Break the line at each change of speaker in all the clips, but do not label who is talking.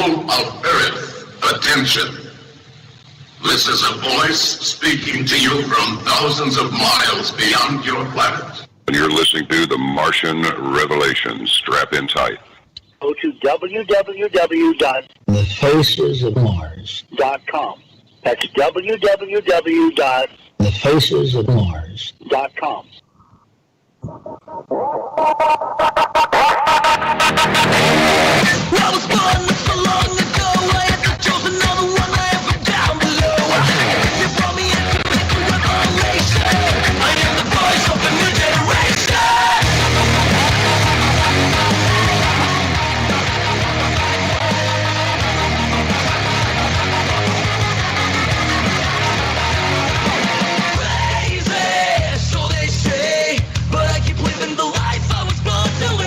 People of Earth, attention. This is a voice speaking to you from thousands of miles beyond your planet.
And you're listening to The Martian Revelation. Strap in tight.
Go to www.thefacesofmars.com. That's www.thefacesofmars.com.
I was born not so long ago. I had to choose another one. I am from down below. You brought me in to make a revelation. I am the voice of the new generation. Crazy, so they say, but I keep living the life I was born to live.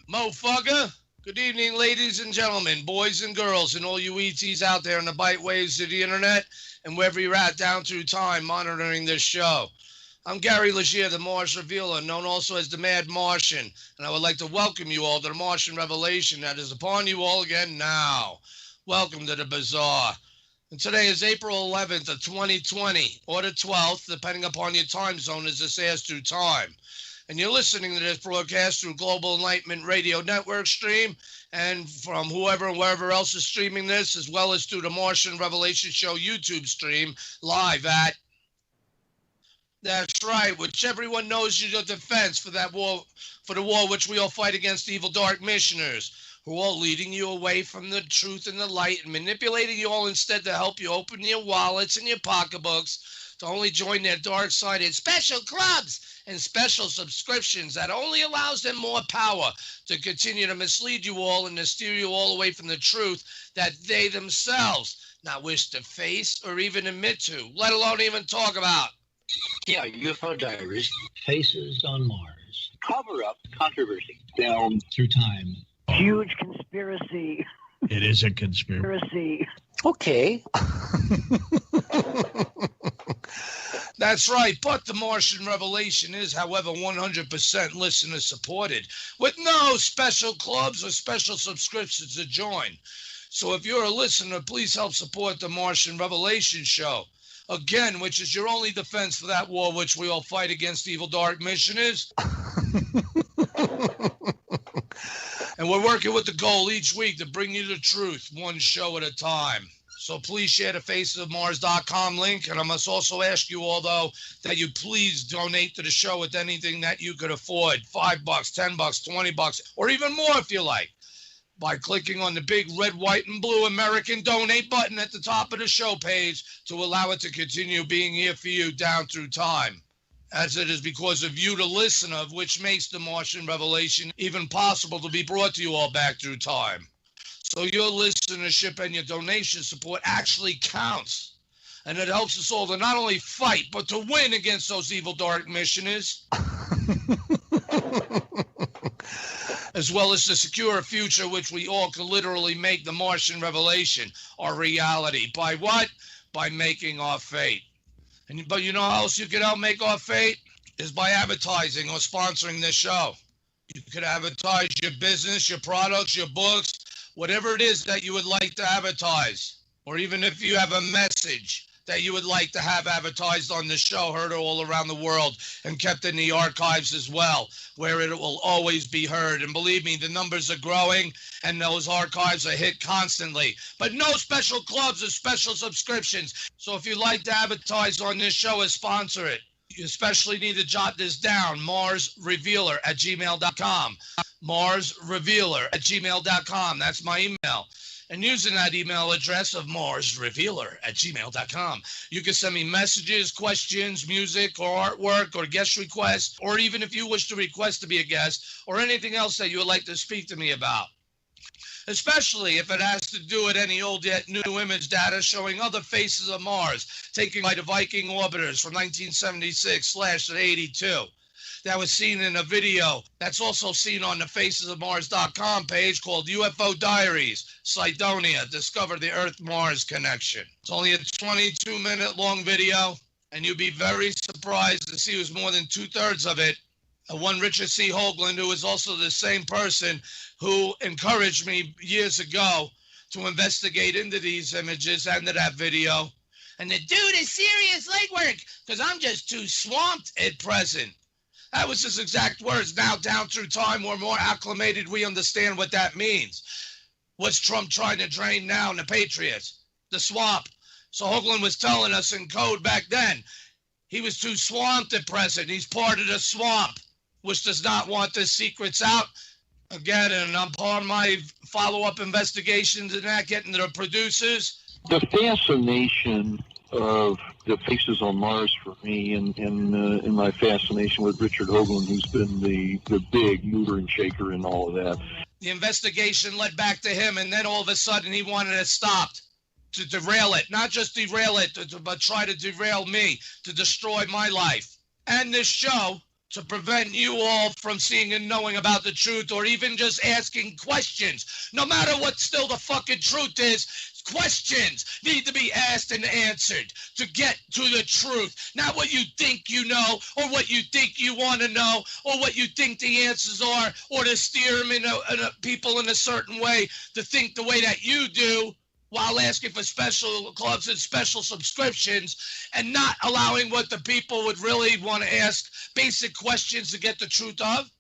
Motherfucker. Good evening, ladies and gentlemen, boys and girls, and all you ETs out there in the bite waves of the internet and wherever you're at down through time monitoring this show. I'm Gary Legier, the Mars Revealer, known also as the Mad Martian, and I would like to welcome you all to the Martian Revelation that is upon you all again now. Welcome to the Bazaar. And today is April 11th of 2020, or the 12th, depending upon your time zone as this airs through time. And you're listening to this broadcast through Global Enlightenment Radio Network stream and from whoever and wherever else is streaming this, as well as through the Martian Revelation Show YouTube stream live at, that's right, which everyone knows is your defense for that war, for the war which we all fight against evil dark missioners, who are all leading you away from the truth and the light and manipulating you all instead to help you open your wallets and your pocketbooks to only join their dark-sided special clubs and special subscriptions that only allows them more power to continue to mislead you all and to steer you all away from the truth that they themselves not wish to face or even admit to, let alone even talk about.
Yeah, UFO Diaries, Faces on Mars. news.
Cover-up controversy.
Down through time.
Huge conspiracy.
It is a conspiracy.
Okay.
That's right, but the Martian Revelation is, however, 100% listener supported, with no special clubs or special subscriptions to join. So if you're a listener, please help support the Martian Revelation show. Again, which is your only defense for that war which we all fight against evil dark mission is. And we're working with the goal each week to bring you the truth, one show at a time. So please share the facesofmars.com link. And I must also ask you all, though, that you please donate to the show with anything that you could afford. $5, $10, $20, or even more if you like, by clicking on the big red, white, and blue American donate button at the top of the show page to allow it to continue being here for you down through time. As it is because of you, the listener, which makes the Martian Revelation even possible to be brought to you all back through time. So your listenership and your donation support actually counts. And it helps us all to not only fight, but to win against those evil dark missioners. As well as to secure a future which we all can literally make the Martian Revelation our reality. By what? By making our fate. But you know how else you can help make our fate? Is by advertising or sponsoring this show. You could advertise your business, your products, your books, whatever it is that you would like to advertise. Or even if you have a message that you would like to have advertised on the show, heard all around the world and kept in the archives as well, where it will always be heard. And believe me, the numbers are growing and those archives are hit constantly. But no special clubs or special subscriptions. So if you'd like to advertise on this show or sponsor it, you especially need to jot this down, marsrevealer@gmail.com. marsrevealer@gmail.com. That's my email. And using that email address of marsrevealer@gmail.com, you can send me messages, questions, music, or artwork, or guest requests, or even if you wish to request to be a guest, or anything else that you would like to speak to me about. Especially if it has to do with any old yet new image data showing other faces of Mars taken by the Viking orbiters from 1976/82. That was seen in a video that's also seen on the facesofmars.com page called UFO Diaries, Cydonia, Discover the Earth-Mars Connection. It's only a 22-minute long video, and you'd be very surprised to see it was more than two-thirds of it. One Richard C. Hoagland, who is also the same person who encouraged me years ago to investigate into these images and to that video. And the dude is serious legwork because I'm just too swamped at present. That was his exact words. Now, down through time, we're more acclimated. We understand what that means. What's Trump trying to drain now in the Patriots? The swamp. So Hoagland was telling us in code back then, he was too swamped at present. He's part of the swamp, which does not want the secrets out. Again, and I'm part of my follow-up investigations and that, getting to the producers.
The fascination of the faces on Mars for me, and in my fascination with Richard Hoagland, who's been the big mover and shaker in all of that.
The investigation led back to him, and then all of a sudden he wanted it stopped, to derail it. Not just derail it, but try to derail me, to destroy my life. And this show, to prevent you all from seeing and knowing about the truth, or even just asking questions. No matter what still the fucking truth is, questions need to be asked and answered to get to the truth. Not what you think you know, or what you think you want to know, or what you think the answers are, or to steer them in people in a certain way to think the way that you do, while asking for special clubs and special subscriptions, and not allowing what the people would really want to ask basic questions to get the truth of?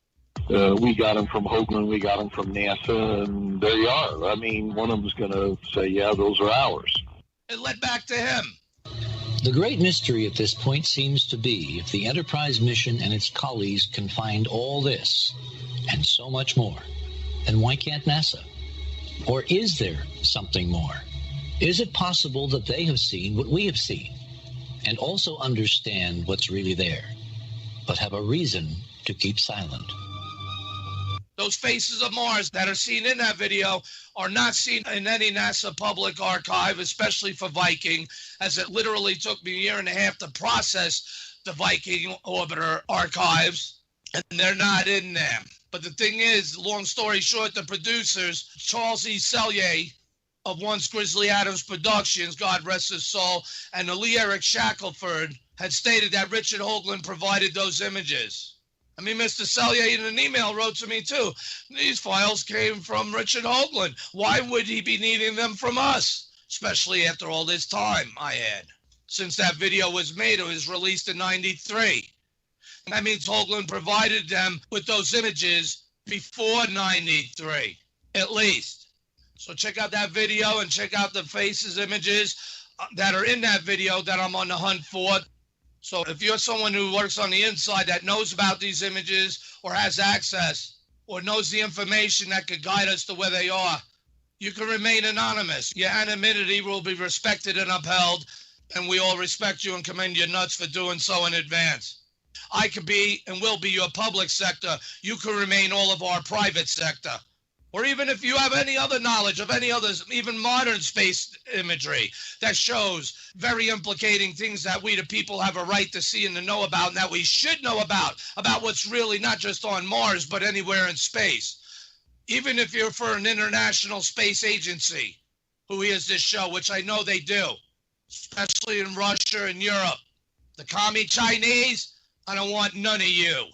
We got them from Hoagland, we got them from NASA, and there you are. I mean, one of them's going to say, yeah, those are ours.
It led back to him.
The great mystery at this point seems to be if the Enterprise mission and its colleagues can find all this and so much more, then why can't NASA? Or is there something more? Is it possible that they have seen what we have seen and also understand what's really there, but have a reason to keep silent?
Those faces of Mars that are seen in that video are not seen in any NASA public archive, especially for Viking, as it literally took me a year and a half to process the Viking orbiter archives. and they're not in there. But the thing is, long story short, the producers, Charles E. Selye of Once Grizzly Adams Productions, God rest his soul, and Lee Eric Shackelford had stated that Richard Hoagland provided those images. I mean, Mr. Selye in an email wrote to me too. These files came from Richard Hoagland. Why would he be needing them from us? Especially after all this time, I add. Since that video was made, it was released in '93. That means Hoagland provided them with those images before '93, at least. So check out that video and check out the faces, images that are in that video that I'm on the hunt for. So if you're someone who works on the inside that knows about these images or has access or knows the information that could guide us to where they are, you can remain anonymous. Your anonymity will be respected and upheld, and we all respect you and commend you nuts for doing so in advance. I could be and will be your public sector. You can remain all of our private sector. Or even if you have any other knowledge of any others, even modern space imagery that shows very implicating things that we the people have a right to see and to know about, and that we should know about what's really not just on Mars, but anywhere in space. Even if you're for an international space agency who hears this show, which I know they do, especially in Russia and Europe. The commie Chinese, I don't want none of you.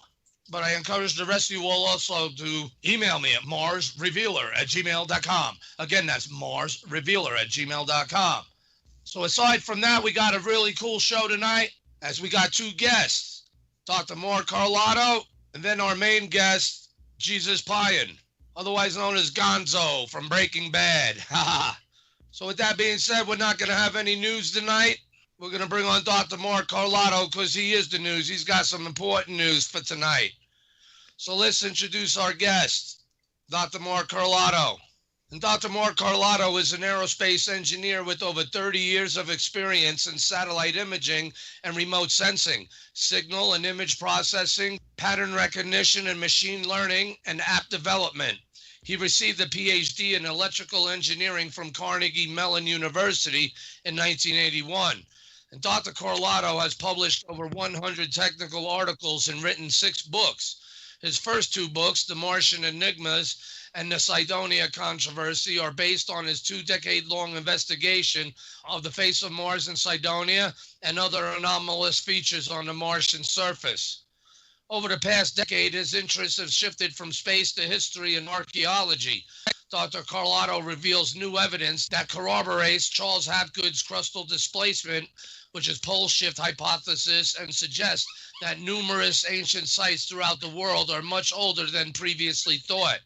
But I encourage the rest of you all also to email me at marsrevealer@gmail.com. Again, that's marsrevealer@gmail.com. So aside from that, we got a really cool show tonight, as we got two guests, Dr. Mark Carlotto, and then our main guest, Jesus Payan, otherwise known as Gonzo from Breaking Bad. So with that being said, we're not going to have any news tonight. We're going to bring on Dr. Mark Carlotto because he is the news. He's got some important news for tonight. So let's introduce our guest, Dr. Mark Carlotto. And Dr. Mark Carlotto is an aerospace engineer with over 30 years of experience in satellite imaging and remote sensing, signal and image processing, pattern recognition and machine learning, and app development. He received a PhD in electrical engineering from Carnegie Mellon University in 1981. And Dr. Carlotto has published over 100 technical articles and written 6 books. His first 2 books, The Martian Enigmas and The Cydonia Controversy, are based on his 2-decade-long investigation of the face of Mars and Cydonia and other anomalous features on the Martian surface. Over the past decade, his interests have shifted from space to history and archaeology. Dr. Carlotto reveals new evidence that corroborates Charles Hapgood's crustal displacement, which is pole shift hypothesis, and suggests that numerous ancient sites throughout the world are much older than previously thought.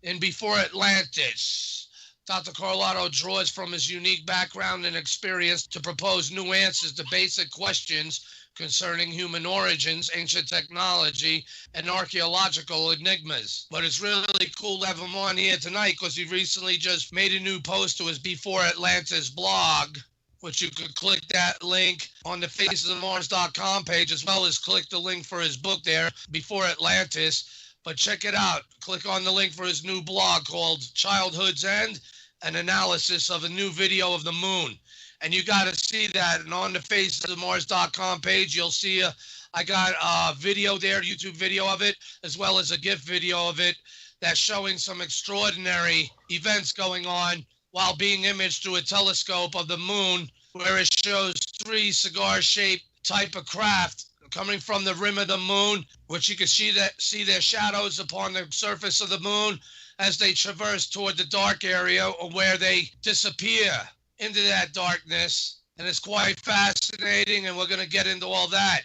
In Before Atlantis, Dr. Carlotto draws from his unique background and experience to propose new answers to basic questions concerning human origins, ancient technology, and archaeological enigmas. But it's really cool to have him on here tonight because he recently just made a new post to his Before Atlantis blog, which you could click that link on the facesofmars.com page, as well as click the link for his book there, Before Atlantis. But check it out. Click on the link for his new blog called Childhood's End, an analysis of a new video of the moon. And you got to see that. And on the facesofmars.com page, you'll see I got a video there, YouTube video of it, as well as a GIF video of it that's showing some extraordinary events going on while being imaged through a telescope of the moon, where it shows 3 cigar-shaped type of craft coming from the rim of the moon, which you can see their shadows upon the surface of the moon as they traverse toward the dark area, or where they disappear into that darkness. And it's quite fascinating, and we're going to get into all that.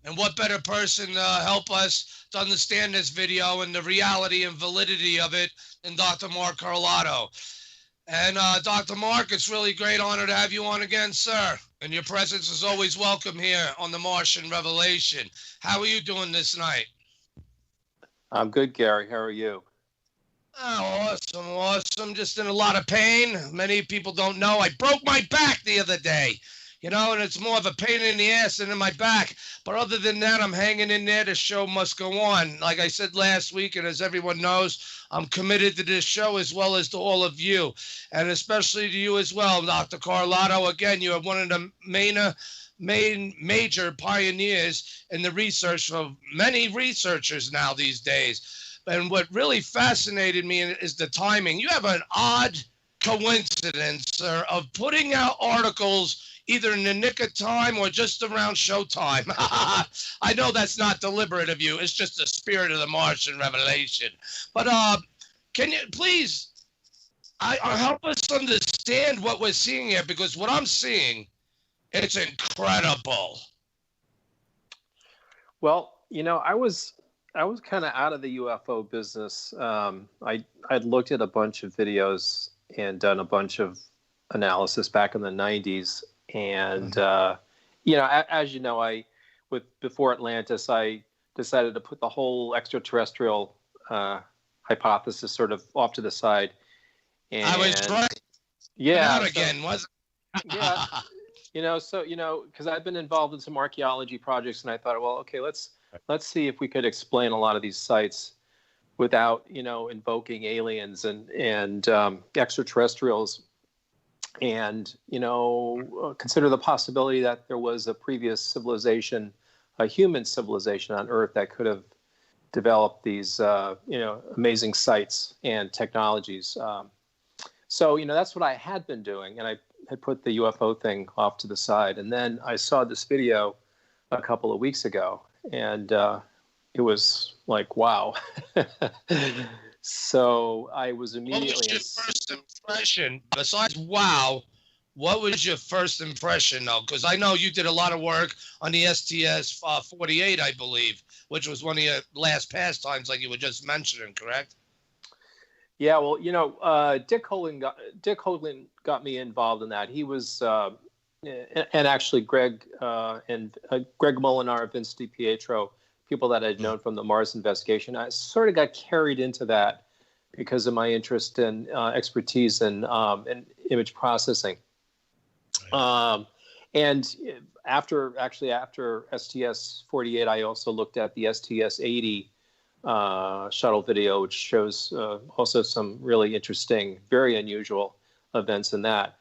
And what better person to help us to understand this video and the reality and validity of it than Dr. Mark Carlotto. And Dr. Mark, it's really a great honor to have you on again, sir. And your presence is always welcome here on the Martian Revelation. How are you doing this night?
I'm good, Gary. How are you?
Oh, awesome. Just in a lot of pain. Many people don't know I broke my back the other day, and it's more of a pain in the ass than in my back. But other than that, I'm hanging in there. The show must go on. Like I said last week, and as everyone knows, I'm committed to this show as well as to all of you, and especially to you as well, Dr. Carlotto. Again, you are one of the major pioneers in the research of many researchers now these days. And what really fascinated me is the timing. You have an odd coincidence, sir, of putting out articles either in the nick of time or just around showtime. I know that's not deliberate of you. It's just the spirit of the Martian revelation. But can you please help us understand what we're seeing here? Because what I'm seeing, it's incredible.
Well, I was kind of out of the UFO business. I'd looked at a bunch of videos and done a bunch of analysis back in the 90s. And, as you know, before Atlantis, I decided to put the whole extraterrestrial hypothesis sort of off to the side. And,
I was right.
Yeah.
Not again, wasn't it?
Yeah. Because I've been involved in some archaeology projects, and I thought, well, okay, let's see if we could explain a lot of these sites without, invoking aliens and extraterrestrials. And, consider the possibility that there was a previous civilization, a human civilization on Earth that could have developed these, amazing sites and technologies. So, that's what I had been doing. And I had put the UFO thing off to the side. And then I saw this video a couple of weeks ago, and it was like, wow. So I was immediately...
What was your first impression? Besides wow, what was your first impression, though? Because I know you did a lot of work on the STS-48, I believe, which was one of your last pastimes, like you were just mentioning, correct?
Yeah, well, Dick Hoagland got me involved in that. He was, and actually Greg Molinar, Vince DiPietro, people that I'd known from the Mars investigation. I sort of got carried into that because of my interest in expertise in image processing. And after STS-48, I also looked at the STS-80 shuttle video, which shows also some really interesting, very unusual events in that.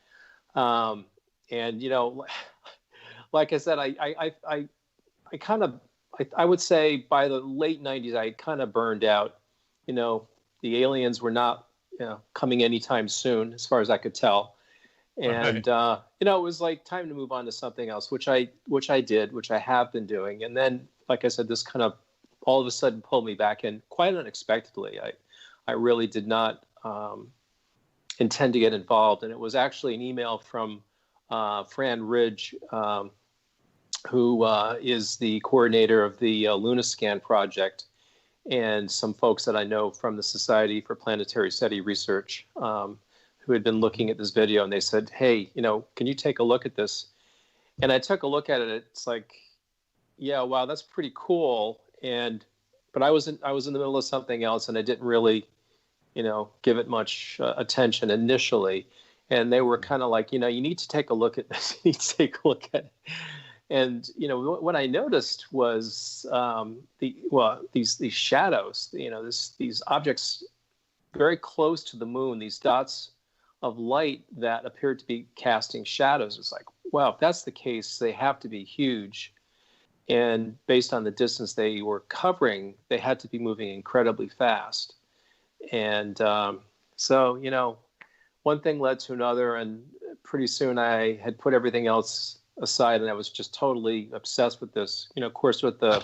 And like I said, I would say by the late 90s, I kind of burned out. The aliens were not coming anytime soon, as far as I could tell. And, it was like time to move on to something else, which I did, which I have been doing. And then, like I said, this kind of all of a sudden pulled me back in quite unexpectedly. I really did not intend to get involved. And it was actually an email from Fran Ridge, who is the coordinator of the Lunascan project, and some folks that I know from the Society for Planetary SETI Research, who had been looking at this video, and they said, hey, can you take a look at this? And I took a look at it. It's like, yeah, wow, that's pretty cool. But I was in the middle of something else, and I didn't really, give it much attention initially. And they were kind of like, you need to take a look at this. You need to take a look at it. And what I noticed was these shadows. These objects very close to the moon. These dots of light that appeared to be casting shadows. It's like, wow, if that's the case, they have to be huge. And based on the distance they were covering, they had to be moving incredibly fast. And so one thing led to another, and pretty soon I had put everything else aside, and I was just totally obsessed with this. Of course, with the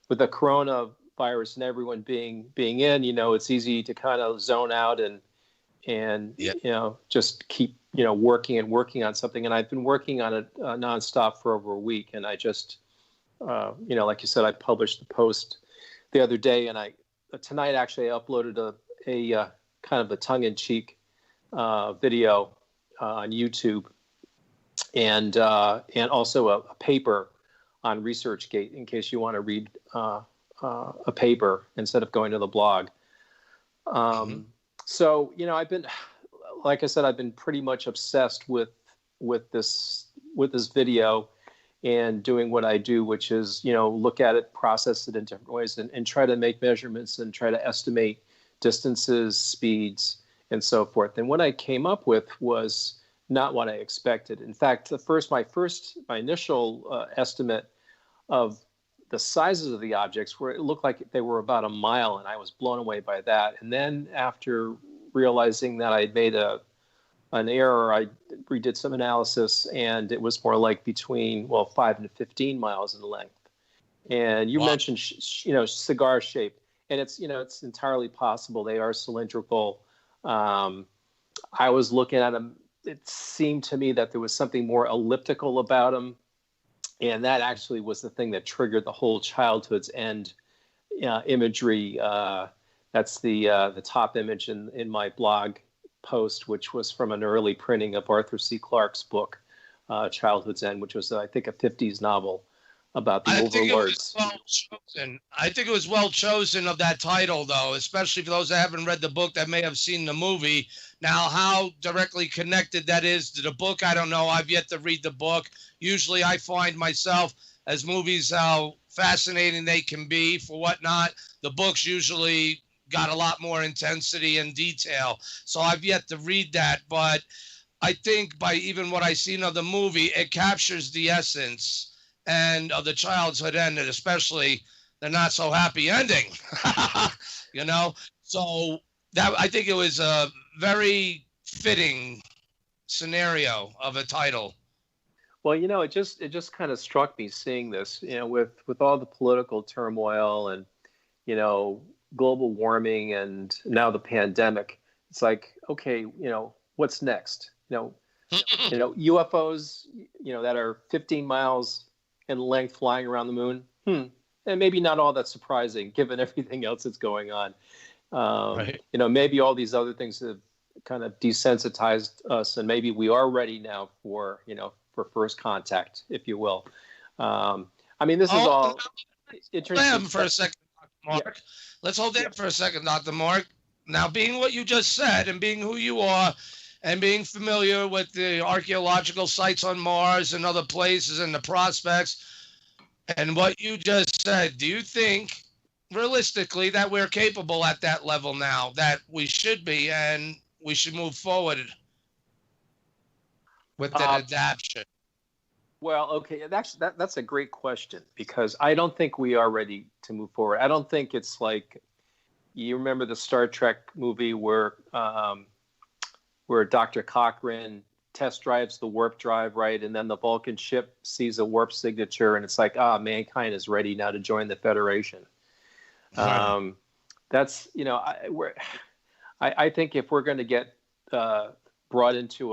coronavirus and everyone being in, it's easy to kind of zone out and just keep working on something. And I've been working on it nonstop for over a week, and I just like you said, I published the post the other day, and tonight actually I uploaded a kind of a tongue-in-cheek video on YouTube, and also a paper on ResearchGate in case you want to read a paper instead of going to the blog. So I've been, like I said, I've been pretty much obsessed with this video and doing what I do, which is look at it, process it in different ways, and try to make measurements and try to estimate distances, speeds, and so forth. And what I came up with was not what I expected. In fact, my initial estimate of the sizes of the objects it looked like they were about a mile, and I was blown away by that. And then after realizing that I'd made an error, I redid some analysis, and it was more like between 5 and 15 miles in length. And you mentioned cigar shape, and it's entirely possible they are cylindrical. I was looking at them. It seemed to me that there was something more elliptical about them. And that actually was the thing that triggered the whole Childhood's End imagery. That's the top image in my blog post, which was from an early printing of Arthur C. Clarke's book, Childhood's End, which was, I think, a 50s novel about the overlords.
I think it was well chosen of that title, though, especially for those that haven't read the book that may have seen the movie. Now, how directly connected that is to the book, I don't know. I've yet to read the book. Usually I find myself, as movies, how fascinating they can be for whatnot. The books usually got a lot more intensity and detail. So I've yet to read that. But I think by even what I've seen of the movie, it captures the essence and of the Childhood End, and especially the not so happy ending, So that, I think it was a very fitting scenario of a title.
Well, it just kind of struck me seeing this, with all the political turmoil and, global warming and now the pandemic. It's like, okay, what's next? UFOs, that are 15 miles in length flying around the moon. And maybe not all that surprising given everything else that's going on. Right. Maybe all these other things have kind of desensitized us, and maybe we are ready now for first contact, if you will. This is all interesting.
For a second, Dr. Mark. Yeah. Let's hold that for a second, Dr. Mark. Now, being what you just said and being who you are and being familiar with the archaeological sites on Mars and other places and the prospects and what you just said, do you think realistically that we're capable at that level now, that we should be, and we should move forward with that adaptation?
Well, okay, that's a great question, because I don't think we are ready to move forward. I don't think it's like, you remember the Star Trek movie where Dr. Cochrane test drives the warp drive, right? And then the Vulcan ship sees a warp signature, and it's like, mankind is ready now to join the Federation. Right. That's, I think if we're going to get brought into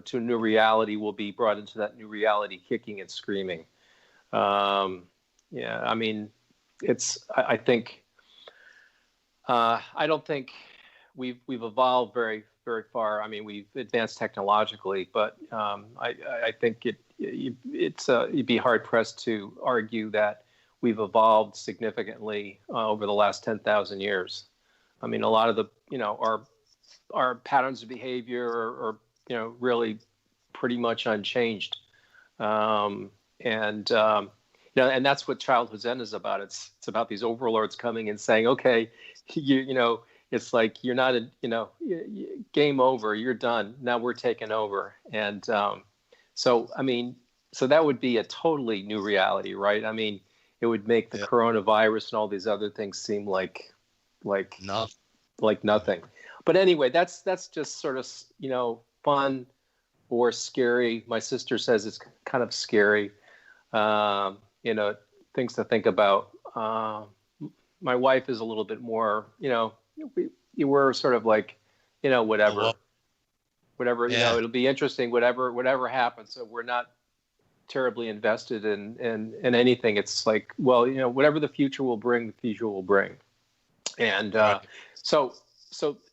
to a new reality, we'll be brought into that new reality kicking and screaming. I don't think we've evolved very, very far. We've advanced technologically, but I think you'd be hard pressed to argue that we've evolved significantly over the last 10,000 years. A lot of the, our patterns of behavior are really pretty much unchanged. And that's what Childhood's End is about. It's about these overlords coming and saying, okay, it's like, you're not, game over, you're done. Now we're taking over. And so that would be a totally new reality, right? It would make the coronavirus and all these other things seem like nothing. But anyway, that's just sort of, fun or scary. My sister says it's kind of scary, things to think about. My wife is a little bit more, you were sort of like, whatever, it'll be interesting, whatever happens. So we're not terribly invested in anything. It's like, well, whatever the future will bring, the future will bring. And so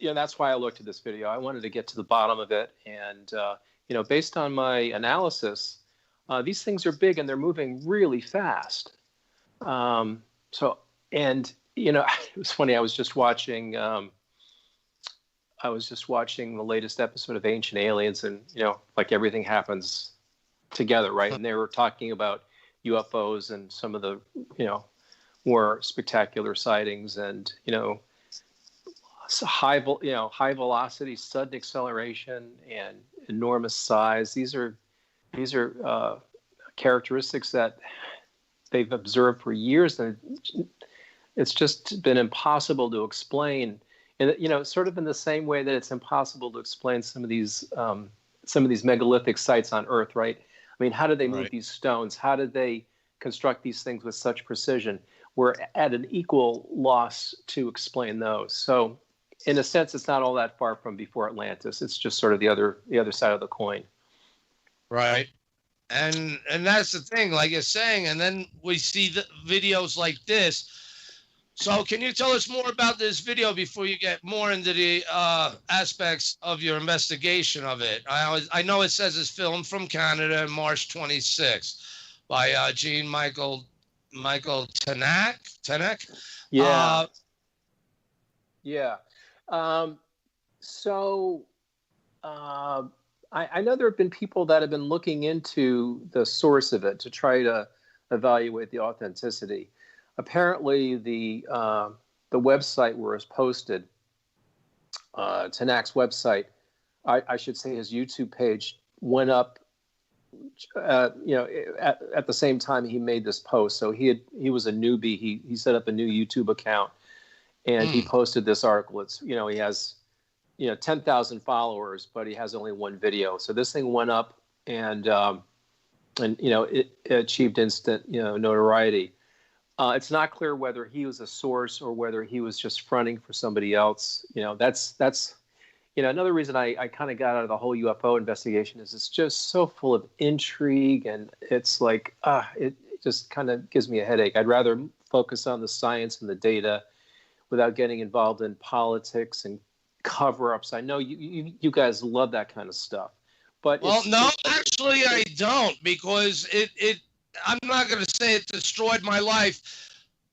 that's why I looked at this video. I wanted to get to the bottom of it. And, based on my analysis, these things are big and they're moving really fast. It was funny. I was just watching the latest episode of Ancient Aliens, and, like everything happens together, right? And they were talking about UFOs and some of the, more spectacular sightings, and, high velocity, sudden acceleration, and enormous size. These are characteristics that they've observed for years, and it's just been impossible to explain. And sort of in the same way that it's impossible to explain some of these megalithic sites on Earth, right? I mean, how did they move these stones? How did they construct these things with such precision? We're at an equal loss to explain those. So, in a sense, it's not all that far from before Atlantis. It's just sort of the other side of the coin.
Right. And that's the thing, like you're saying. And then we see the videos like this. So can you tell us more about this video before you get more into the aspects of your investigation of it? I know it says it's filmed from Canada on March 26th by Jean Michael Tenek.
Yeah. I know there have been people that have been looking into the source of it to try to evaluate the authenticity. Apparently, the website where it's posted, Tenak's website, I should say his YouTube page, went up at the same time he made this post. So he was a newbie. He set up a new YouTube account, and he posted this article. It's he has 10,000 followers, but he has only one video. So this thing went up, and it achieved instant notoriety. It's not clear whether he was a source or whether he was just fronting for somebody else. That's another reason I kind of got out of the whole UFO investigation is it's just so full of intrigue, and it's like it just kind of gives me a headache. I'd rather focus on the science and the data without getting involved in politics and cover-ups. I know you guys love that kind of stuff, but
no, actually I don't, because it I'm not going to say it destroyed my life,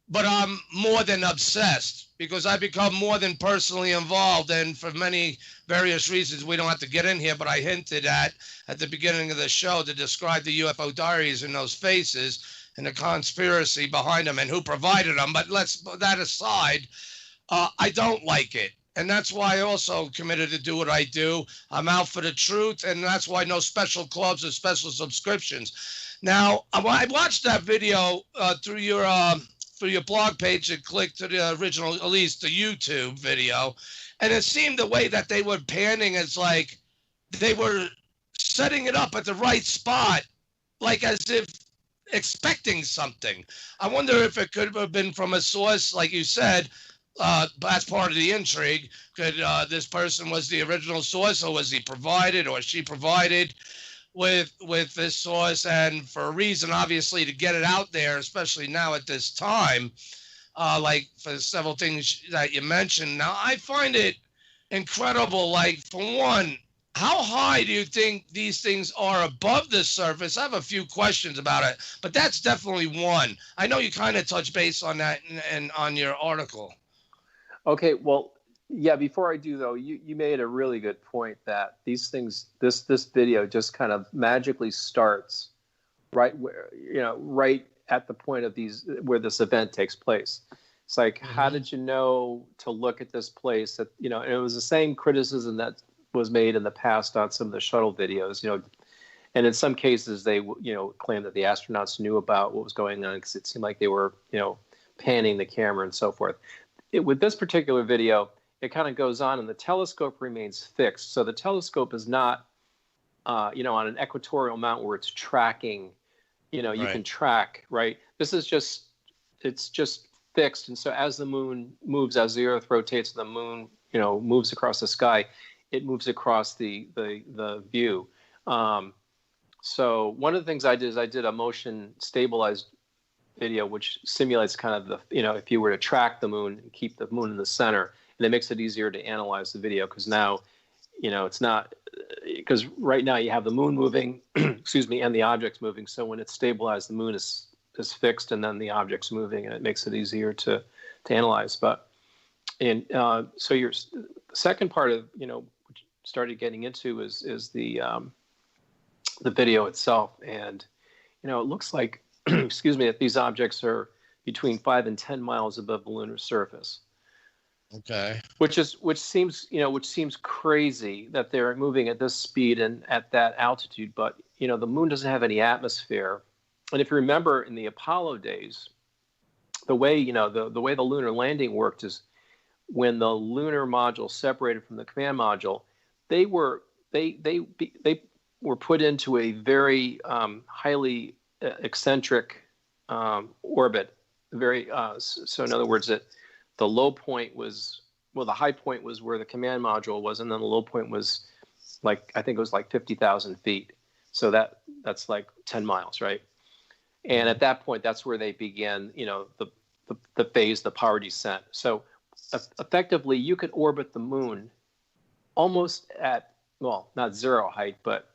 but I'm more than obsessed, because I become more than personally involved, and for many various reasons we don't have to get in here, but I hinted at the beginning of the show to describe the UFO diaries and those faces and the conspiracy behind them and who provided them. But let's put that aside. I don't like it. And that's why I also committed to do what I do. I'm out for the truth, and that's why no special clubs or special subscriptions. Now, I watched that video through your blog page and clicked to the original, at least the YouTube video, and it seemed the way that they were panning is like they were setting it up at the right spot, like as if expecting something. I wonder if it could have been from a source, like you said. That's part of the intrigue. Could this person was the original source, or was he provided, or she provided with this source, and for a reason, obviously, to get it out there, especially now at this time, like for several things that you mentioned. Now, I find it incredible. Like, for one, how high do you think these things are above the surface? I have a few questions about it, but that's definitely one. I know you kind of touched base on that and on your article.
Okay, well, yeah, before I do, though, you made a really good point that these things, this video just kind of magically starts right where, right at the point of where this event takes place. It's like, how did you know to look at this place? That, and it was the same criticism that was made in the past on some of the shuttle videos, and in some cases they, claimed that the astronauts knew about what was going on because it seemed like they were, panning the camera and so forth. With this particular video, it kind of goes on, and the telescope remains fixed. So the telescope is not, on an equatorial mount where it's tracking. You can track, right? This is it's just fixed, and so as the moon moves, as the Earth rotates, the moon, moves across the sky, it moves across the view. So one of the things I did is I did a motion stabilized video, which simulates kind of if you were to track the moon and keep the moon in the center, and it makes it easier to analyze the video, because now, it's not, because right now you have the moon moving, excuse me, and the object's moving. So when it's stabilized, the moon is fixed, and then the object's moving, and it makes it easier to analyze. But, so the second part of, which you started getting into is the video itself. And, it looks like, excuse me, that these objects are between 5 and 10 miles above the lunar surface.
Okay.
Which seems crazy that they're moving at this speed and at that altitude. But the moon doesn't have any atmosphere, and if you remember in the Apollo days, the way the way the lunar landing worked is when the lunar module separated from the command module, they were put into a very highly eccentric orbit. Very so in other words that. The low point the high point was where the command module was, and then the low point was I think it was 50,000 feet. So that's like 10 miles, right? And at that point, that's where they began, the phase, the power descent. So effectively, you could orbit the moon almost at, well, not zero height, but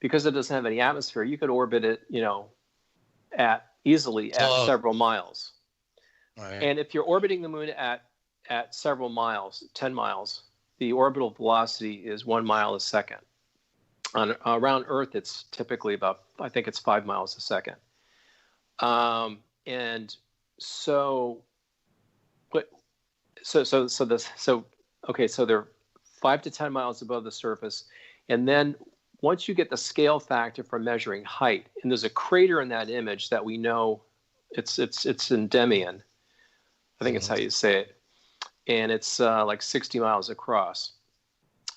because it doesn't have any atmosphere, you could orbit it, easily at several miles.
Right.
And if you're orbiting the moon at several miles, 10 miles, the orbital velocity is 1 mile a second. Around Earth, it's typically I think it's 5 miles a second. And so they're 5 to 10 miles above the surface, and then once you get the scale factor for measuring height, and there's a crater in that image that we know it's Endymion. I think it's how you say it. And it's 60 miles across.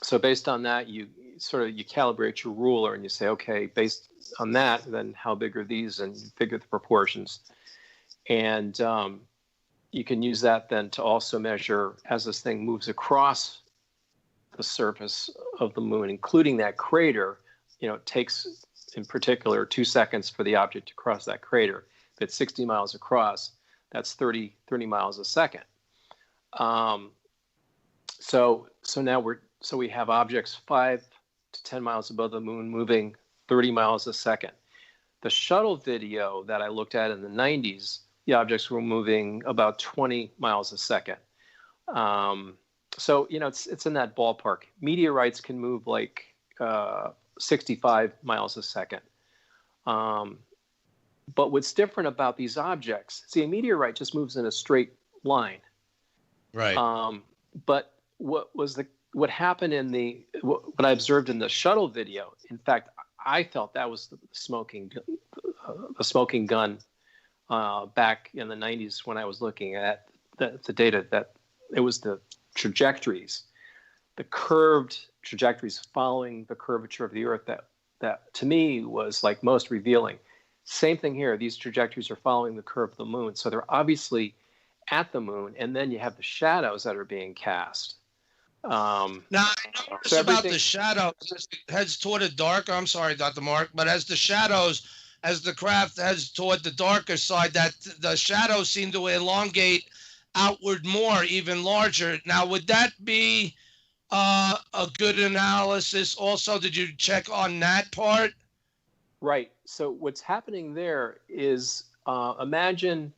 So based on that, you calibrate your ruler and you say, okay, based on that, then how big are these? And you figure the proportions. And you can use that then to also measure as this thing moves across the surface of the moon, including that crater. It takes, in particular, 2 seconds for the object to cross that crater. If it's 60 miles across, that's 30 miles a second. So now we have objects 5 to 10 miles above the moon moving 30 miles a second. The shuttle video that I looked at in the 90s, the objects were moving about 20 miles a second. So it's in that ballpark. Meteorites can move 65 miles a second. But what's different about these objects, a meteorite just moves in a straight line.
Right.
But what happened what I observed in the shuttle video, in fact, I felt that was the smoking gun back in the 90s when I was looking at the data, that it was the trajectories, the curved trajectories following the curvature of the Earth that to me was most revealing. Same thing here. These trajectories are following the curve of the moon. So they're obviously at the moon, and then you have the shadows that are being cast.
Now, I noticed about the shadows, as it heads toward the dark. I'm sorry, Dr. Mark, but as the craft heads toward the darker side, that the shadows seem to elongate outward more, even larger. Now, would that be a good analysis also? Did you check on that part?
Right. So what's happening there is imagine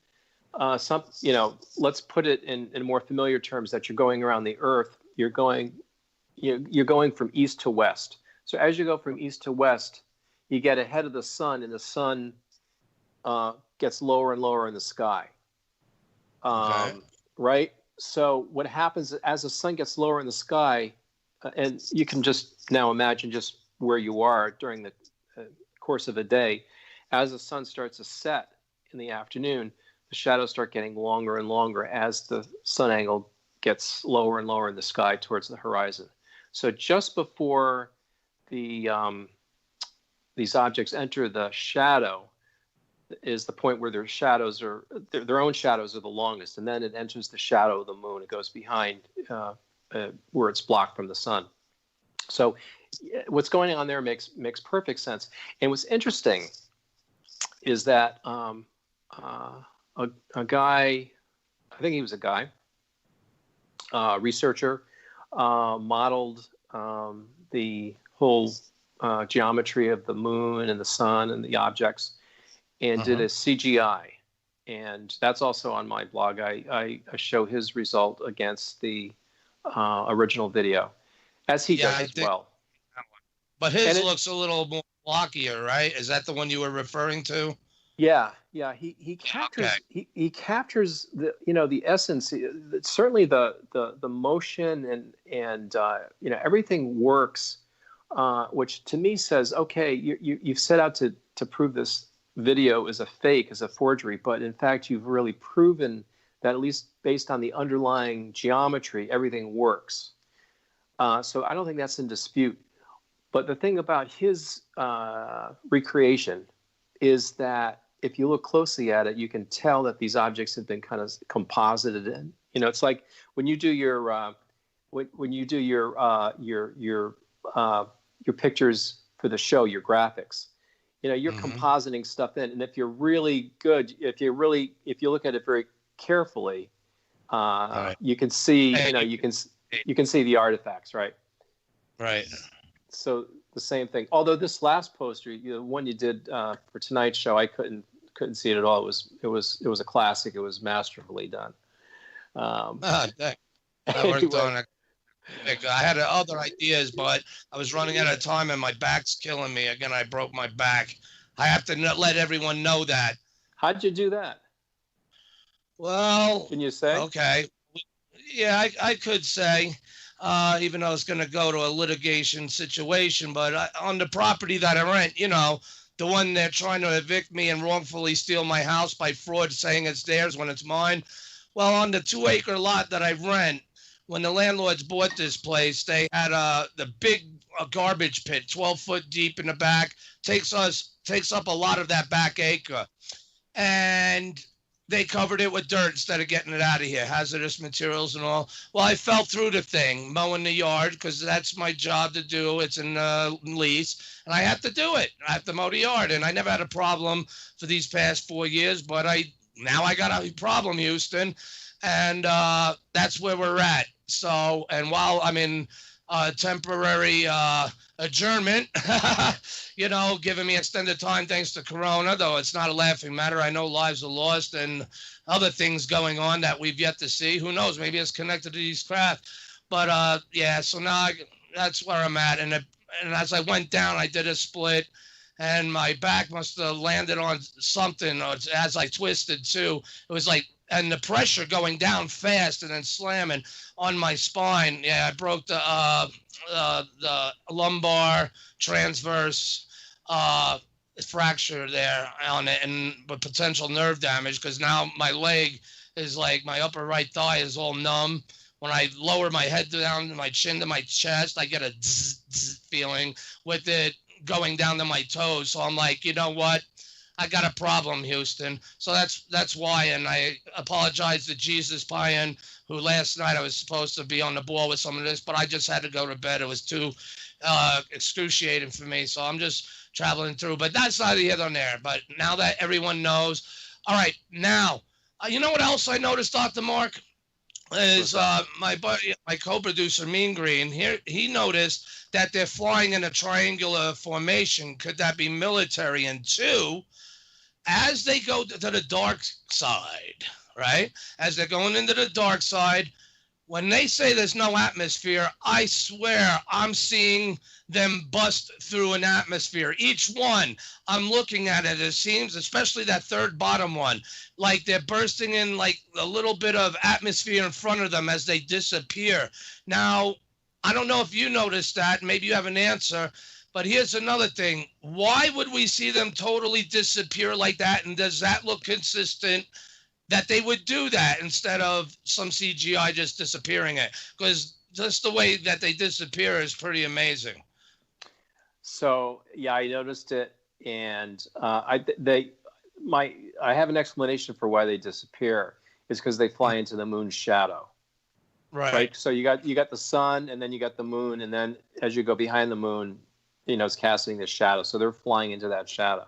let's put it in more familiar terms, that you're going around the Earth. You're going from east to west. So as you go from east to west, you get ahead of the sun, and the sun gets lower and lower in the sky.
Okay.
Right. So what happens as the sun gets lower in the sky, and you can just now imagine just where you are during the course of a day, as the sun starts to set in the afternoon, the shadows start getting longer and longer as the sun angle gets lower and lower in the sky towards the horizon. So just before these objects enter the shadow is the point where their shadows are, their own shadows are the longest, and then it enters the shadow of the moon. It goes behind where it's blocked from the sun. So what's going on there makes perfect sense. And what's interesting is that a guy, I think he was a guy, researcher, modeled the whole geometry of the moon and the sun and the objects, and did a CGI. And that's also on my blog. I show his result against the original video, as he does as well.
But his looks a little more blockier, right? Is that the one you were referring to?
Yeah. He captures he captures the essence. Certainly the motion and everything works, which to me says, okay, you've set out to prove this video is a fake, is a forgery, but in fact you've really proven that, at least based on the underlying geometry, everything works. So I don't think that's in dispute. But the thing about his recreation is that if you look closely at it, you can tell that these objects have been kind of composited in. It's like when you do your pictures for the show, your graphics. You're compositing stuff in, and if you're really good, if you look at it very carefully, right, you can see, you can see the artifacts, right?
Right.
So the same thing. Although this last poster, the one you did for tonight's show, I couldn't see it at all. It was a classic. It was masterfully done.
I worked on it. I had other ideas, but I was running out of time and my back's killing me. Again, I broke my back. I have to let everyone know that.
How'd you do that?
Well,
can you say?
Okay. Yeah, I could say, even though it's going to go to a litigation situation, but on the property that I rent, the one they're trying to evict me and wrongfully steal my house by fraud, saying it's theirs when it's mine. Well, on the 2-acre lot that I rent, when the landlords bought this place, they had the big garbage pit, 12 foot deep in the back, takes up a lot of that back acre. And they covered it with dirt instead of getting it out of here, hazardous materials and all. Well, I fell through the thing, mowing the yard, because that's my job to do. It's in lease, and I have to do it. I have to mow the yard, and I never had a problem for these past 4 years, but now I got a problem, Houston, and that's where we're at. So, and while I'm in temporary adjournment, giving me extended time thanks to Corona, though it's not a laughing matter. I know lives are lost and other things going on that we've yet to see. Who knows? Maybe it's connected to these craft. But so now that's where I'm at. And as I went down, I did a split, and my back must have landed on something, or as I twisted too. It was like, and the pressure going down fast and then slamming on my spine. Yeah, I broke the lumbar transverse fracture there on it, and with potential nerve damage, because now my leg is like, my upper right thigh is all numb. When I lower my head down to my chin to my chest, I get a zzz, zzz feeling with it going down to my toes. So I'm like, you know what? I got a problem, Houston. So that's why, and I apologize to Jesus Payan, who last night I was supposed to be on the ball with some of this, but I just had to go to bed. It was too excruciating for me, so I'm just traveling through. But that's neither here nor there. But now that everyone knows, all right, now, you know what else I noticed, Dr. Mark? Is my buddy, my co-producer, Mean Green, he noticed that they're flying in a triangular formation. Could that be military? And two, as they go to the dark side, right? As they're going into the dark side, when they say there's no atmosphere, I swear I'm seeing them bust through an atmosphere. Each one, I'm looking at it seems, especially that third bottom one, like they're bursting in like a little bit of atmosphere in front of them as they disappear. Now, I don't know if you noticed that. Maybe you have an answer. But here's another thing. Why would we see them totally disappear like that? And does that look consistent that they would do that instead of some CGI just disappearing it? Because just the way that they disappear is pretty amazing.
So, yeah, I noticed it. And I have an explanation for why they disappear. It's because they fly into the moon's shadow. Right. So you got the sun, and then you got the moon, and then as you go behind the moon, it's casting this shadow. So they're flying into that shadow.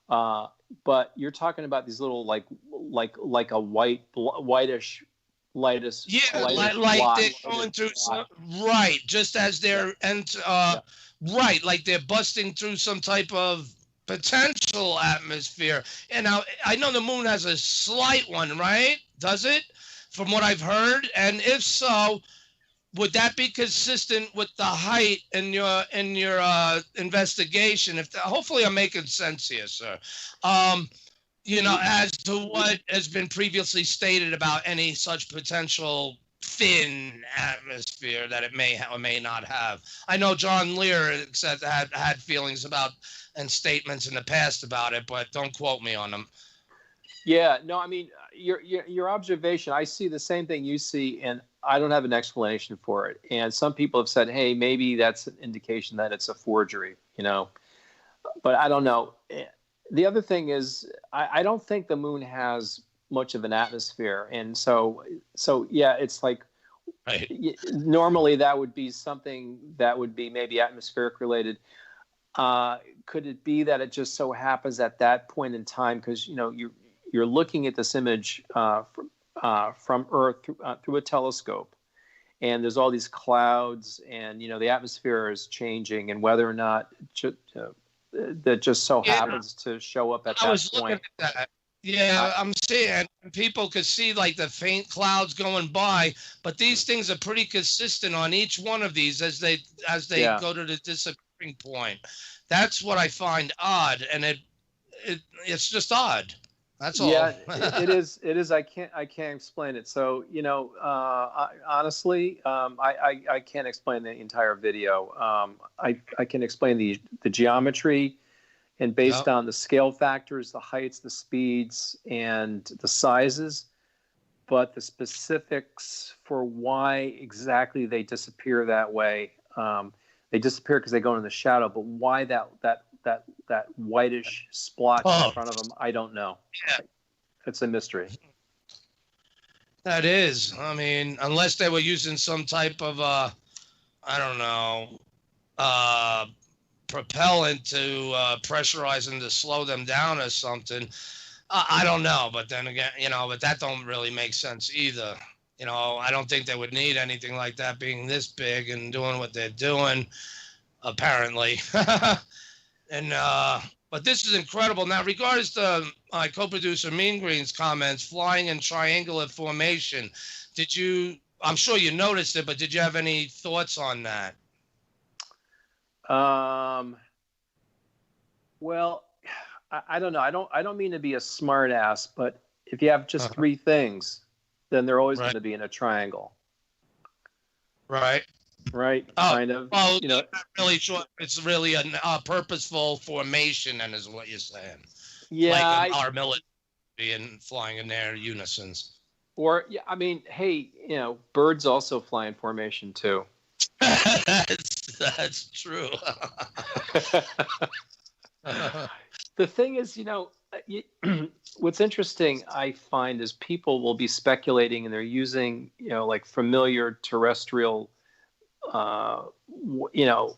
But you're talking about these little like a whitish, lightest.
Yeah, like they're going through some, right. Just as they're right, like they're busting through some type of potential atmosphere. And now I know the moon has a slight one, right? Does it? From what I've heard, and if so, would that be consistent with the height in your investigation? Hopefully I'm making sense here, sir. as to what has been previously stated about any such potential thin atmosphere that it may or may not have. I know John Lear said had feelings about and statements in the past about it, but don't quote me on them.
Yeah, no, I mean, your observation, I see the same thing you see, and I don't have an explanation for it. And some people have said, hey, maybe that's an indication that it's a forgery, but I don't know. The other thing is, I don't think the moon has much of an atmosphere. And so yeah, it's like,
right.
Normally that would be something that would be maybe atmospheric related. Could it be that it just so happens at that point in time, because, you're looking at this image from Earth through a telescope, and there's all these clouds, and the atmosphere is changing, and whether or not that just so happens to show up at that point. I was looking at that.
Yeah, I'm seeing people could see like the faint clouds going by, but these things are pretty consistent on each one of these as they go to the disappearing point. That's what I find odd, and it's just odd. That's all.
Yeah, it is. It is. I can't explain it. So, honestly, I can't explain the entire video. I can explain the geometry, and based on the scale factors, the heights, the speeds, and the sizes, but the specifics for why exactly they disappear that way. They disappear because they go into the shadow, but why that whitish splotch in front of them, I don't know.
Yeah.
It's a mystery.
That is. I mean, unless they were using some type of, propellant to pressurize them to slow them down or something. I don't know. But then again, but that don't really make sense either. I don't think they would need anything like that being this big and doing what they're doing, apparently. And but this is incredible. Now, regards to my co-producer Mean Green's comments, flying in triangular formation, I'm sure you noticed it, but did you have any thoughts on that?
Well, I don't know. I don't mean to be a smart ass, but if you have just three things, then they're always going to be in a triangle.
Right.
Right. Kind of.
Well, not really sure. It's really a purposeful formation, and is what you're saying.
Yeah.
Like our military and flying in their unisons.
Or, yeah, I mean, hey, birds also fly in formation too.
That's true.
The thing is, what's interesting, I find, is people will be speculating, and they're using, like familiar terrestrial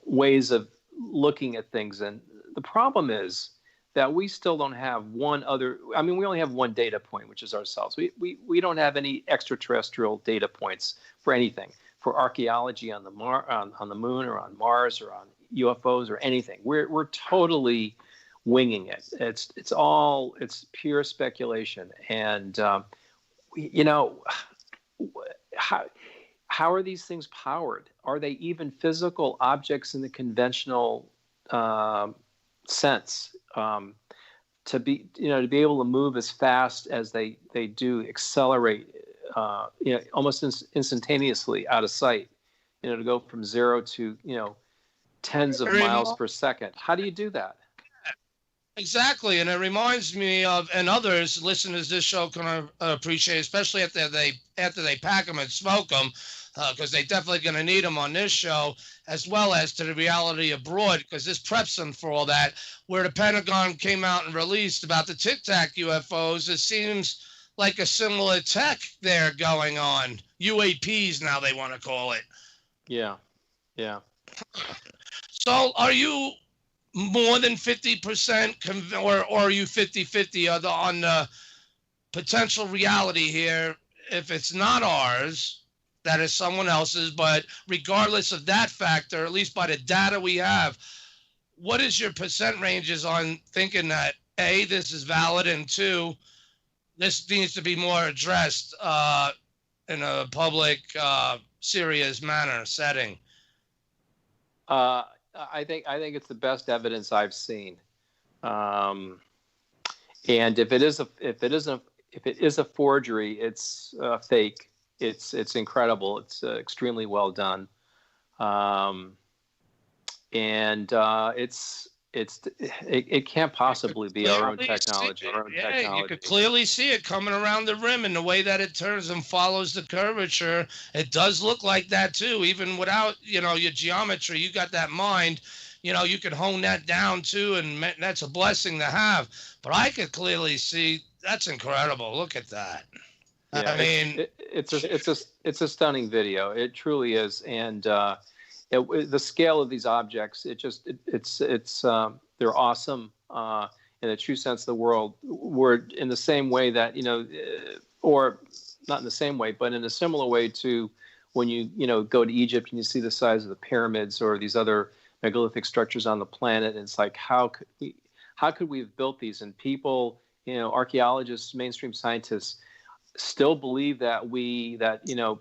ways of looking at things. And the problem is that we still don't have we only have one data point, which is ourselves. We don't have any extraterrestrial data points for anything, for archaeology on the moon or on Mars or on UFOs or anything. We're totally winging it. It's pure speculation. And, how are these things powered? Are they even physical objects in the conventional sense? To be able to move as fast as they do, accelerate, almost instantaneously out of sight, to go from 0 to, tens of miles per second. How do you do that?
Exactly, and it reminds me of, and others listeners this show can appreciate, especially after they pack them and smoke them, because they definitely going to need them on this show, as well as to the reality abroad, because this preps them for all that. Where the Pentagon came out and released about the Tic Tac UFOs, it seems like a similar tech there going on. UAPs now they want to call it.
Yeah.
So are you more than 50% or are you 50-50 on the potential reality here? If it's not ours, that is someone else's, but regardless of that factor, at least by the data we have, what is your percent ranges on thinking that A, this is valid, and 2, this needs to be more addressed in a public, serious manner setting? I
think it's the best evidence I've seen. And if it is a forgery, it's fake. It's incredible. It's extremely well done. It can't possibly be our own technology.
You could clearly see it coming around the rim, and the way that it turns and follows the curvature, it does look like that too. Even without your geometry, you got that mind. You could hone that down too, and that's a blessing to have. But I could clearly see that's incredible. Look at that.
Yeah,
I mean,
it's a stunning video. It truly is, and the scale of these objects, they're awesome in the true sense of the word, in the same way that or not in the same way, but in a similar way to when you go to Egypt and you see the size of the pyramids or these other megalithic structures on the planet, and it's like how could we have built these? And people, archaeologists, mainstream scientists, still believe that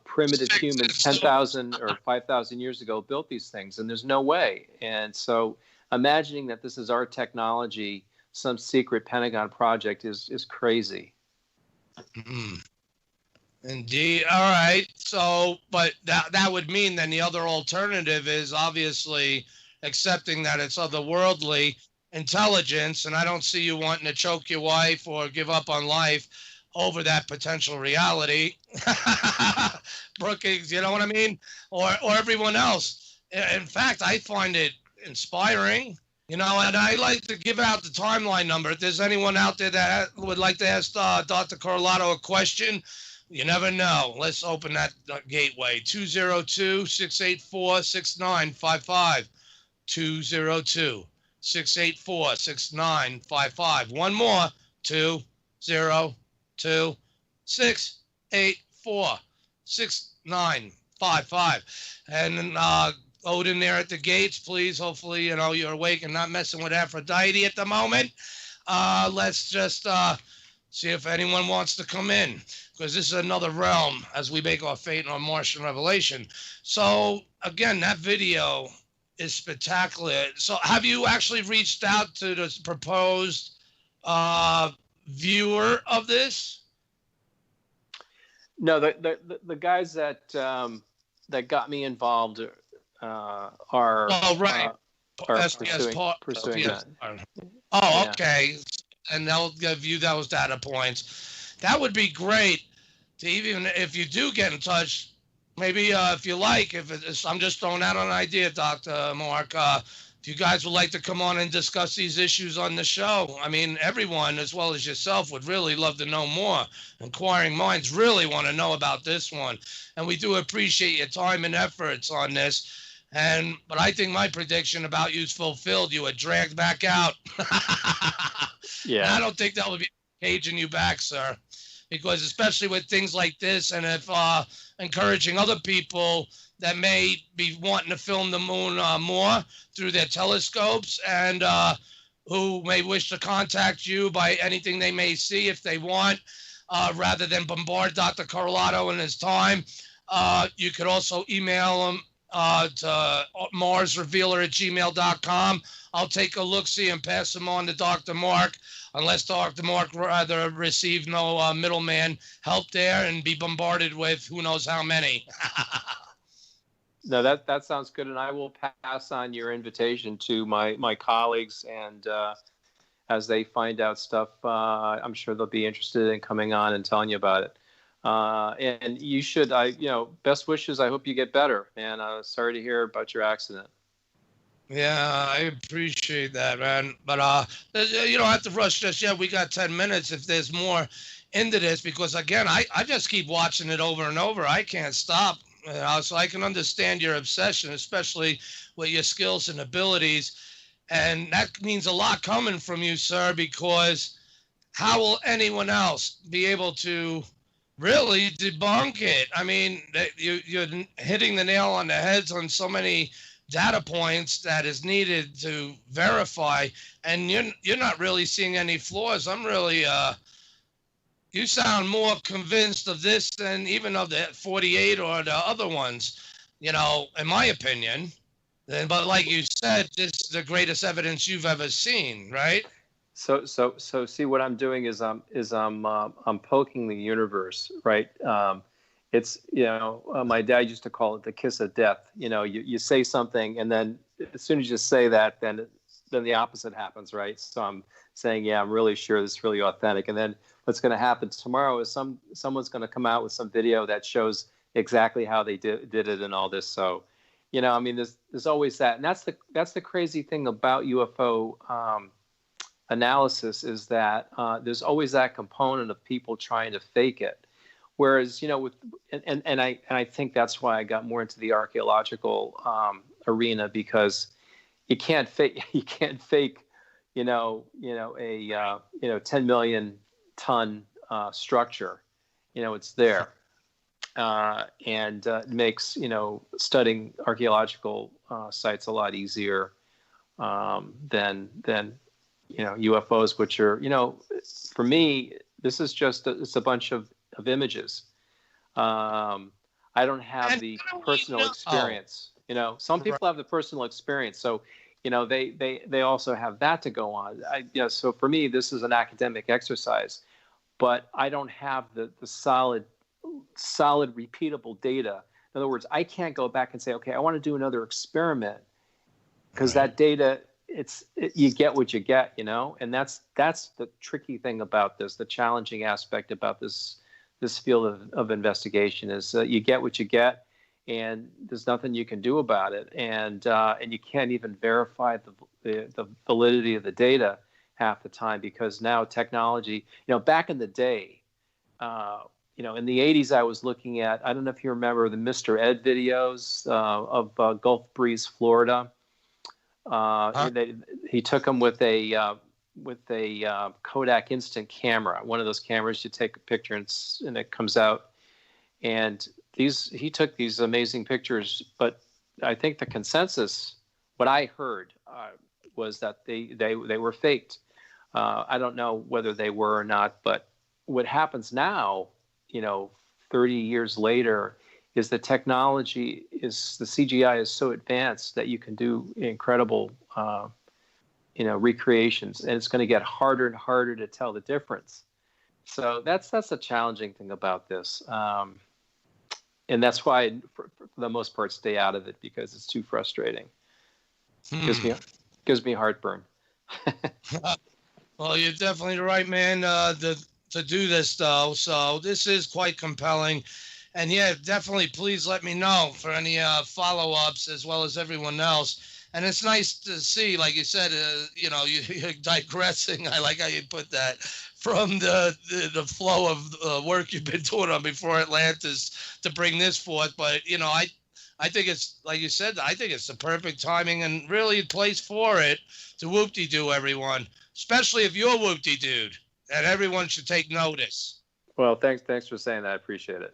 primitive humans 10,000 or 5,000 years ago built these things, and there's no way. And so imagining that this is our technology, some secret Pentagon project, is crazy.
Mm-hmm. Indeed. All right. So, but that would mean then the other alternative is obviously accepting that it's otherworldly intelligence, and I don't see you wanting to choke your wife or give up on life over that potential reality. Brookings, you know what I mean? Or everyone else. In fact, I find it inspiring, and I like to give out the timeline number. If there's anyone out there that would like to ask Dr. Carlotta a question, you never know. Let's open that gateway. 202-684-6955. 202-684-6955. One more. 202-684-6955. And Odin there at the gates, please. Hopefully, you're awake and not messing with Aphrodite at the moment. Let's just see if anyone wants to come in, because this is another realm as we make our fate in our Martian revelation. So, again, that video is spectacular. So have you actually reached out to the proposed viewer of this?
No, the guys that got me involved are
right.
Are pursuing that.
Oh, okay. And they'll give you those data points. That would be great to, even if you do get in touch, maybe if you like, I'm just throwing out an idea, Dr. Mark, if you guys would like to come on and discuss these issues on the show. I mean, everyone, as well as yourself, would really love to know more. Inquiring minds really want to know about this one. And we do appreciate your time and efforts on this. But I think my prediction about you is fulfilled. You were dragged back out.
Yeah.
And I don't think that would be caging you back, sir. Because especially with things like this, and if encouraging other people that may be wanting to film the moon more through their telescopes, and who may wish to contact you by anything they may see if they want, rather than bombard Dr. Carlotta in his time, you could also email him to marsrevealer@gmail.com. I'll take a look-see and pass them on to Dr. Mark, unless Dr. Mark rather receive no middleman help there and be bombarded with who knows how many.
No, that sounds good, and I will pass on your invitation to my colleagues, and as they find out stuff, I'm sure they'll be interested in coming on and telling you about it. And you should, best wishes. I hope you get better, and sorry to hear about your accident.
Yeah, I appreciate that, man. But you don't have to rush just yet. We got 10 minutes if there's more into this, because again, I just keep watching it over and over. I can't stop. So I can understand your obsession, especially with your skills and abilities. And that means a lot coming from you, sir, because how will anyone else be able to really debunk it? I mean, you're hitting the nail on the head on so many data points that is needed to verify, and you're not really seeing any flaws. I'm really you sound more convinced of this than even of the 48 or the other ones, in my opinion. But like you said, this is the greatest evidence you've ever seen, right?
So see what I'm doing is I'm poking the universe, right? It's, my dad used to call it the kiss of death. You say something, and then as soon as you say that, then the opposite happens, right? So I'm saying, yeah, I'm really sure this is really authentic. And then what's going to happen tomorrow is someone's going to come out with some video that shows exactly how they did it and all this. So, there's always that. And that's the crazy thing about UFO analysis, is that there's always that component of people trying to fake it. Whereas, I think that's why I got more into the archaeological arena, because you can't fake a 10 million ton structure. It's there, and it makes studying archaeological sites a lot easier than UFOs, which are for me, this is just it's a bunch of images. I don't have the personal experience. Some people have the personal experience, so they also have that to go on. So for me, this is an academic exercise, but I don't have the solid repeatable data. In other words, I can't go back and say, okay, I want to do another experiment, because that data, you get what you get, and that's the tricky thing about this. The challenging aspect about this field of investigation is you get what you get, and there's nothing you can do about it, and you can't even verify the validity of the data half the time, because now technology, back in the day, in the 80s, I was looking at, I don't know if you remember the Mr. Ed videos of Gulf Breeze, Florida. He took them with a Kodak instant camera, one of those cameras you take a picture and it comes out. And he took these amazing pictures, but I think the consensus, what I heard, was that they were faked. I don't know whether they were or not, but what happens now, 30 years later, is the technology the CGI is so advanced that you can do incredible, recreations, and it's going to get harder and harder to tell the difference. So that's a challenging thing about this, and that's why I, for the most part, stay out of it, because it's too frustrating. Gives me heartburn.
Well, you're definitely the right man to do this, though. So this is quite compelling. And yeah, definitely please let me know for any follow-ups, as well as everyone else. And it's nice to see, like you said, you're digressing. I like how you put that, from the flow of work you've been doing on Before Atlantis to bring this forth. But, I think it's, like you said, I think it's the perfect timing and really a place for it to whoop-de-doo everyone, especially if you're whoop-de-dooed, and everyone should take notice.
Well, thanks for saying that. I appreciate it.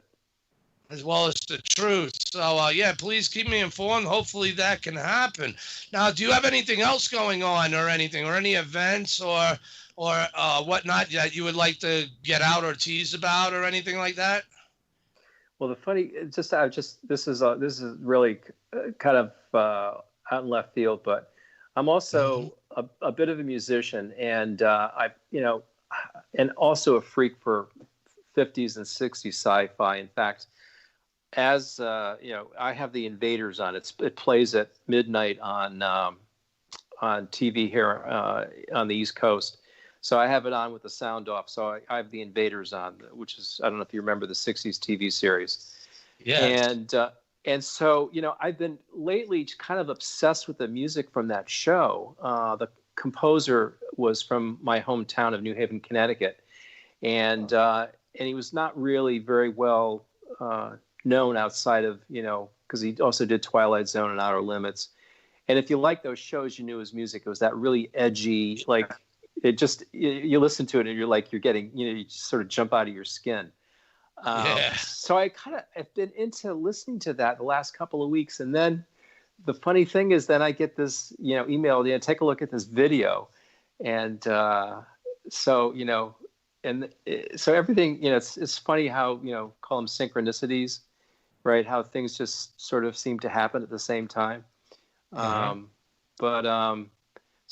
As well as the truth. So, please keep me informed. Hopefully that can happen. Now, do you have anything else going on, or anything, or any events or whatnot that you would like to get out or tease about, or anything like that?
Well, the funny, this is really kind of out in left field, but I'm also a bit of a musician, and and also a freak for 50s and 60s sci-fi. In fact, as I have the Invaders on. It plays at midnight on TV here on the East Coast. So I have it on with the sound off. So I have the Invaders on, which is, I don't know if you remember the 60s TV series.
Yeah.
And so, I've been lately kind of obsessed with the music from that show. The composer was from my hometown of New Haven, Connecticut. And he was not really very well known outside of, because he also did Twilight Zone and Outer Limits. And if you like those shows, you knew his music. It was that really edgy, like, it just, you listen to it and you're getting, you just sort of jump out of your skin. So I've been into listening to that the last couple of weeks. And then the funny thing is, then I get this, email, take a look at this video. And so everything, it's funny how, call them synchronicities, right? How things just sort of seem to happen at the same time. So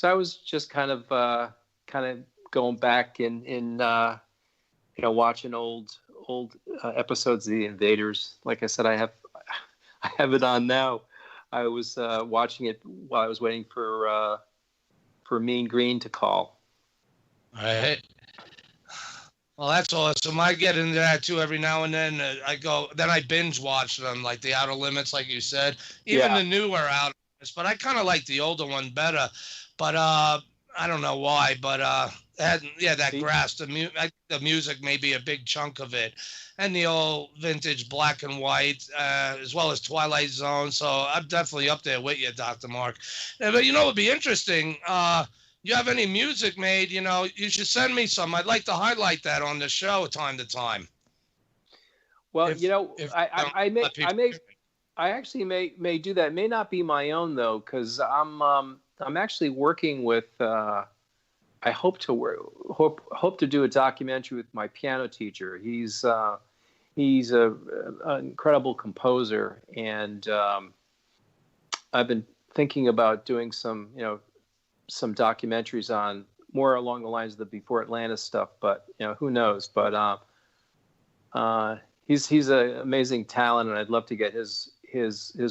I was just kind of kind of going back in watching old episodes of The Invaders. Like I said, I have it on now. I was watching it while I was waiting for Mean Green to call.
All right. Well, that's awesome. I get into that too every now and then. I binge watch them, like The Outer Limits, like you said. Even the newer Outer Limits, but I kind of like the older one better. But I don't know why. But that grass, the music may be a big chunk of it, and the old vintage black and white, as well as Twilight Zone. So I'm definitely up there with you, Dr. Mark. But it'd be interesting. You have any music made, you should send me some. I'd like to highlight that on the show time to time.
Well, I actually may do that. It may not be my own though, because I'm actually working with. I hope to do a documentary with my piano teacher. He's an incredible composer, and I've been thinking about doing some documentaries on more along the lines of the Before Atlantis stuff, but who knows? But he's an amazing talent, and I'd love to get his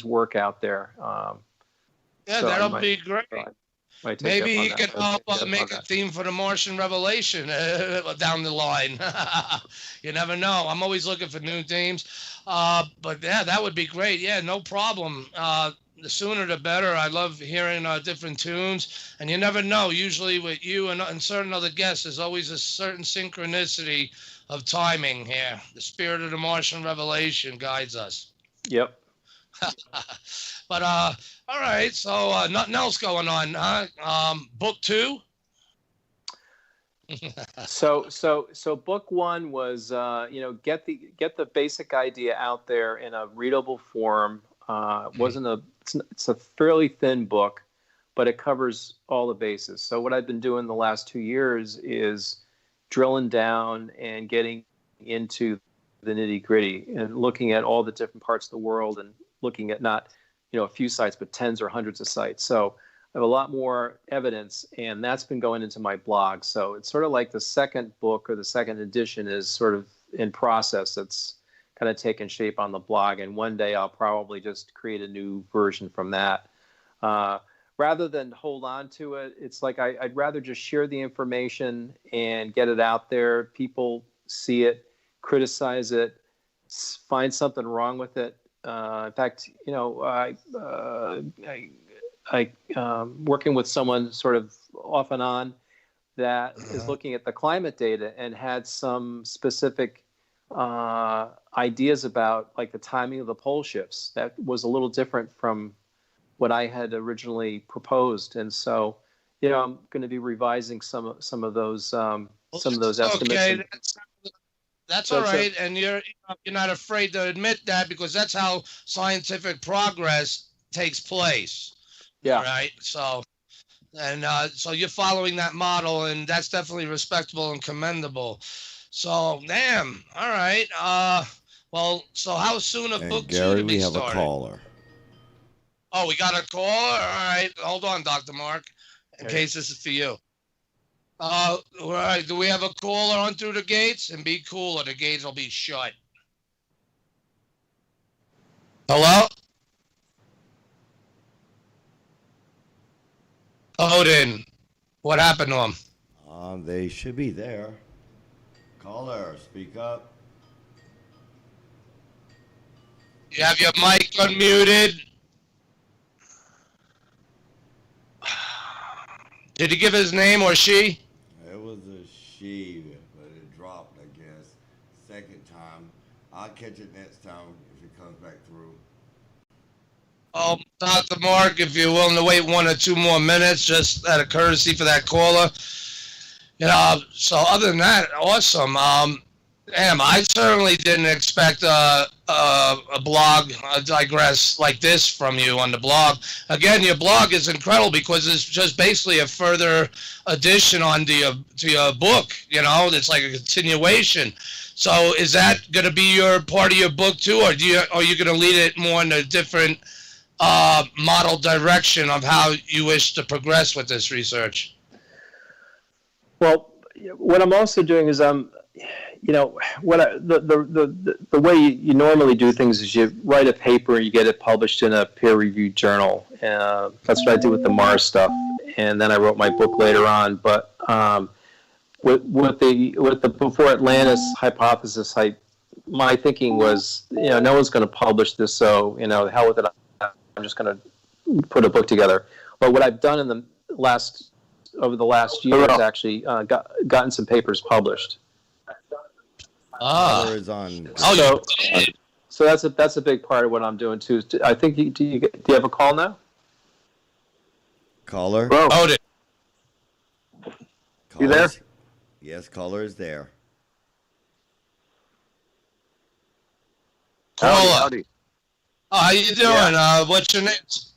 work out there.
That'll be great. Maybe he could help make a theme for the Martian Revelation down the line. You never know. I'm always looking for new themes. But that would be great. Yeah, no problem. The sooner the better. I love hearing different tunes, and you never know. Usually with you and certain other guests, there's always a certain synchronicity of timing here. The spirit of the Martian Revelation guides us.
Yep.
But all right. So nothing else going on, huh? Book 2.
So book 1 was get the basic idea out there in a readable form. It's a fairly thin book, but it covers all the bases. So what I've been doing the last 2 years is drilling down and getting into the nitty gritty and looking at all the different parts of the world and looking at not, a few sites, but tens or hundreds of sites. So I have a lot more evidence, and that's been going into my blog. So it's sort of like the second book or the second edition is sort of in process. It's kind of taken shape on the blog, and one day I'll probably just create a new version from that. Rather than hold on to it, it's like I'd rather just share the information and get it out there. People see it, criticize it, find something wrong with it. In fact, I working with someone sort of off and on that is looking at the climate data and had some specific ideas about like the timing of the pole shifts that was a little different from what I had originally proposed, and so I'm going to be revising some of those estimates.
Okay, that's all right, and you're not afraid to admit that, because that's how scientific progress takes place.
Yeah.
Right. So, and so you're following that model, and that's definitely respectable and commendable. So, damn. All right. Well, so how soon of book 2
Gary,
to be
we have
started?
a caller.
Oh, we got a caller? All right. Hold on, Dr. Mark, in case this is for you. All right. Do we have a caller on through the gates? And be cool, or the gates will be shut. Hello? Odin, what happened to him?
They should be there. Caller, speak up.
You have your mic unmuted. Did he give his name, or she?
It was a she, but it dropped, I guess. Second time. I'll catch it next time if it comes back through.
Oh, Dr. Mark, if you're willing to wait 1 or 2 more minutes, just out of courtesy for that caller. So other than that, awesome. Damn, I certainly didn't expect a blog, digress like this from you on the blog. Again, your blog is incredible because it's just basically a further addition on to your book. It's like a continuation. So is that going to be your part of your book too, or are you going to lead it more in a different model direction of how you wish to progress with this research?
Well, what I'm also doing is the way you normally do things is you write a paper and you get it published in a peer-reviewed journal. That's what I did with the Mars stuff, and then I wrote my book later on. But with the before Atlantis hypothesis, my thinking was, no one's going to publish this, so the hell with it. I'm just going to put a book together. But what I've done over the last year is actually gotten some papers published. So that's a big part of what I'm doing too. I think do you have a call now?
Caller?
Oh,
you there? Yes, caller is there.
Howdy. Oh, how you doing? Yeah.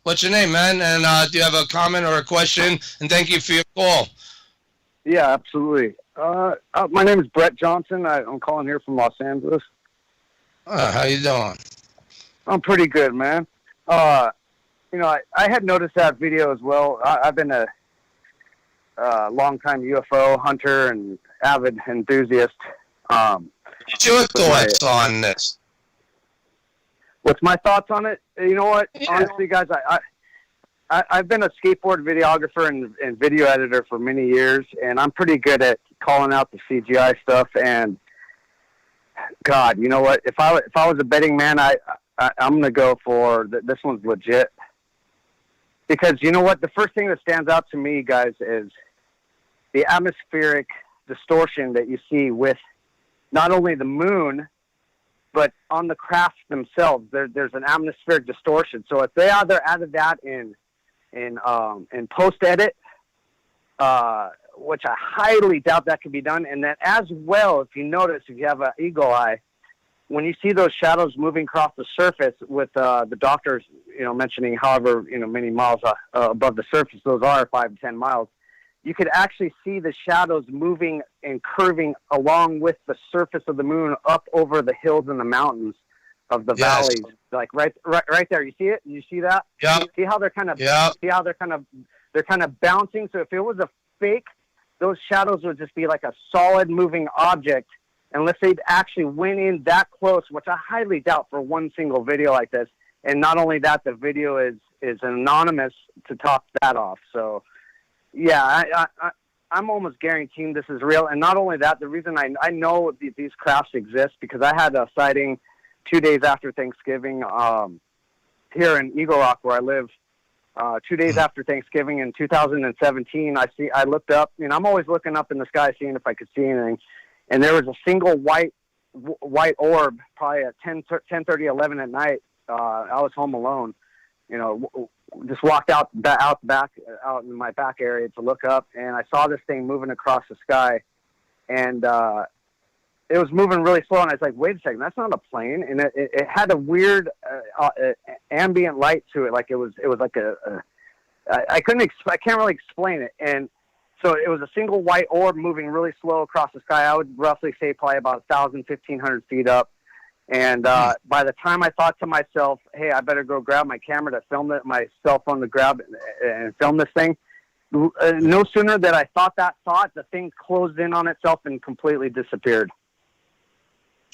What's your name, man? And do you have a comment or a question? And thank you for your call.
Yeah, absolutely. My name is Brett Johnson. I'm calling here from Los Angeles.
How you doing?
I'm pretty good, man. I had noticed that video as well. I've been a long-time UFO hunter and avid enthusiast.
What's your thoughts on this?
What's my thoughts on it? You know what? Yeah. Honestly, guys, I've been a skateboard videographer and video editor for many years, and I'm pretty good at calling out the CGI stuff. And God, you know what? If I was a betting man, I'm gonna go for this one's legit. Because you know what? The first thing that stands out to me, guys, is the atmospheric distortion that you see with not only the moon, but on the crafts themselves. There's an atmospheric distortion. So if they either added that in post edit, which I highly doubt that could be done, and then as well, if you notice, if you have an eagle eye, when you see those shadows moving across the surface with the doctors, mentioning however many miles above the surface those are, 5 to 10 miles, you could actually see the shadows moving and curving along with the surface of the moon up over the hills and the mountains of the valleys, like right there. You see it? You see that?
Yeah.
See how they're kind of bouncing. So if it was a fake, those shadows would just be like a solid moving object, unless they'd actually went in that close, which I highly doubt for one single video like this. And not only that, the video is anonymous to top that off. So. Yeah, I'm almost guaranteeing this is real. And not only that, the reason I know these crafts exist, because I had a sighting 2 days after Thanksgiving here in Eagle Rock, where I live. 2 days after Thanksgiving in 2017, I looked up. I'm always looking up in the sky, seeing if I could see anything. And there was a single white orb, probably at 10:30, 11 at night. I was home alone. Just walked out in my back area to look up, and I saw this thing moving across the sky, and it was moving really slow. And I was like, "Wait a second, that's not a plane." And it had a weird ambient light to it, like it was like I can't really explain it. And so it was a single white orb moving really slow across the sky. I would roughly say probably about 1,000, 1,500 feet up. And by the time I thought to myself, hey, I better go grab my camera to film it, my cell phone to grab and film this thing, no sooner than I thought that thought, the thing closed in on itself and completely disappeared.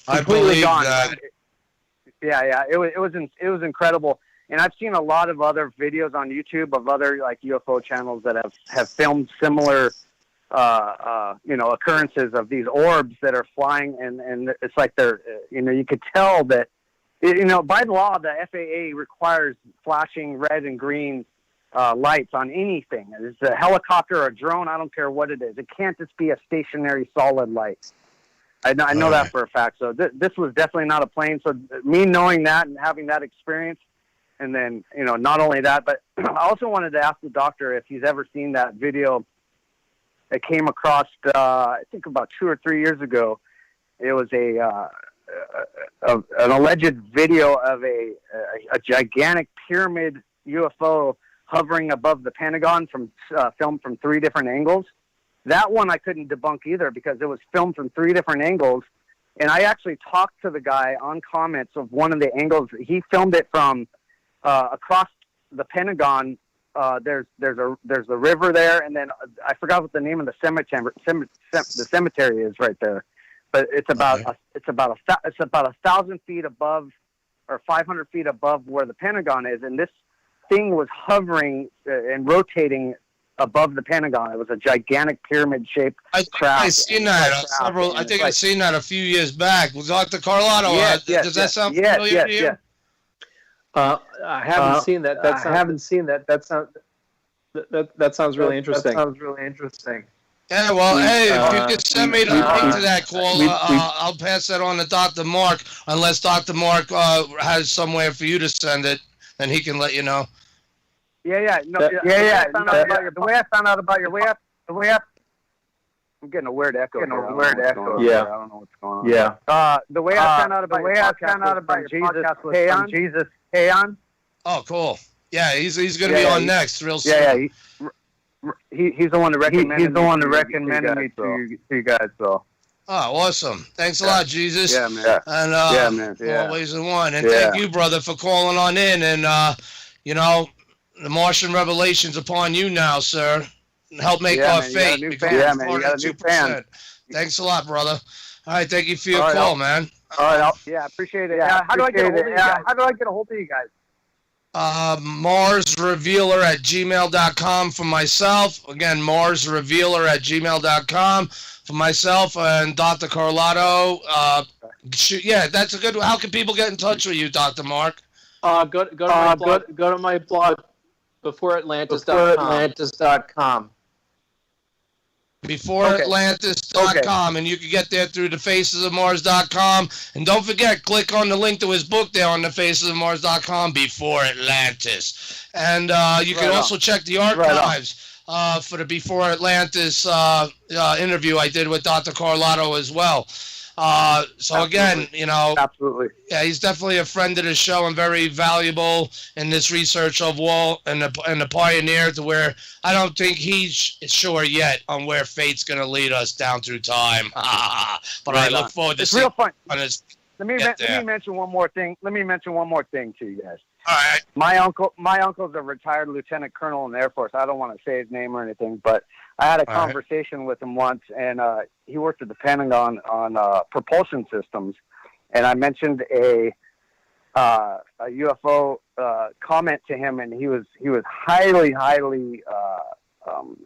Completely gone. That.
Yeah. It was incredible. And I've seen a lot of other videos on YouTube of other like UFO channels that have filmed similar occurrences of these orbs that are flying, and it's like they're, you could tell that, by the law, the FAA requires flashing red and green lights on anything. It's a helicopter or a drone, I don't care what it is. It can't just be a stationary solid light. I know that for a fact. So this was definitely not a plane. So me knowing that and having that experience, and then, not only that, but I also wanted to ask the doctor if he's ever seen that video that came across, I think about 2 or 3 years ago. It was an alleged video of a gigantic pyramid UFO hovering above the Pentagon filmed from 3 different angles. That one I couldn't debunk either, because it was filmed from 3 different angles. And I actually talked to the guy on comments of one of the angles. He filmed it from across the Pentagon there's the river there, and then I forgot what the name of the cemetery is right there, but it's about 1,000 feet above or 500 feet above where the Pentagon is, and this thing was hovering and rotating above the Pentagon. It was a gigantic pyramid-shaped craft.
I've seen that I've seen that a few years back. Was Dr. Carlotta? Does that sound familiar to you?
I haven't seen that. That sounds really interesting.
Yeah, well, hey, if you could send me the link to that call, I'll pass that on to Dr. Mark, unless Dr. Mark has somewhere for you to send it, then he can let you know.
The way I found out about your I'm getting a weird echo.
Yeah.
I don't know what's going on. Yeah. The way I found out about your podcast was Jesus Heon.
Oh, cool. Yeah, he's going to be on next real soon.
Yeah. He's the one that recommended me to you guys. So.
Oh, awesome. Thanks a lot, Jesus.
Yeah, man.
And always in one. And thank you, brother, for calling on in. And, the Martian revelation's upon you now, sir. Help make our fate.
You got a new fan.
Thanks a lot, brother. All right, thank you for your call, man.
All right, I appreciate it. How do I get a hold of you guys?
MarsRevealer@gmail.com for myself. Again, MarsRevealer@gmail.com for myself and Dr. Carlotto. That's a good one. How can people get in touch with you, Dr. Mark?
Go to my blog, beforeatlantis.com.
Beforeatlantis.com, and you can get there through thefacesofmars.com. And don't forget, click on the link to his book there on thefacesofmars.com, Before Atlantis. And you can also check the archives for the Before Atlantis interview I did with Dr. Carlotto as well. Again,
absolutely.
Yeah, he's definitely a friend of the show and very valuable in this research of Walt and the pioneer, to where I don't think he's sure yet on where fate's going to lead us down through time. But I look forward to seeing
real fun.
Let
me mention one more thing. to you guys.
All right.
My uncle's a retired lieutenant colonel in the Air Force. I don't want to say his name or anything, but I had a conversation with him once, and he worked at the Pentagon on propulsion systems, and I mentioned a UFO comment to him, and he was highly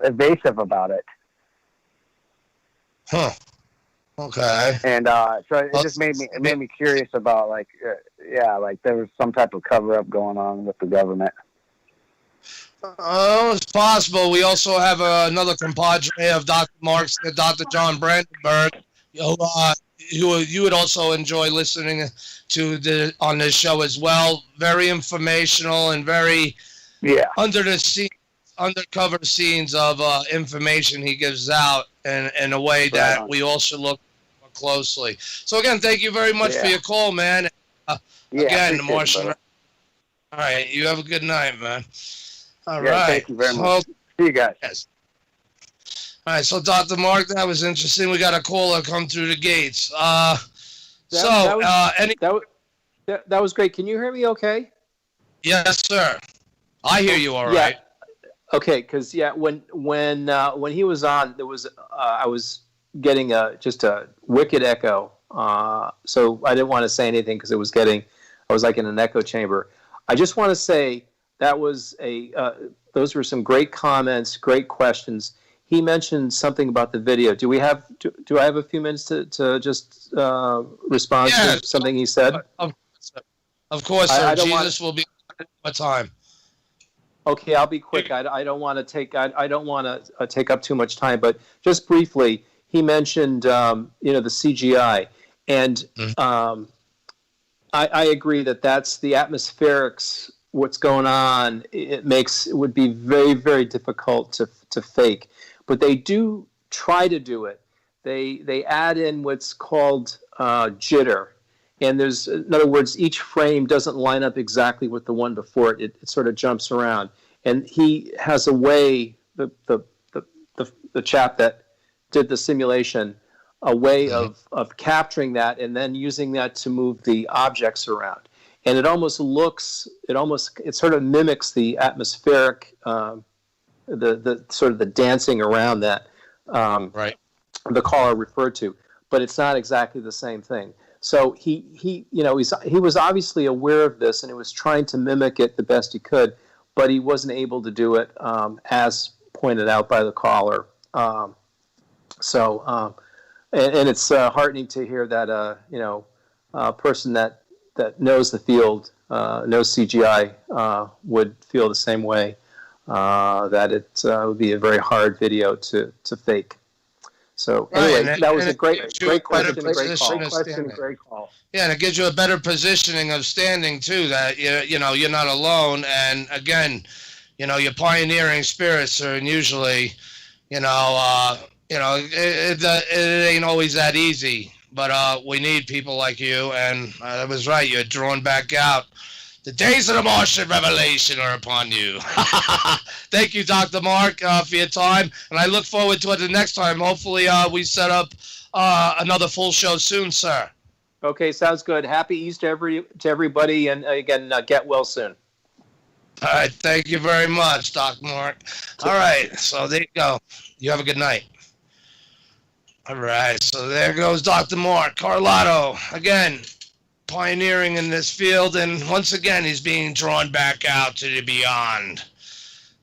evasive about it.
Huh. Okay.
And so it just made me curious about there was some type of cover up going on with the government.
It's possible. We also have another compadre of Dr. Mark's, Dr. John Brandenburg, who you would also enjoy listening to on this show as well. Very informational and very undercover scenes of information he gives out in a way that we all should look more closely. So again, thank you very much for your call, man. Again, the Martian. All right, you have a good night, man. All right.
Thank you very much. See you guys.
Yes. All right, so Dr. Mark, that was interesting. We got a caller come through the gates. That
was great. Can you hear me okay?
Yes, sir. I hear you all right.
Okay, because when he was on, there was I was getting just a wicked echo. So I didn't want to say anything because I was like in an echo chamber. I just want to say that was those were some great comments, great questions. He mentioned something about the video. Do I have a few minutes to just respond to something he said?
Of course, sir. Jesus will be at what time?
Okay, I'll be quick. I don't want to take up too much time, but just briefly, he mentioned the CGI, and I agree that's the atmospherics. What's going on? It would be very, very difficult to fake, but they do try to do it. They add in what's called jitter, and in other words, each frame doesn't line up exactly with the one before it. It sort of jumps around, and he has a way. The chap that did the simulation, a way of capturing that and then using that to move the objects around. and it sort of mimics the atmospheric, the sort of the dancing around that
right.
the caller referred to, but it's not exactly the same thing. So he was obviously aware of this, and he was trying to mimic it the best he could, but he wasn't able to do it, as pointed out by the caller. And it's heartening to hear that a person that knows the field, knows CGI, would feel the same way. That it would be a very hard video to fake. So anyway, that was a great question, great call.
Yeah, and it gives you a better positioning of standing too. That you're not alone, and again, your pioneering spirits are usually, it ain't always that easy. But we need people like you, and I was right. You're drawn back out. The days of the Martian revelation are upon you. Thank you, Dr. Mark, for your time, and I look forward to it the next time. Hopefully, we set up another full show soon, sir.
Okay, sounds good. Happy Easter to everybody, and again, get well soon.
All right, thank you very much, Dr. Mark. All right, so there you go. You have a good night. All right, so there goes Dr. Mark Carlotto again. Pioneering in this field, and once again he's being drawn back out to the beyond,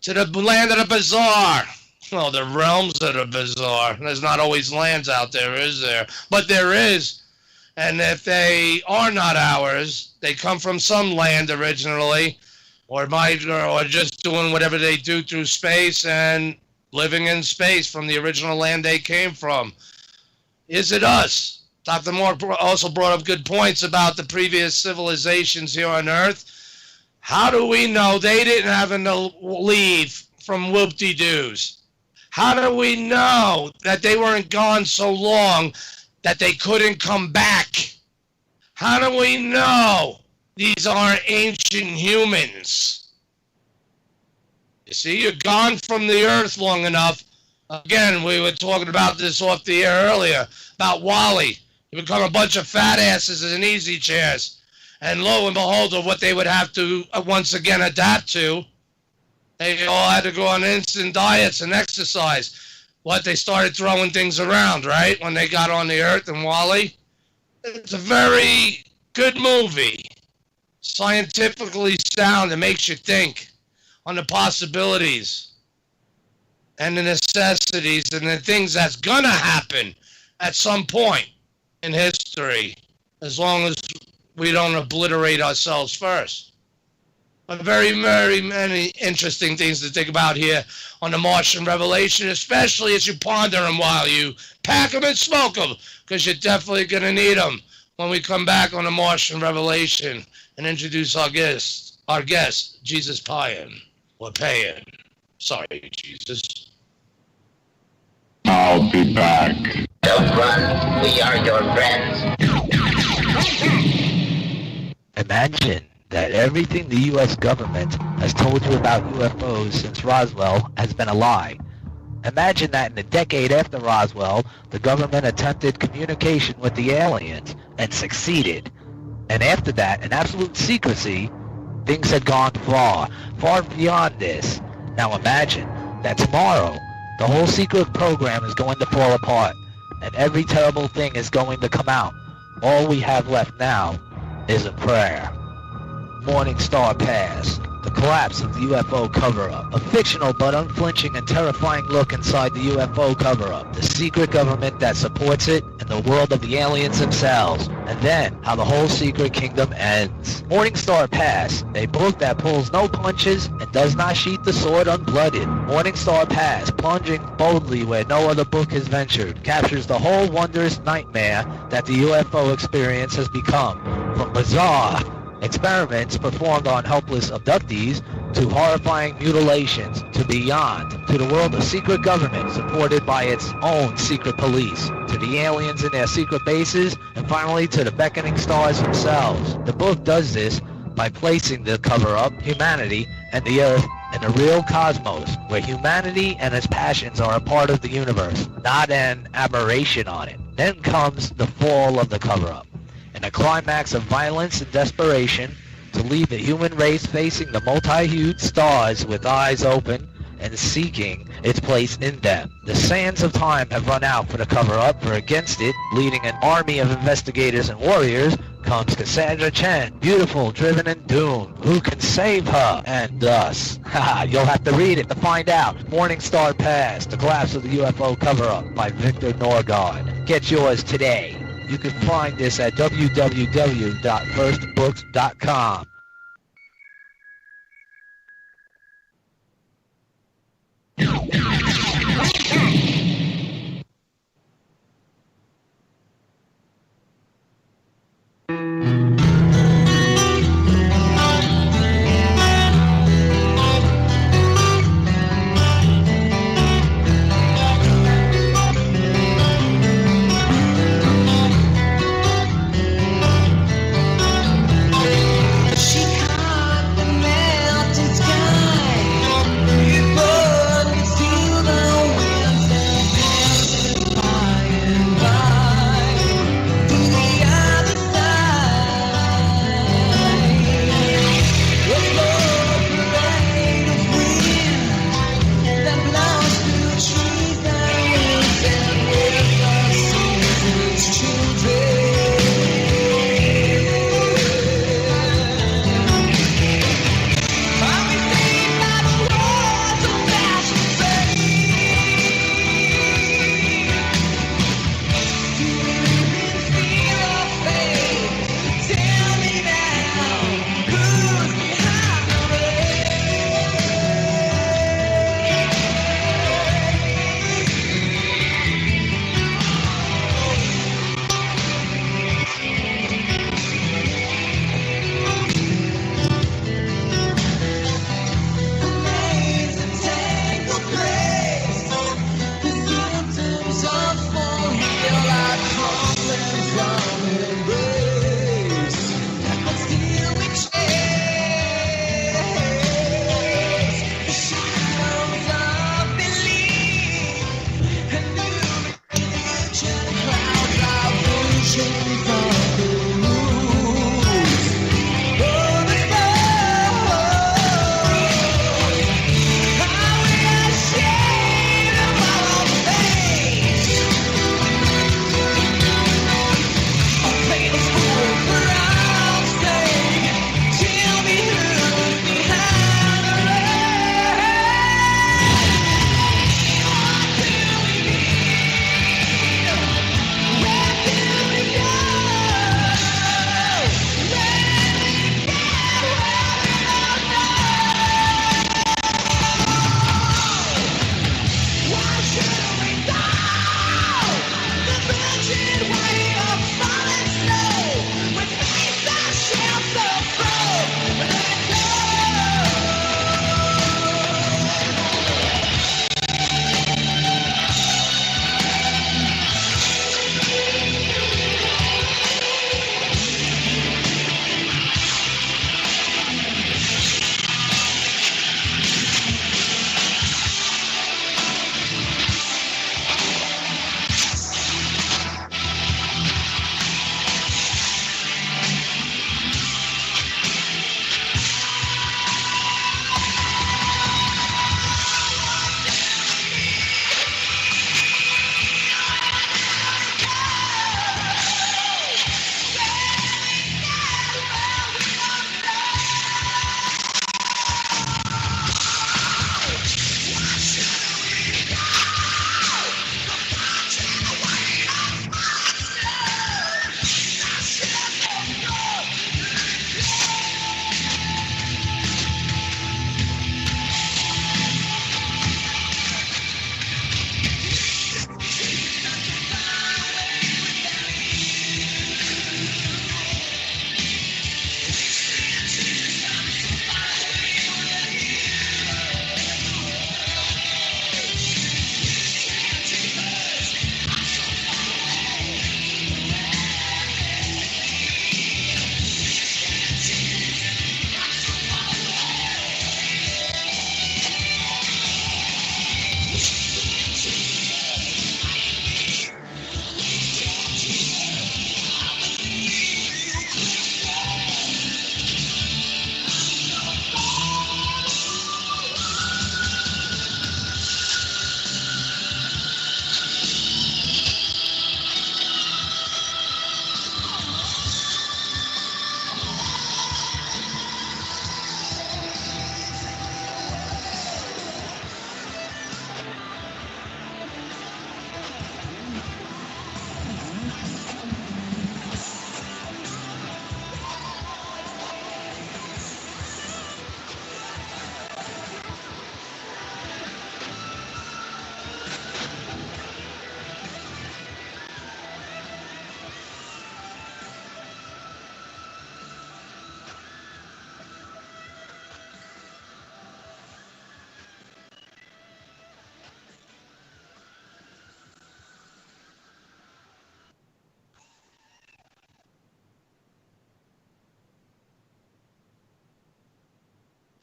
to the land of the bizarre. Well, the realms of the bizarre. There's not always lands out there, is there? But there is, and if they are not ours, they come from some land originally, or just doing whatever they do through space and living in space from the original land they came from. Is it us? Dr. Moore also brought up good points about the previous civilizations here on Earth. How do we know they didn't have to leave from whoop-de-doos? How do we know that they weren't gone so long that they couldn't come back? How do we know these aren't ancient humans? You see, you're gone from the Earth long enough. Again, we were talking about this off the air earlier, about Wally. You become a bunch of fat asses in easy chairs. And lo and behold, of what they would have to once again adapt to, they all had to go on instant diets and exercise. They started throwing things around, right? When they got on the Earth and Wally. It's a very good movie. Scientifically sound. It makes you think on the possibilities and the necessities and the things that's going to happen at some point in history, as long as we don't obliterate ourselves first. But very, very many interesting things to think about here on the Martian Revelation, especially as you ponder them while you pack them and smoke them, because you're definitely going to need them when we come back on the Martian Revelation and introduce our guest, Jesus Payan, or Payan. Sorry, Jesus.
I'll be back.
Don't run. We are your friends.
Imagine that everything the U.S. government has told you about UFOs since Roswell has been a lie. Imagine that in a decade after Roswell, the government attempted communication with the aliens and succeeded. And after that, in absolute secrecy, things had gone far, far beyond this. Now imagine that tomorrow, the whole secret program is going to fall apart, and every terrible thing is going to come out. All we have left now is a prayer. Morning Star Pass, the collapse of the UFO cover-up, a fictional but unflinching and terrifying look inside the UFO cover-up, the secret government that supports it, and the world of the aliens themselves, and then how the whole secret kingdom ends. Morning Star Pass, a book that pulls no punches and does not sheath the sword unblooded. Morning Star Pass, plunging boldly where no other book has ventured, captures the whole wondrous nightmare that the UFO experience has become, from bizarre experiments performed on helpless abductees, to horrifying mutilations, to beyond, to the world of secret government supported by its own secret police, to the aliens in their secret bases, and finally to the beckoning stars themselves. The book does this by placing the cover-up, humanity, and the Earth in a real cosmos, where humanity and its passions are a part of the universe, not an aberration on it. Then comes the fall of the cover-up. In a climax of violence and desperation, to leave the human race facing the multi-hued stars with eyes open and seeking its place in them. The sands of time have run out for the cover-up, for against it, leading an army of investigators and warriors, comes Cassandra Chen, beautiful, driven, and doomed. Who can save her? And us. Haha, you'll have to read it to find out. Morning Star Pass, The Collapse of the UFO Cover-Up by Victor Norgard. Get yours today. You can find this at www.firstbooks.com.
She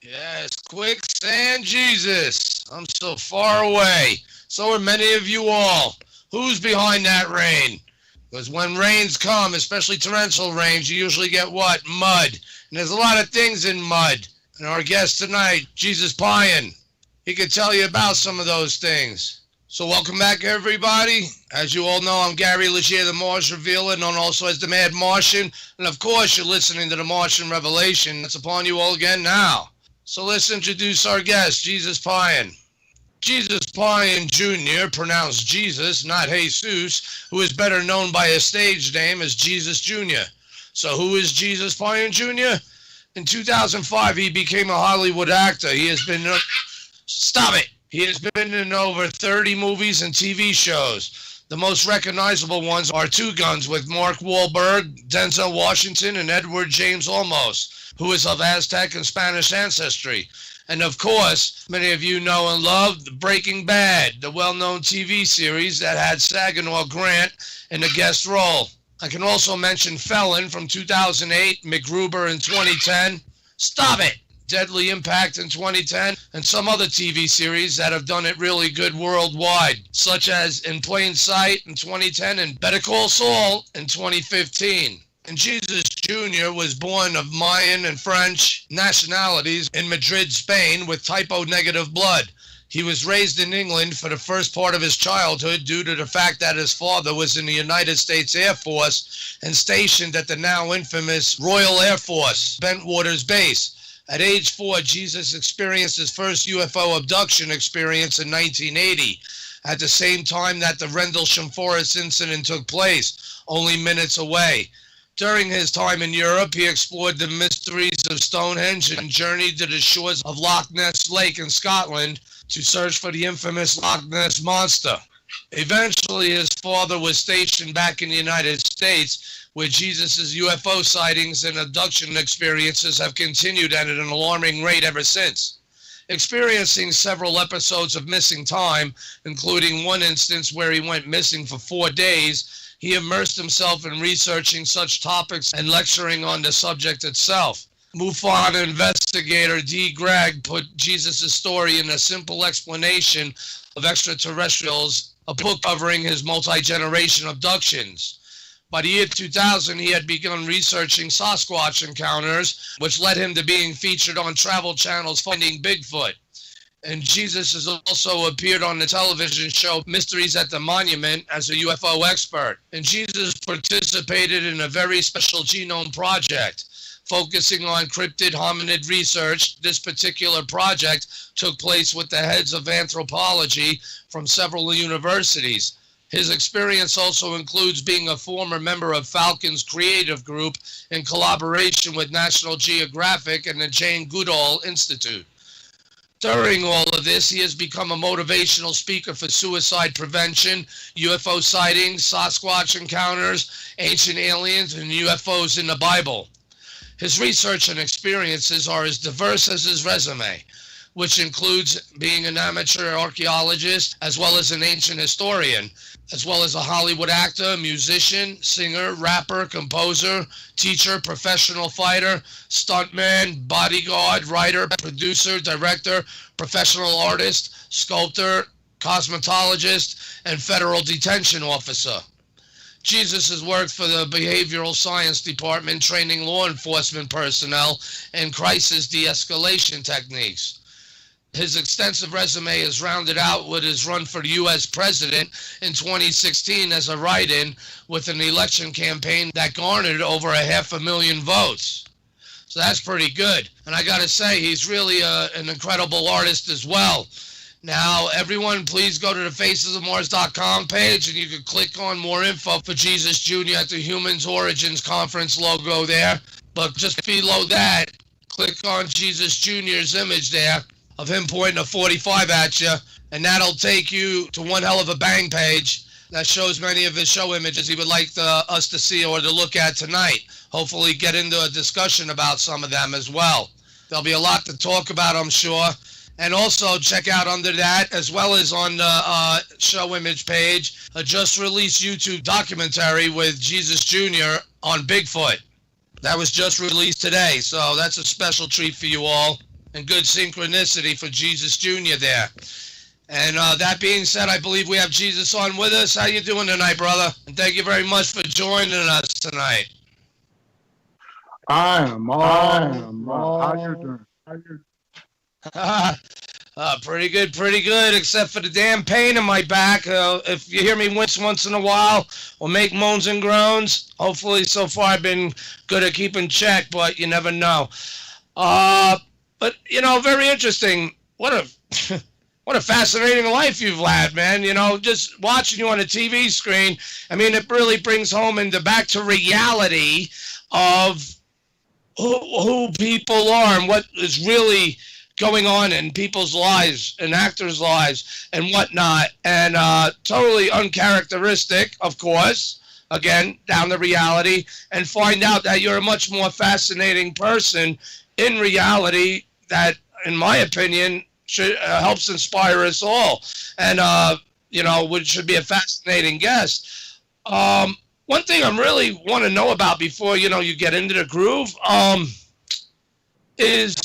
Yes, quicksand Jesus. I'm so far away. So are many of you all. Who's behind that rain? Because when rains come, especially torrential rains, you usually get what? Mud. And there's a lot of things in mud. And our guest tonight, Jesus Payan, he could tell you about some of those things. So welcome back, everybody. As you all know, I'm Gary Legier, the Mars Revealer, known also as the Mad Martian. And of course, you're listening to the Martian Revelation. That's upon you all again now. So let's introduce our guest, Jesus Payan. Jesus Payan Jr., pronounced Jesus, not Jesus, who is better known by his stage name as Jesus Jr. So who is Jesus Payan Jr.? In 2005, he became a Hollywood actor. He has been... Stop it! He has been in over 30 movies and TV shows. The most recognizable ones are Two Guns with Mark Wahlberg, Denzel Washington, and Edward James Olmos, who is of Aztec and Spanish ancestry. And of course, many of you know and love Breaking Bad, the well-known TV series that had Saginaw Grant in a guest role. I can also mention Felon from 2008, MacGruber in 2010. Stop it! Deadly Impact in 2010, and some other TV series that have done it really good worldwide, such as In Plain Sight in 2010 and Better Call Saul in 2015. And Jesus Jr. was born of Mayan and French nationalities in Madrid, Spain, with typo-negative blood. He was raised in England for the first part of his childhood due to the fact that his father was in the United States Air Force and stationed at the now infamous Royal Air Force Bentwaters Base. At age 4, Jesus experienced his first UFO abduction experience in 1980, at the same time that the Rendlesham Forest incident took place, only minutes away. During his time in Europe, he explored the mysteries of Stonehenge and journeyed to the shores of Loch Ness Lake in Scotland to search for the infamous Loch Ness Monster. Eventually, his father was stationed back in the United States, where Jesus' UFO sightings and abduction experiences have continued at an alarming rate ever since. Experiencing several episodes of missing time, including one instance where he went missing for 4 days, he immersed himself in researching such topics and lecturing on the subject itself. MUFON investigator D. Gregg put Jesus' story in a simple explanation of extraterrestrials, a book covering his multi-generation abductions. By the year 2000, he had begun researching Sasquatch encounters, which led him to being featured on Travel Channel's Finding Bigfoot. And Jesus has also appeared on the television show Mysteries at the Monument as a UFO expert. And Jesus participated in a very special genome project, focusing on cryptid hominid research. This particular project took place with the heads of anthropology from several universities. His experience also includes being a former member of Falcon's creative group in collaboration with National Geographic and the Jane Goodall Institute. During all of this, he has become a motivational speaker for suicide prevention, UFO sightings, Sasquatch encounters, ancient aliens, and UFOs in the Bible. His research and experiences are as diverse as his resume, which includes being an amateur archaeologist as well as an ancient historian, as well as a Hollywood actor, musician, singer, rapper, composer, teacher, professional fighter, stuntman, bodyguard, writer, producer, director, professional artist, sculptor, cosmetologist, and federal detention officer. Jesus has worked for the Behavioral Science Department, training law enforcement personnel in crisis de-escalation techniques. His extensive resume is rounded out with his run for the U.S. president in 2016 as a write-in with an election campaign that garnered over 500,000 votes. So that's pretty good. And I got to say, he's really an incredible artist as well. Now, everyone, please go to the facesofmars.com page, and you can click on more info for Jesus Jr. at the Humans Origins Conference logo there. But just below that, click on Jesus Jr.'s image there of him pointing a 45 at you, and that'll take you to one hell of a bang page that shows many of his show images he would like us to see or to look at tonight. Hopefully get into a discussion about some of them as well. There'll be a lot to talk about, I'm sure. And also check out under that, as well as on the show image page, a just released YouTube documentary with Jesus Jr. on Bigfoot. That was just released today, so that's a special treat for you all. and good synchronicity for Jesus Jr. there. And that being said, I believe we have Jesus on with us. How you doing tonight, brother? And thank you very much for joining us tonight.
I am. How you doing?
Pretty good, except for the damn pain in my back. If you hear me wince once in a while or make moans and groans, hopefully so far I've been good at keeping check, but you never know. But, you know, very interesting. What a fascinating life you've had, man. You know, just watching you on a TV screen, I mean, it really brings home back to reality of who people are and what is really going on in people's lives and actors' lives and whatnot. And totally uncharacteristic, of course, again, down to reality, and find out that you're a much more fascinating person in reality that, in my opinion, should helps inspire us all. And, you know, which should be a fascinating guest. One thing I really want to know about before, you know, you get into the groove, is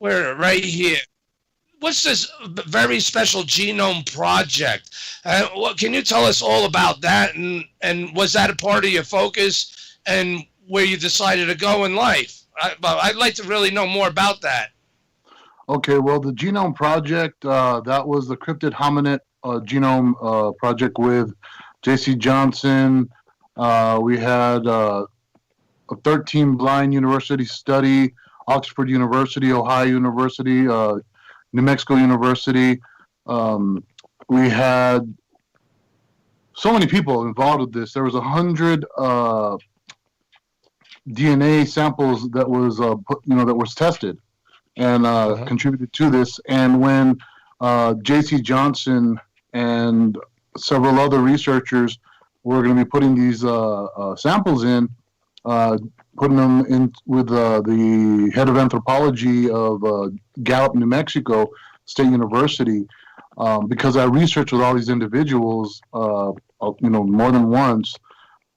right here. What's this very special genome project? What can you tell us all about that? And was that a part of your focus and where you decided to go in life? I'd like to really know more about that.
Okay, well, the Genome Project, that was the Cryptid Hominid Genome Project with J.C. Johnson. We had a 13-blind university study, Oxford University, Ohio University, New Mexico University. We had so many people involved with this. There was 100 DNA samples that was that was tested and contributed to this. And when J.C. Johnson and several other researchers were going to be putting these samples in, putting them in with the head of anthropology of Gallup, New Mexico State University, because I researched with all these individuals, more than once.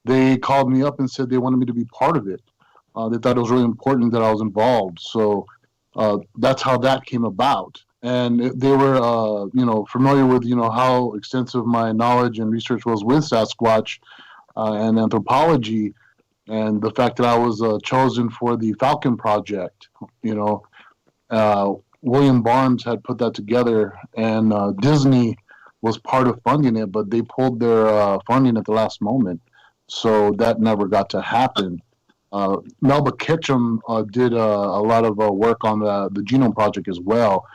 They called me up and said they wanted me to be part of it. They thought it was really important that I was involved. So that's how that came about. And they were, familiar with, how extensive my knowledge and research was with Sasquatch and anthropology, and the fact that I was chosen for the Falcon Project. William Barnes had put that together, and Disney was part of funding it, but they pulled their funding at the last moment. So that never got to happen. Melba Ketchum did a lot of work on the Genome Project as well.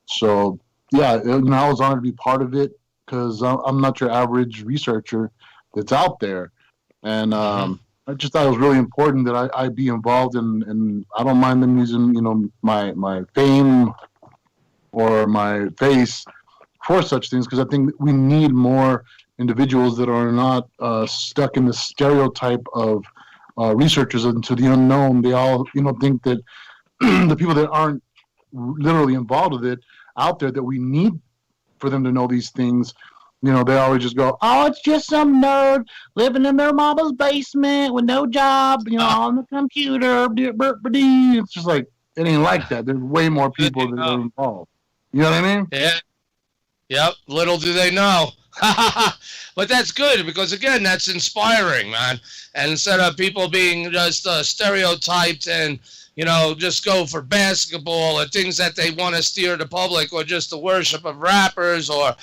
So, yeah, I was honored to be part of it because I'm not your average researcher that's out there. And I just thought it was really important that I be involved, and I don't mind them using, my fame or my face for such things, because I think we need more individuals that are not stuck in the stereotype of researchers into the unknown. They all, think that the people that aren't literally involved with it out there, that we need for them to know these things. They always just go, oh, it's just some nerd living in their mama's basement with no job, on the computer. It's just like, it ain't like that. There's way more people that are involved. You know what I mean?
Yeah. Yep. Little do they know. But that's good, because again, that's inspiring, man. And instead of people being just stereotyped and just go for basketball or things that they want to steer the public, or just the worship of rappers or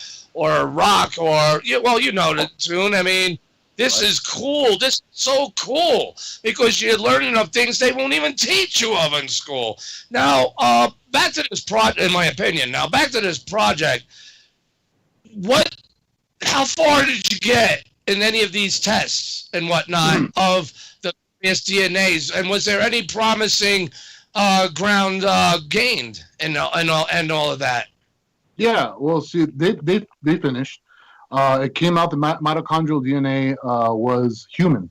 rock, or the tune. I mean, this is cool. This is so cool, because you're learning of things they won't even teach you of in school. Now, back to this project, in my opinion. Now, back to this project. How far did you get in any of these tests and whatnot of the various DNAs? And was there any promising ground gained and all of that?
Yeah, well, see, they finished. It came out the mitochondrial DNA was human.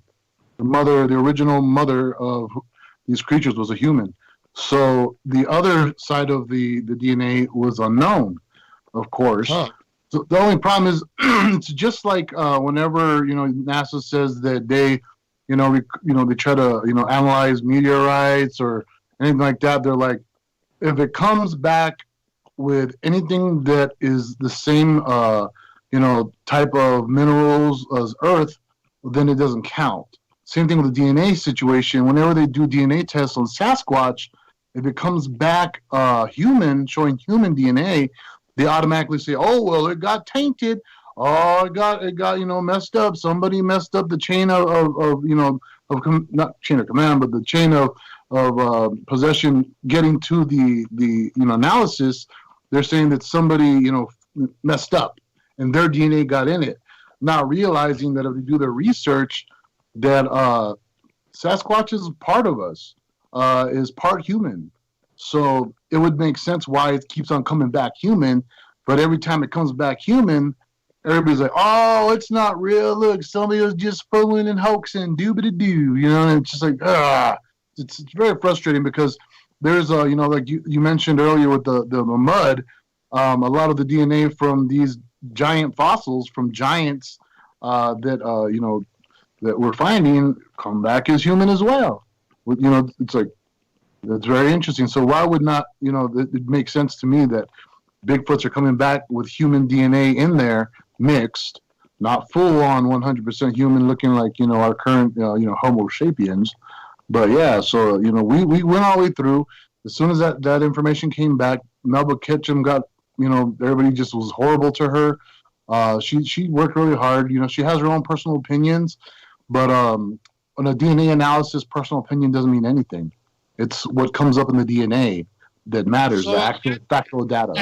The original mother of these creatures was a human. So the other side of the DNA was unknown, of course. Huh. So the only problem is, it's just like whenever NASA says that they, they try to analyze meteorites or anything like that. They're like, if it comes back with anything that is the same, type of minerals as Earth, then it doesn't count. Same thing with the DNA situation. Whenever they do DNA tests on Sasquatch, if it comes back human, showing human DNA, they automatically say, "Oh, well, it got tainted. Oh, it got messed up. Somebody messed up the chain not chain of command, but the chain of possession getting to the analysis." They're saying that somebody messed up and their DNA got in it, not realizing that if they do their research, that Sasquatch is part of us, is part human. So it would make sense why it keeps on coming back human, but every time it comes back human, everybody's like, "Oh, it's not real. Look, somebody was just fooling and hoaxing, doo-ba-da-doo." And it's just like, it's very frustrating because there's like you mentioned earlier with the mud, a lot of the DNA from these giant fossils from giants that we're finding come back as human as well. It's like, it's very interesting. So why would not, it makes sense to me that Bigfoots are coming back with human DNA in there, mixed, not full on 100% human, looking like, our current, Homo sapiens. But yeah, so, we went all the way through. As soon as that information came back, Melba Ketchum got, everybody just was horrible to her. She worked really hard. She has her own personal opinions, but on a DNA analysis, personal opinion doesn't mean anything. It's what comes up in the DNA that matters,
So-
the actual factual data.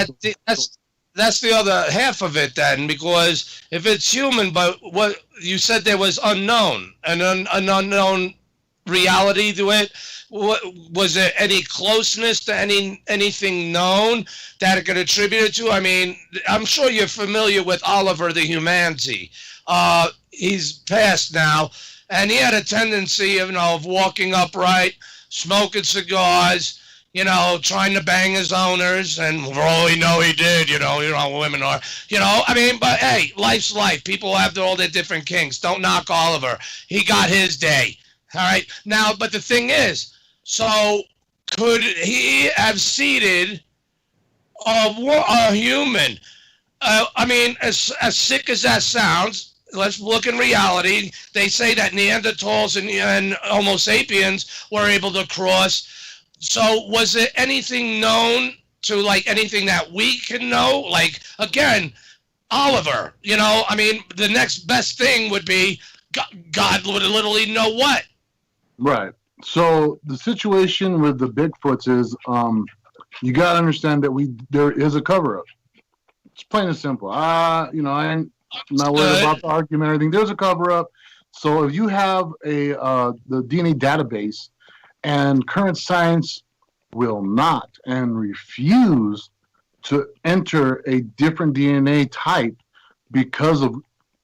That's the other half of it then, because if it's human, but what you said there was unknown, an unknown reality to it. Was there any closeness to anything known that it could attribute it to? I mean, I'm sure you're familiar with Oliver the Humanity. He's passed now, and he had a tendency of walking upright, smoking cigars, trying to bang his owners, and for all we know he did, women are, but hey, life's life. People have all their different kinks. Don't knock Oliver. He got his day. All right. Now, but the thing is, so could he have seeded a human? As sick as that sounds, let's look in reality. They say that Neanderthals and Homo sapiens were able to cross. So was there anything known to, like, anything that we can know? Like, again, Oliver, the next best thing would be God would literally know what.
Right. So the situation with the Bigfoots is, you got to understand that there is a cover-up. It's plain and simple. I'm not worried about the argument or anything. There's a cover-up. So if you have the DNA database, and current science will not and refuse to enter a different DNA type because of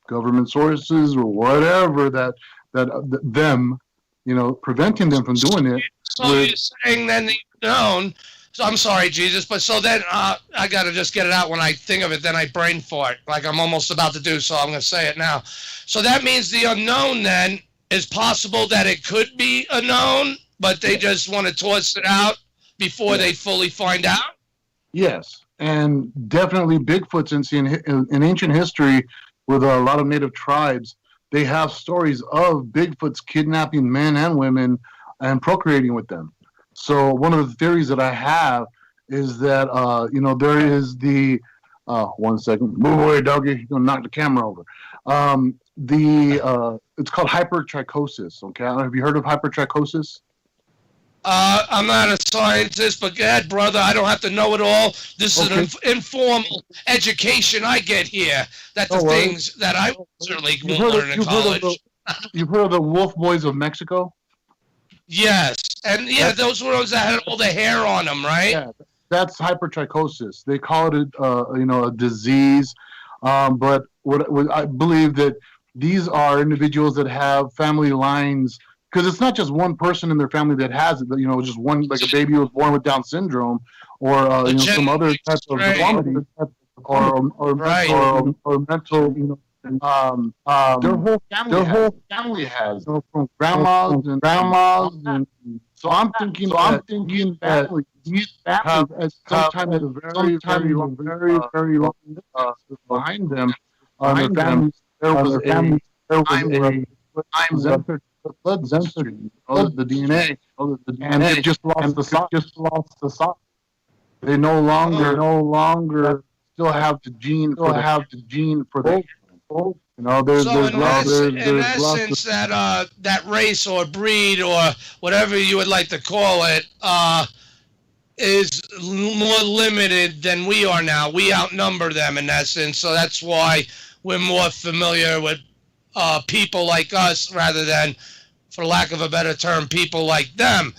government sources or whatever that them, preventing them from doing it.
So you're saying then known. So I'm sorry, Jesus, but so then I got to just get it out when I think of it, then I brain fart, like I'm almost about to do, so I'm going to say it now. So that means the unknown then is possible that it could be a known, but they just want to toss it out before they fully find out?
Yes, and definitely Bigfoots in ancient history with a lot of native tribes, they have stories of Bigfoots kidnapping men and women and procreating with them. So one of the theories that I have is that, there is the, 1 second, move away, doggy, you're going to knock the camera over. It's called hypertrichosis, okay? Have you heard of hypertrichosis?
I'm not a scientist, but go ahead, brother. I don't have to know it all. This is an informal education I get here. That the things that I certainly won't learn in college.
You've heard of the Wolf Boys of Mexico?
Yes. And, those were those that had all the hair on them, right?
Yeah, that's hypertrichosis. They call it, a disease. But what I believe that these are individuals that have family lines, because it's not just one person in their family that has it, but, just one, like a baby was born with Down syndrome or, some other type of deformity or mental, their whole family has, from grandmas and So I'm thinking that these families at sometime at a very, very long behind them, on their families, there was a blood dentistry, the DNA, and they just lost the sock. They no longer still have the gene for the. There's
in essence, that race or breed or whatever you would like to call it is more limited than we are now. We outnumber them in essence, so that's why we're more familiar with people like us rather than, for lack of a better term, people like them.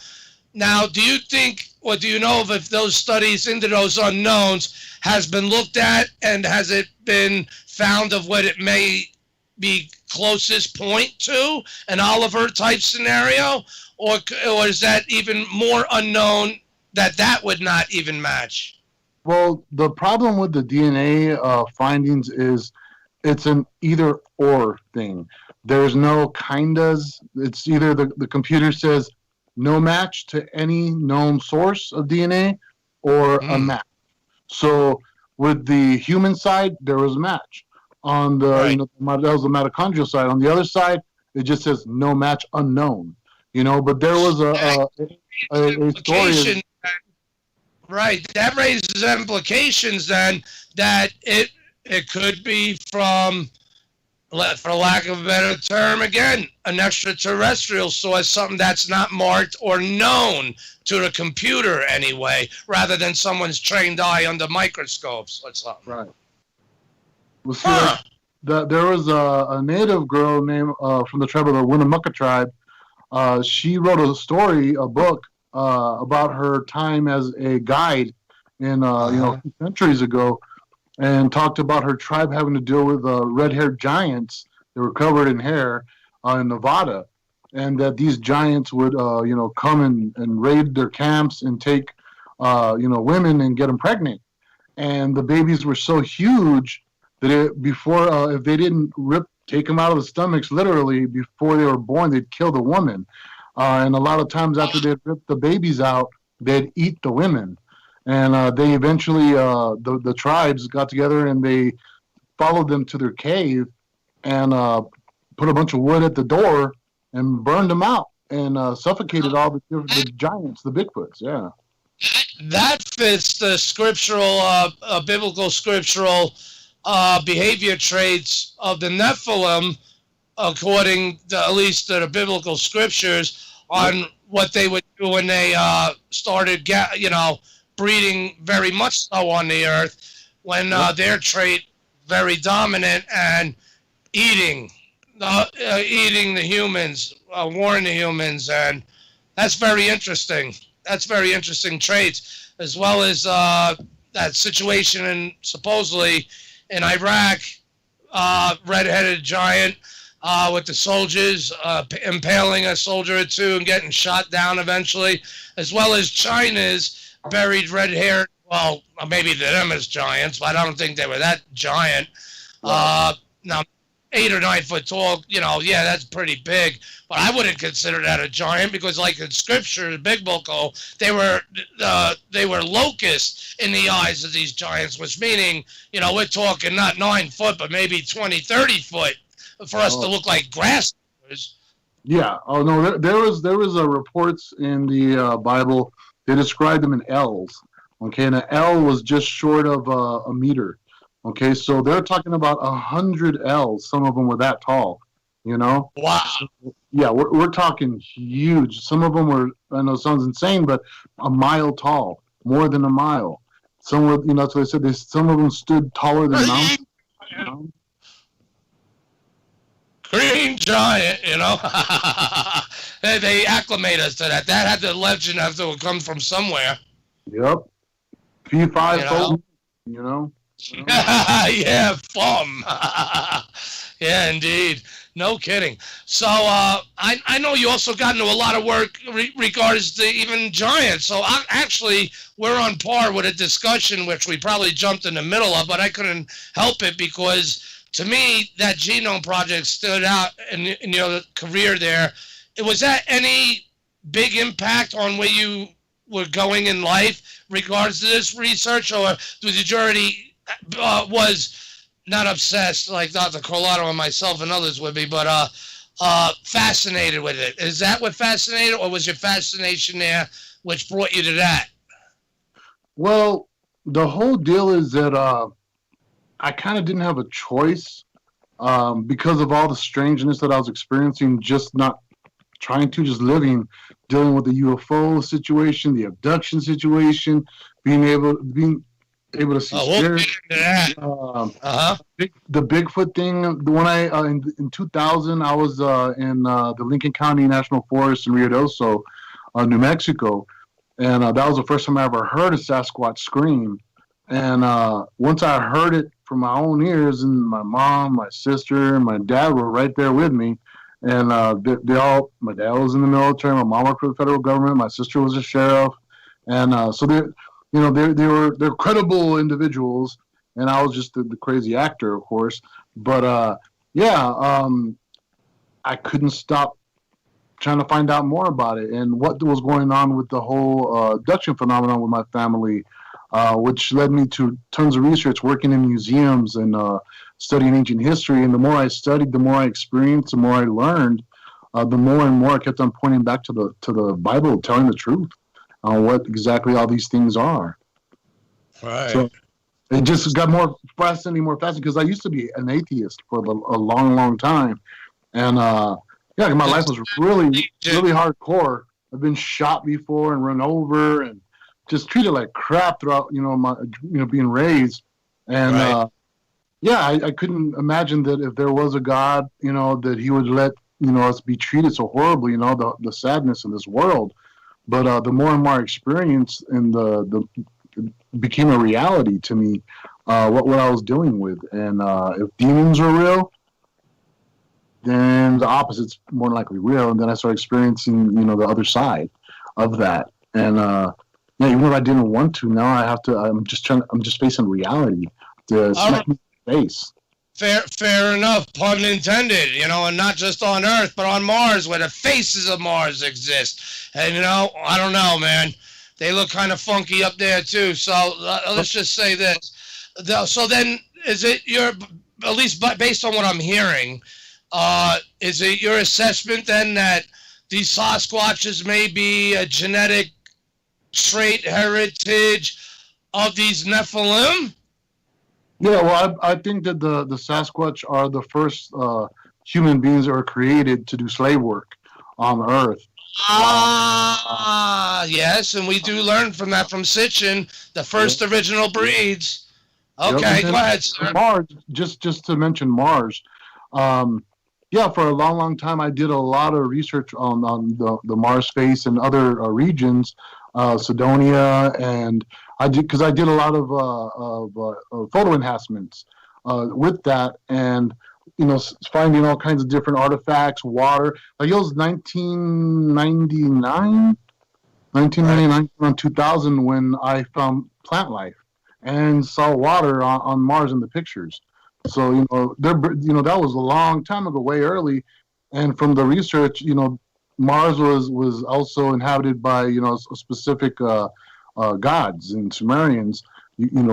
Now, do you think, or do you know if those studies into those unknowns has been looked at, and has it been found of what it may be closest point to an Oliver type scenario, or is that even more unknown that would not even match?
Well, the problem with the DNA findings is it's an either or thing. There's no kindas. It's either the computer says no match to any known source of DNA or a match. So with the human side, there was a match. On the that was the mitochondrial side. On the other side, it just says no match, unknown. But there was a story.
Right, that raises implications then that it could be from, for lack of a better term, again, an extraterrestrial source, something that's not marked or known to the computer anyway, rather than someone's trained eye under microscopes or something.
Right. Well, see, there was a native girl named from the tribe of the Winnemucca tribe. She wrote a book about her time as a guide in a few centuries ago, and talked about her tribe having to deal with red-haired giants that were covered in hair in Nevada, and that these giants would come and raid their camps and take women and get them pregnant, and the babies were so huge that if they didn't take them out of the stomachs literally before they were born, they'd kill the woman. And a lot of times after they'd rip the babies out, they'd eat the women. And they eventually, the tribes got together and they followed them to their cave and put a bunch of wood at the door and burned them out and suffocated all the giants, the Bigfoots, yeah.
That fits the scriptural, biblical scriptural behavior traits of the Nephilim, according to, at least to the biblical scriptures, on what they would do when they started, breeding very much so on the earth, when their trait very dominant and eating the humans, warring the humans, and that's very interesting. That's very interesting traits, as well as that situation supposedly in Iraq, red-headed giant with the soldiers impaling a soldier or two and getting shot down eventually, as well as China's buried red-haired, well, maybe to them as giants, but I don't think they were that giant. Now, 8 or 9 foot tall, that's pretty big, but I wouldn't consider that a giant because, like in scripture, the big book, they were locusts in the eyes of these giants, which meaning, we're talking not 9 foot, but maybe 20, 30 foot for us to look like grasshoppers.
Yeah. Oh no, there was reports in the Bible. They described them in L's. Okay, and an L was just short of a meter. Okay, so they're talking about 100 L's. Some of them were that tall, Wow. Yeah, we're talking huge. Some of them were, I know it sounds insane, but a mile tall, more than a mile. Some were, that's what they said. Some of them stood taller than mountains.
Green giant, they acclimate us to that. That had the legend have to come from somewhere.
Yep. P5,
Yeah, fum. Yeah, indeed. No kidding. So I know you also got into a lot of work regards to even giants. So we're on par with a discussion which we probably jumped in the middle of, but I couldn't help it because to me that genome project stood out in your career there. Was that any big impact on where you were going in life regards to this research, or did you already was not obsessed like Dr. Corlado and myself and others would be, but fascinated with it? Is that what fascinated, or was your fascination there which brought you to that?
Well, the whole deal is that I kind of didn't have a choice because of all the strangeness that I was experiencing, just not trying to, just living, dealing with the UFO situation, the abduction situation, being able to see spirits. The Bigfoot thing. When I in 2000, I was in the Lincoln County National Forest in Ruidoso, New Mexico, and that was the first time I ever heard a Sasquatch scream. And once I heard it from my own ears, and my mom, my sister, and my dad were right there with me. And they all, my dad was in the military, my mom worked for the federal government, my sister was a sheriff, and so they're credible individuals, and I was just the crazy actor, of course. But I couldn't stop trying to find out more about it and what was going on with the whole abduction phenomenon with my family, which led me to tons of research, working in museums and studying ancient history. And the more I studied, the more I experienced, the more I learned, the more and more I kept on pointing back to the Bible, telling the truth on what exactly all these things are.
Right.
So it just got more fascinating because I used to be an atheist for a long, long time. And my life was really, really hardcore. I've been shot before and run over and just treated like crap throughout, my being raised. And
right.
I couldn't imagine that if there was a God, that he would let, us be treated so horribly, the sadness in this world. But the more and more I experienced, and the became a reality to me, what I was dealing with. And if demons are real, then the opposite's more likely real. And then I started experiencing, the other side of that. And even if I didn't want to, now I have to. I'm just facing reality to smack me in the face.
Fair enough, pun intended, and not just on Earth, but on Mars, where the faces of Mars exist. And, I don't know, man. They look kind of funky up there, too. So let's just say this. So then, is it at least based on what I'm hearing, is it your assessment then that these Sasquatches may be a genetic trait heritage of these Nephilim?
Yeah, well, I think that the Sasquatch are the first human beings that were created to do slave work on Earth.
Yes, and we do learn from that from Sitchin, the first original breeds. Okay, go ahead, sir.
Mars, just to mention Mars. For a long, long time, I did a lot of research on the Mars face and other regions, Cydonia, and I did a lot of photo enhancements with that, and finding all kinds of different artifacts, water. Like it was 1999, around 2000 when I found plant life and saw water on Mars in the pictures. So that was a long time ago, way early, and from the research, Mars was also inhabited by a specific gods and Sumerians,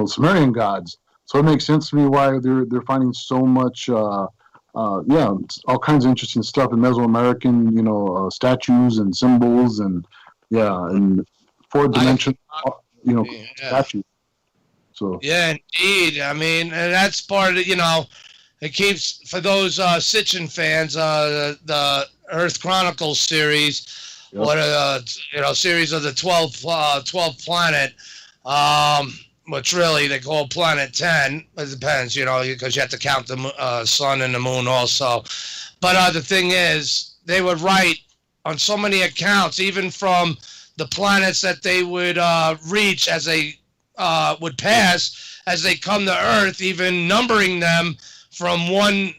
Sumerian gods. So it makes sense to me why they're finding so much, all kinds of interesting stuff in Mesoamerican, statues and symbols and fourth dimension, statues. So
yeah, indeed. I mean, and that's part of it. It keeps for those Sitchin fans, the Earth Chronicles series, or series of the 12th planet, which really they call Planet 10. It depends, because you have to count the sun and the moon also. But the thing is, they would write on so many accounts, even from the planets that they would reach as they would pass as they come to Earth, even numbering them from one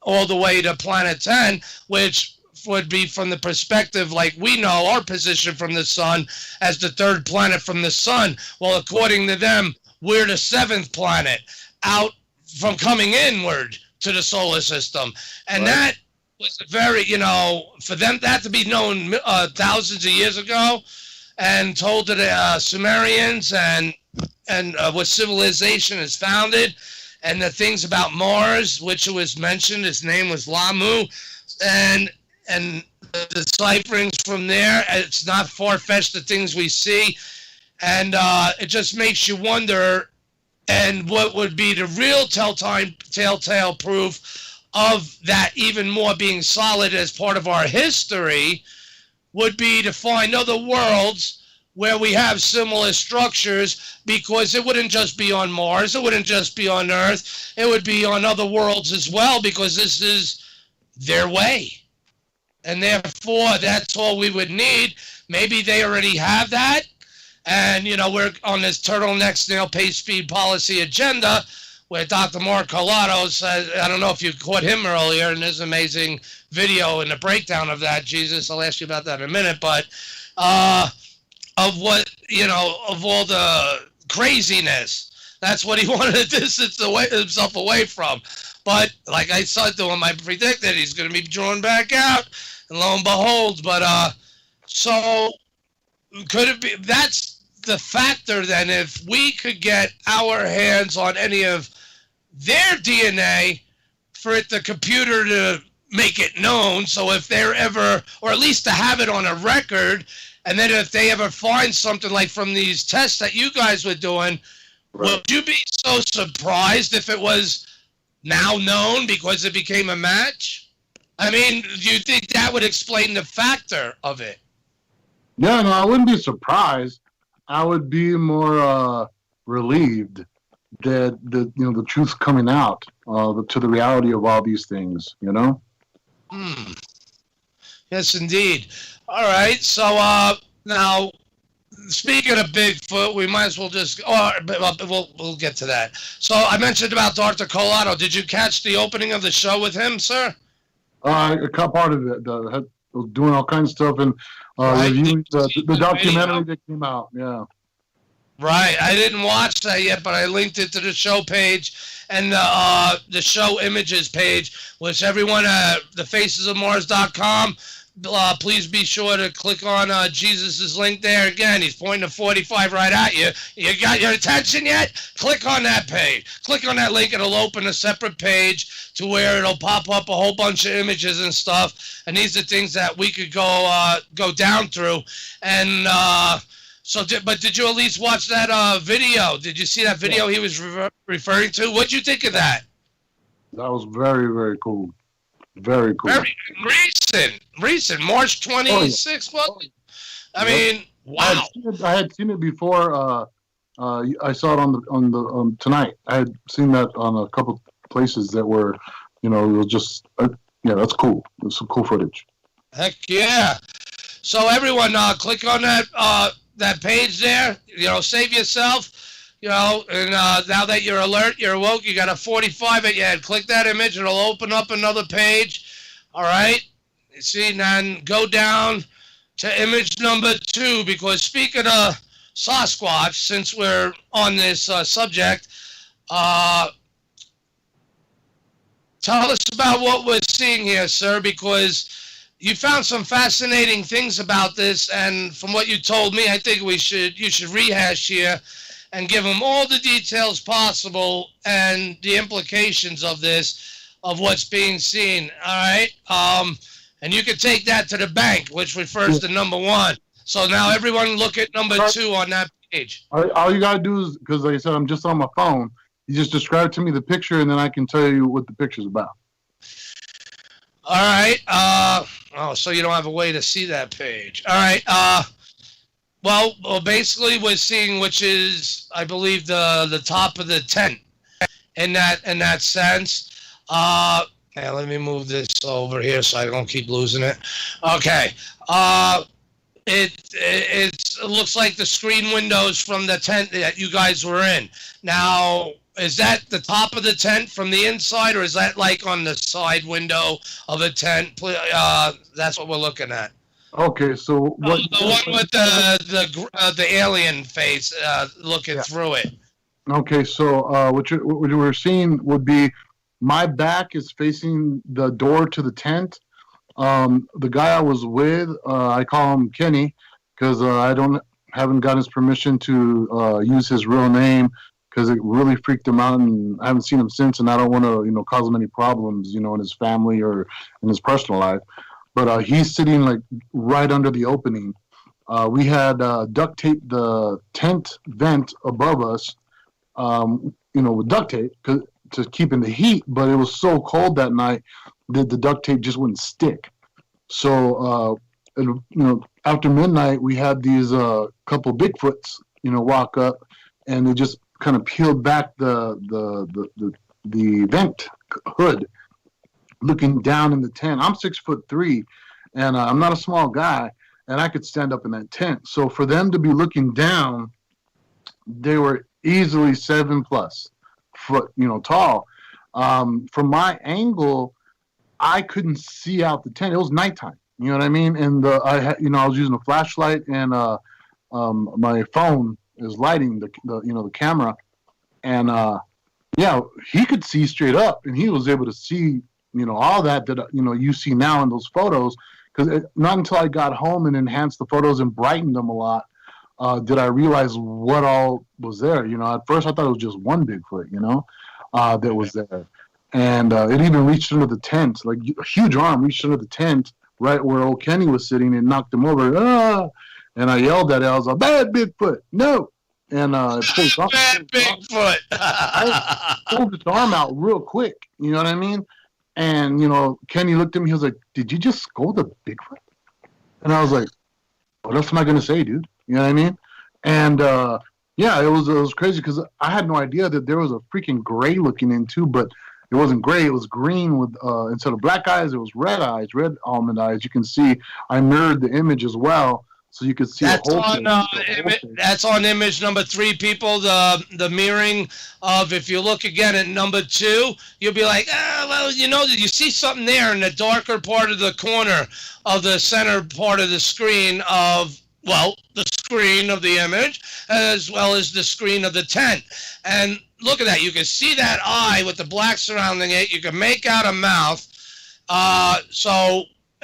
all the way to Planet 10, which would be from the perspective, like we know our position from the sun as the third planet from the sun. Well, according to them, we're the seventh planet out from coming inward to the solar system. And that was very, for them that to be known thousands of years ago, and told to the Sumerians and what civilization is founded, and the things about Mars, which was mentioned, his name was Lamu, and the decipherings from there. It's not far-fetched, the things we see, and it just makes you wonder. And what would be the real telltale proof of that even more being solid as part of our history would be to find other worlds where we have similar structures, because it wouldn't just be on Mars, it wouldn't just be on Earth, it would be on other worlds as well, because this is their way. And therefore, that's all we would need. Maybe they already have that. And, we're on this turtleneck snail pace speed policy agenda where Dr. Mark Carlotto says, I don't know if you caught him earlier in this amazing video and the breakdown of that, Jesus, I'll ask you about that in a minute, but of what, of all the craziness, that's what he wanted to distance himself away from. But like I said to him, I predicted he's going to be drawn back out, and lo and behold, but so could it be, that's the factor then, if we could get our hands on any of their DNA for the computer to make it known, so if they're ever, or at least to have it on a record, and then if they ever find something like from these tests that you guys were doing, would you be so surprised if it was now known because it became a match? I mean, do you think that would explain the factor of it?
Yeah, no, I wouldn't be surprised. I would be more relieved that the truth's coming out to the reality of all these things.
Yes, indeed. All right. So now, speaking of Bigfoot, we might as well just. We'll get to that. So I mentioned about Dr. Carlotto. Did you catch the opening of the show with him, sir?
I caught part of it. I was doing all kinds of stuff and reviewing the documentary that came out. Yeah.
Right. I didn't watch that yet, but I linked it to the show page and the show images page, which everyone at thefacesofmars.com, please be sure to click on Jesus's link there. Again, he's pointing to 45 right at you. You got your attention yet? Click on that page. Click on that link. It'll open a separate page to where it'll pop up a whole bunch of images and stuff. And these are things that we could go down through. And but did you at least watch that video? Did you see that video he was referring to? What'd you think of that?
That was very, very cool. Very cool.
Very recent, March 26th. Well, I mean, wow.
I had seen it before. I saw it on the tonight. I had seen that on a couple places that were, it was just, that's cool. It's some cool footage.
Heck yeah! So everyone, click on that page there. Save yourself. And now that you're alert, you're awoke, you got a 45 at your head. Click that image, it'll open up another page. All right? You see, then go down to image number 2, because speaking of Sasquatch, since we're on this subject, tell us about what we're seeing here, sir, because you found some fascinating things about this, and from what you told me, I think you should rehash here and give them all the details possible and the implications of this, of what's being seen, all right? And you can take that to the bank, which refers to number 1. So now everyone look at number 2 on that page.
All you got to do is, because like I said, I'm just on my phone, you just describe to me the picture, and then I can tell you what the picture's about.
All right. So you don't have a way to see that page. All right. Well, basically we're seeing, which is, I believe, the top of the tent in that sense. Let me move this over here so I don't keep losing it. Okay. It looks like the screen windows from the tent that you guys were in. Now, is that the top of the tent from the inside, or is that like on the side window of a tent? That's what we're looking at.
Okay, so what?
The one with the alien face looking through it.
Okay, so what you were seeing would be my back is facing the door to the tent, The guy I was with, I call him Kenny because haven't gotten his permission to use his real name because it really freaked him out, and I haven't seen him since, and I don't want to cause him any problems in his family or in his personal life. But he's sitting like right under the opening. We had duct taped the tent vent above us, with duct tape to keep in the heat, but it was so cold that night that the duct tape just wouldn't stick. So, after midnight, we had these couple Bigfoots, walk up, and they just kind of peeled back the vent hood, looking down in the tent. I'm 6'3", and I'm not a small guy, and I could stand up in that tent. So for them to be looking down, they were easily 7+ foot, tall. From my angle, I couldn't see out the tent. It was nighttime. You know what I mean? And I was using a flashlight, and my phone is lighting the camera, and he could see straight up, and he was able to see all that you see now in those photos. Because not until I got home and enhanced the photos and brightened them a lot did I realize what all was there. At first I thought it was just one Bigfoot, that was there. And it even reached under the tent, like a huge arm reached under the tent right where old Kenny was sitting and knocked him over. Ah! And I yelled at it. I was like, bad Bigfoot, no. And bad
Bigfoot.
I pulled his arm out real quick. You know what I mean? And, Kenny looked at me. He was like, did you just scold a Bigfoot? And I was like, what else am I going to say, dude? You know what I mean? And, it was crazy because I had no idea that there was a freaking gray looking in too, but it wasn't gray. It was green with, instead of black eyes, it was red eyes, red almond eyes. You can see I mirrored the image as well. So you could see
that's on image number 3, people. The mirroring of, if you look again at number 2, you'll be like, you see something there in the darker part of the corner of the center part of the screen of, the screen of the image, as well as the screen of the tent. And look at that. You can see that eye with the black surrounding it. You can make out a mouth.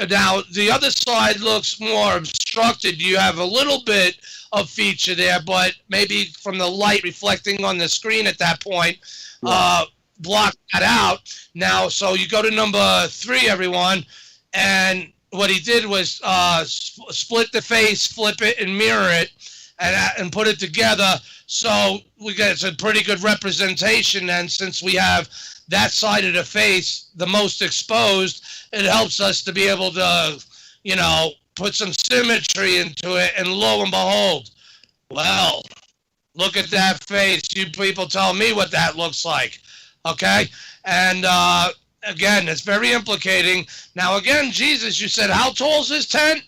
Now, the other side looks more obstructed. You have a little bit of feature there, but maybe from the light reflecting on the screen at that point, block that out. Now, so you go to number 3, everyone, and what he did was split the face, flip it, and mirror it, and put it together. So we get a pretty good representation, and since we have that side of the face the most exposed, it helps us to be able to, put some symmetry into it. And lo and behold, well, look at that face. You people tell me what that looks like, okay? And again, it's very implicating. Now, again, Jesus, you said, how tall is this tent?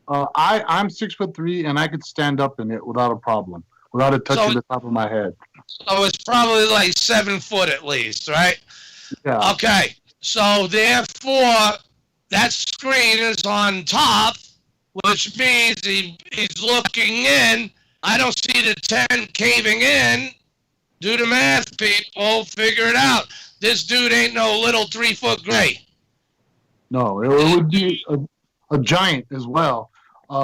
I'm 6'3", and I could stand up in it without a problem, without it touching the top of my head.
So it's probably like 7 foot at least, right?
Yeah.
Okay. So therefore, that screen is on top, which means he's looking in. I don't see the tent caving in. Do the math, people. Figure it out. This dude ain't no little 3-foot gray.
No, it would be a giant as well,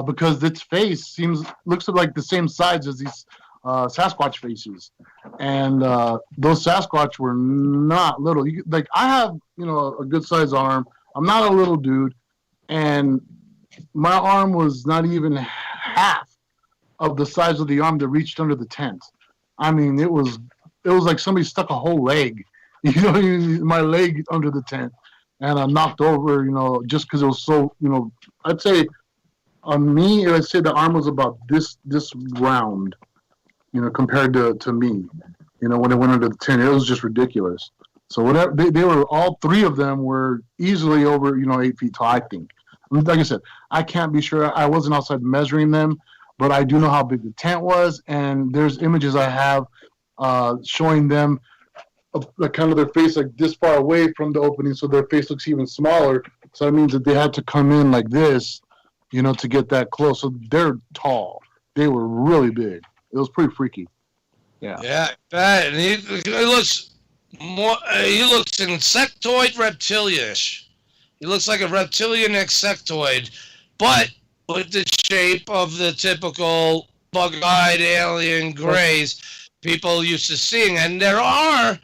because its face looks like the same size as these Sasquatch faces, and those Sasquatch were not little. I have a good size arm. I'm not a little dude, and my arm was not even half of the size of the arm that reached under the tent. I mean, it was like somebody stuck a whole leg, my leg under the tent, and I knocked over, just because it was so, I'd say on me, I'd say the arm was about this round, compared to me, when it went under the tent. It was just ridiculous. So whatever, they were, all 3 of them were easily over, 8 feet tall, I think. Like I said, I can't be sure. I wasn't outside measuring them, but I do know how big the tent was, and there's images I have showing them kind of their face like this far away from the opening, so their face looks even smaller. So that means that they had to come in like this, to get that close. So they're tall. They were really big. It was pretty freaky. Yeah.
Yeah, bad. And he looks more. He looks insectoid, reptilian-ish. He looks like a reptilian insectoid, but with the shape of the typical bug-eyed alien grays people used to seeing. And there are,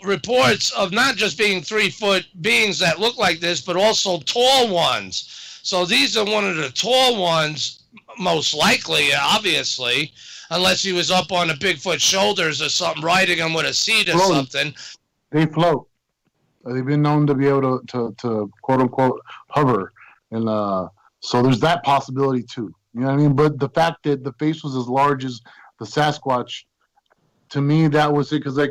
reports of not just being 3-foot beings that look like this, but also tall ones. So these are one of the tall ones, most likely, obviously, unless he was up on a Bigfoot shoulders or something, riding him with a seat or something.
They float. They've been known to be able to quote unquote hover, and so there's that possibility too. You know what I mean? But the fact that the face was as large as the Sasquatch, to me, that was it. Because I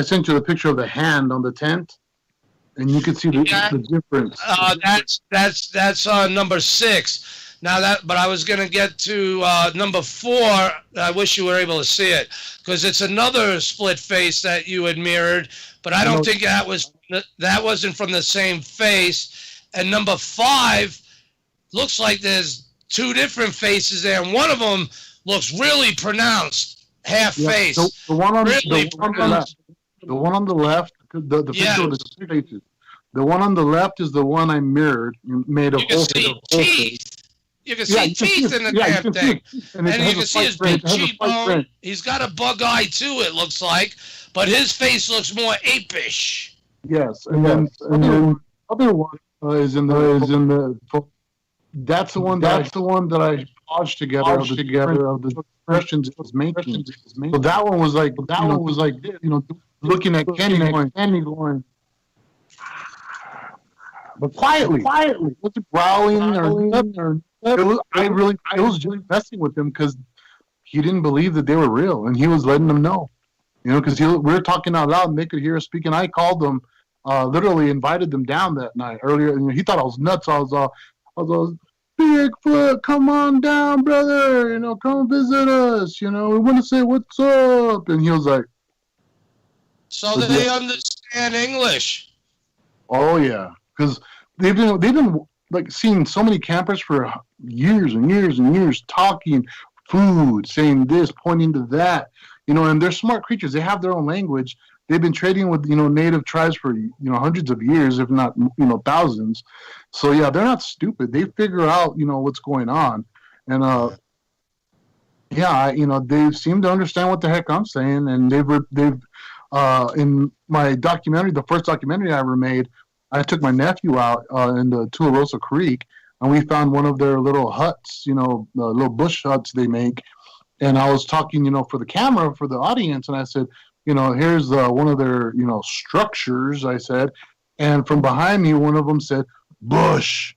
sent you the picture of the hand on the tent, and you can see the difference.
That's number 6. But I was going to get to number 4. I wish you were able to see it, because it's another split face that you had mirrored, but I don't think that wasn't from the same face. And number 5 looks like there's 2 different faces there, and one of them looks really pronounced, half face.
The one on the left. The one on the left. The picture of the 2 faces. The one on the left is the one I mirrored. Made of whole face.
You can see teeth in the damn thing. And you can see his big cheekbone. He's got a bug eye too, it looks like. But his face looks more apish.
Yes. And then the other one is in the that's the one that I paused together of the questions it was making. So that one was like looking at Kenny going, but quietly. Wasn't growling or nothing. It was just messing with him because he didn't believe that they were real, and he was letting them know, because we were talking out loud and they could hear us speaking. I called them, literally invited them down that night earlier. And he thought I was nuts. I was Bigfoot, come on down, brother. Come visit us. We want to say what's up. And he was like,
so they understand English.
Oh yeah, because they've been like seeing so many campers for years and years and years, talking food, saying this, pointing to that, and they're smart creatures. They have their own language. They've been trading with, native tribes for, hundreds of years, if not, thousands. So yeah, they're not stupid. They figure out, what's going on. And, they seem to understand what the heck I'm saying. And they've in my documentary, the first documentary I ever made, I took my nephew out in the Tularosa Creek, and we found one of their little huts, the little bush huts they make. And I was talking, for the camera, for the audience, and I said, here's one of their, structures, I said. And from behind me, one of them said, bush.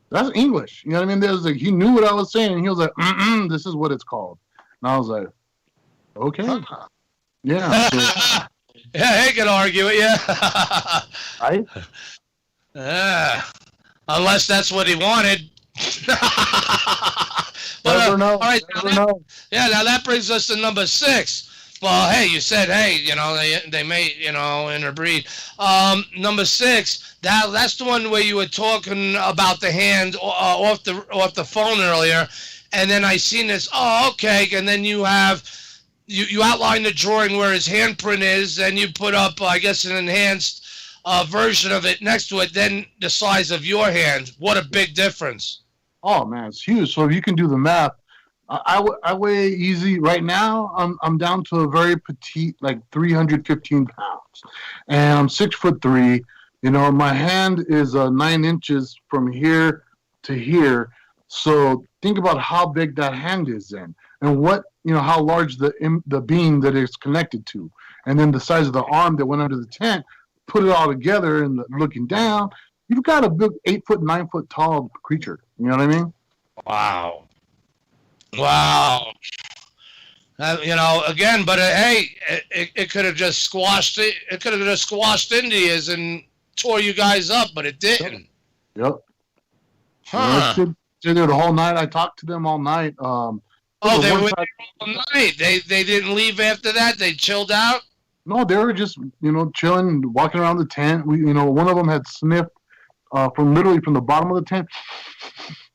That's English. You know what I mean? There's like, he knew what I was saying, and he was like, this is what it's called. And I was like, okay. Yeah. So,
yeah, he can argue it, yeah.
Right?
Yeah. Unless that's what he wanted. But,
never know.
All right,
never know.
Yeah, now that brings us to number 6. Well, hey, you said, hey, they may, interbreed. Number 6, that's the one where you were talking about the hand off the phone earlier, and then I seen this. Oh, okay, and then you have. You outline the drawing where his handprint is, then you put up, I guess, an enhanced version of it next to it, then the size of your hand. What a big difference.
Oh, man, it's huge. So if you can do the math, I weigh easy. Right now, I'm down to a very petite, like 315 pounds. And I'm 6'3". My hand is 9 inches from here to here. So think about how big that hand is then. And what, how large the beam that it's connected to. And then the size of the arm that went under the tent, put it all together and looking down, you've got a big 8 foot, 9 foot tall creature. You know what I mean?
Wow. Again, but hey, it could have just squashed it. It could have just squashed India's and tore you guys up, but it didn't.
Yep.
Huh.
I stood there the whole night. I talked to them all night.
They were there all night. They didn't leave after that. They chilled out.
No, they were just chilling, walking around the tent. One of them had sniffed from the bottom of the tent.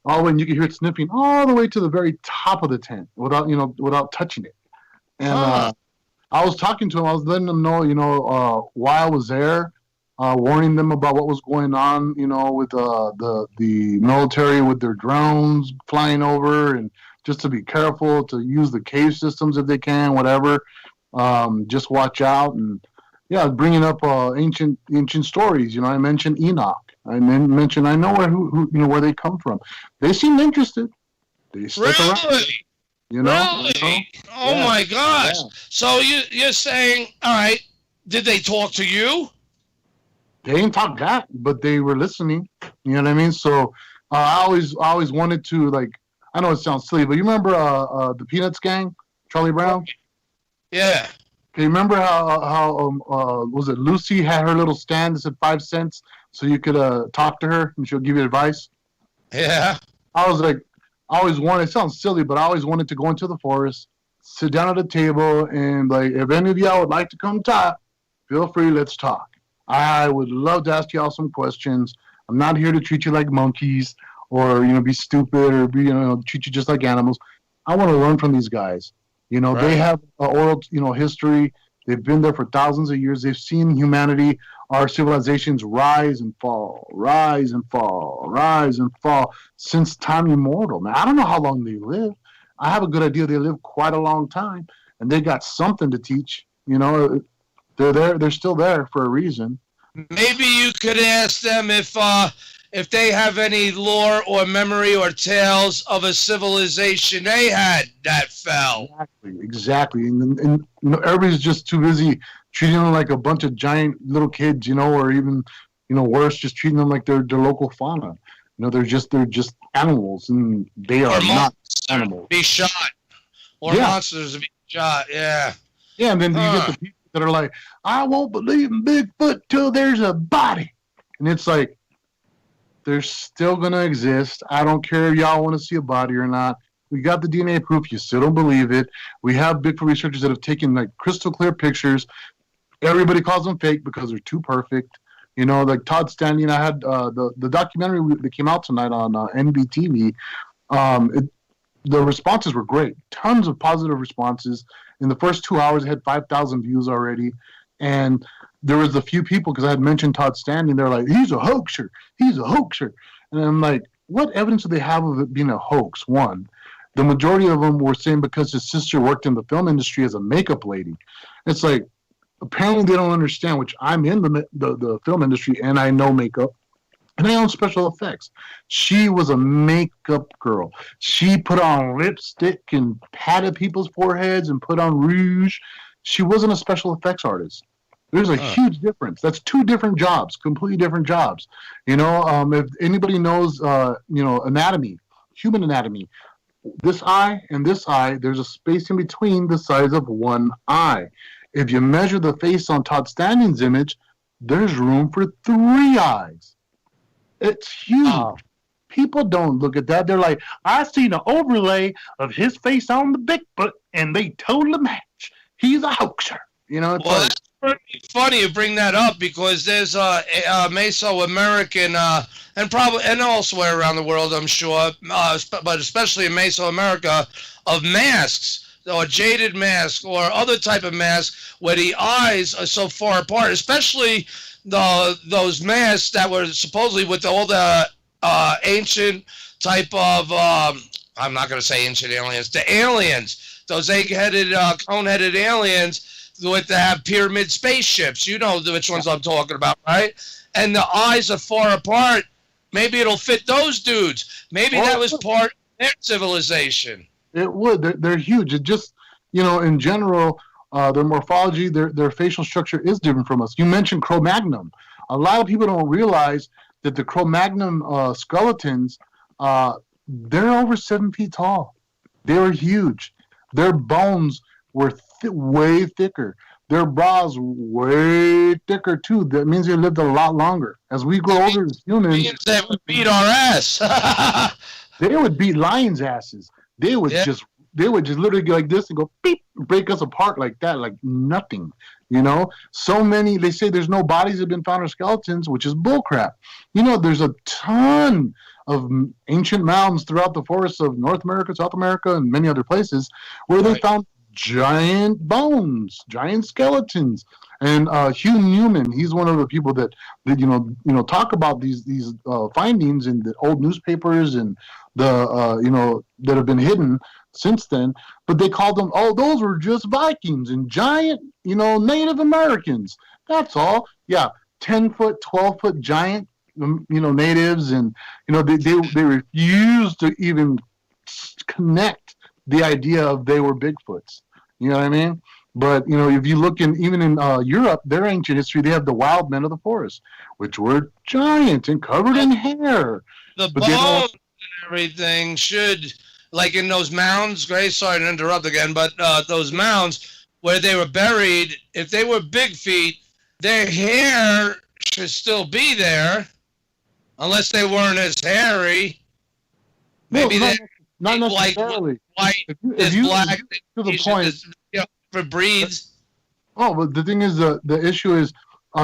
And you could hear it sniffing all the way to the very top of the tent without touching it. And I was talking to him. I was letting them know, why I was there. warning them about what was going on, with the military with their drones flying over, and just to be careful, to use the cave systems if they can, whatever. Just watch out. And yeah, bringing up ancient stories. I mentioned Enoch. I mentioned I know where they come from. They seemed interested. They stuck around.
Really? Oh
yeah.
My gosh!
Yeah.
So you're saying, all right? Did they talk to you?
They didn't talk that, but they were listening. You know what I mean? So I always wanted to, like. I know it sounds silly, but you remember the Peanuts gang, Charlie Brown?
Yeah.
Okay, remember how was it Lucy had her little stand that said 5 cents, so you could talk to her and she'll give you advice?
Yeah.
I always wanted, it sounds silly, but I always wanted to go into the forest, sit down at a table, and like, if any of y'all would like to come talk, feel free, let's talk. I would love to ask y'all some questions. I'm not here to treat you like monkeys or, be stupid or treat you just like animals. I want to learn from these guys.
Right.
They have oral, history. They've been there for thousands of years. They've seen humanity, our civilizations rise and fall, rise and fall, rise and fall since time immemorial. Man, I don't know how long they live. I have a good idea they live quite a long time, and they got something to teach. They're there. They're still there for a reason.
Maybe you could ask them if they have any lore or memory or tales of a civilization they had that fell.
Exactly. And everybody's just too busy treating them like a bunch of giant little kids, or even, worse, just treating them like they're local fauna. They're just animals, and they are not animals.
Be shot. Or monsters to be shot, yeah.
Yeah, and then you get the people that are like, I won't believe in Bigfoot till there's a body. And it's like, they're still going to exist. I don't care if y'all want to see a body or not. We got the DNA proof. You still don't believe it. We have Bigfoot researchers that have taken like crystal clear pictures. Everybody calls them fake because they're too perfect. Like Todd Stanley, and I had the documentary that came out tonight on NBTV. The responses were great. Tons of positive responses. In the first 2 hours, it had 5,000 views already. And there was a few people, because I had mentioned Todd Stanley, they're like, he's a hoaxer. He's a hoaxer. And I'm like, what evidence do they have of it being a hoax? One, the majority of them were saying because his sister worked in the film industry as a makeup lady. It's like, apparently they don't understand, which I'm in the film industry, and I know makeup, and I own special effects. She was a makeup girl. She put on lipstick and patted people's foreheads and put on rouge. She wasn't a special effects artist. There's a huge difference. That's two different jobs, completely different jobs. If anybody knows, anatomy, human anatomy, this eye and this eye, there's a space in between the size of one eye. If you measure the face on Todd Stanley's image, there's room for 3 eyes. It's huge. Oh. People don't look at that. They're like, I seen an overlay of his face on the Bigfoot, and they totally match. He's a hoaxer. It's
well, that's pretty funny you bring that up, because there's a Mesoamerican and elsewhere around the world, I'm sure, but especially in Mesoamerica, of masks, or jaded mask or other type of mask where the eyes are so far apart, especially those masks that were supposedly with all the ancient type of, I'm not going to say ancient aliens, the aliens, those egg-headed, cone-headed aliens with that have pyramid spaceships. You know which ones I'm talking about, right? And the eyes are far apart. Maybe it'll fit those dudes. Maybe that was part of their civilization.
It would. They're huge. It just, in general, their morphology, their facial structure is different from us. You mentioned Cro-Magnon. A lot of people don't realize that the Cro-Magnon skeletons, they're over 7 feet tall. They were huge. Their bones were way thicker. Their brows way thicker too. That means they lived a lot longer. As we grow older as humans,
they would beat our ass.
They would beat lions' asses. They would just literally go like this and go beep, break us apart like that, like nothing. So many. They say there's no bodies that have been found or skeletons, which is bullcrap. There's a ton of ancient mounds throughout the forests of North America, South America, and many other places where they found giant bones, giant skeletons. And Hugh Newman, he's one of the people that talk about these findings in the old newspapers and the that have been hidden since then. But they called them, oh, those were just Vikings and giant, Native Americans. That's all. Yeah, 10-foot, 12-foot giant, natives, and they refused to even connect the idea of they were Bigfoots. You know what I mean? But if you look even in Europe, their ancient history, they have the wild men of the forest, which were giant and covered in hair.
The bones and everything should, like in those mounds. Grace, sorry to interrupt again, but those mounds where they were buried, if they were big feet, their hair should still be there, unless they weren't as hairy. Maybe
not necessarily.
White is black.
To the point.
For breeds.
Oh, but the thing is, the issue is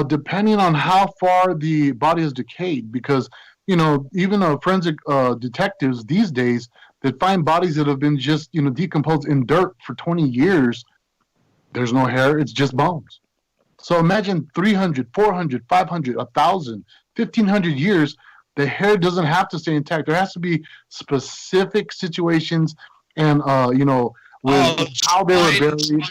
depending on how far the body is decayed, because even forensic detectives these days that find bodies that have been just decomposed in dirt for 20 years, there's no hair, it's just bones. So imagine 300, 400, 500, 1,000, 1,500 years, the hair doesn't have to stay intact. There has to be specific situations and how they were buried.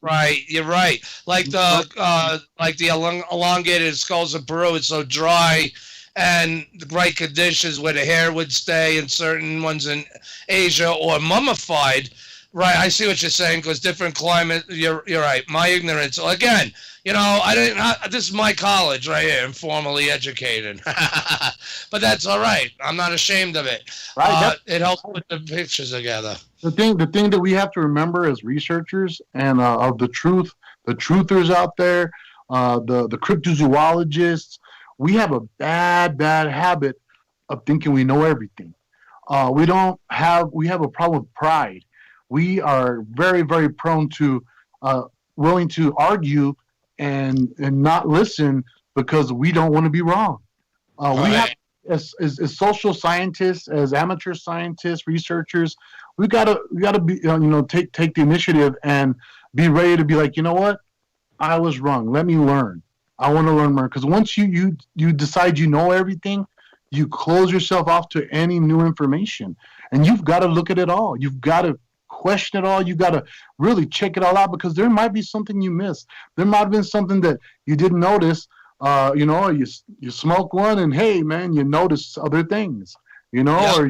Right, you're right. Like the elongated skulls of Peru, it's so dry, and the right conditions where the hair would stay, and certain ones in Asia, or mummified. Right, I see what you're saying, because different climate. You're right. My ignorance again. This is my college right here. I'm formally educated, but that's all right. I'm not ashamed of it. Right, it helps put the pictures together.
The thing that we have to remember as researchers and of the truthers out there, the cryptozoologists, we have a bad habit of thinking we know everything. We have a problem with pride. We are very, very prone to willing to argue and not listen because we don't want to be wrong. We have, as social scientists, as amateur scientists, researchers, we gotta be take the initiative and be ready to be like, you know what, I was wrong. Let me learn. I want to learn more, because once you decide you know everything, you close yourself off to any new information, and you've got to look at it all. You've got to question it all. You got to really check it all out, because there might be something you missed. There might have been something that you didn't notice. You smoke one and hey man, you notice other things, or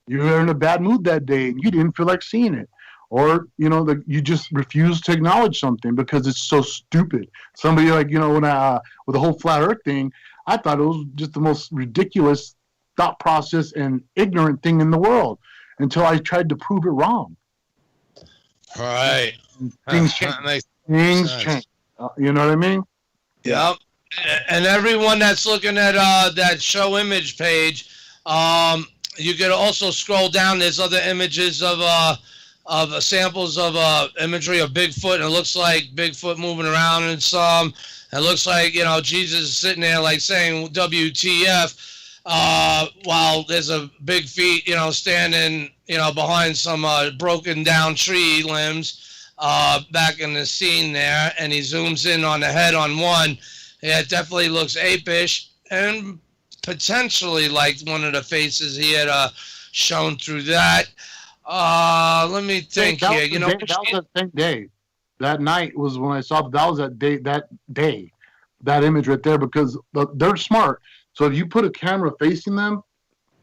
you're in a bad mood that day and you didn't feel like seeing it, or you just refuse to acknowledge something because it's so stupid. Somebody when with the whole flat earth thing, I thought it was just the most ridiculous thought process and ignorant thing in the world until I tried to prove it wrong.
Right.
Things change. Things change. You know what I mean?
Yep. And everyone that's looking at that show image page, you can also scroll down. There's other images of samples of imagery of Bigfoot, and it looks like Bigfoot moving around in some. It looks like Jesus is sitting there like saying WTF, while there's a big feet standing behind some broken down tree limbs back in the scene there, and he zooms in on the head on one. Yeah, it definitely looks apish and potentially like one of the faces he had shown through that. Let me think here.
That was that same day. That night was when I saw that was that day, that image right there, because they're smart. So if you put a camera facing them,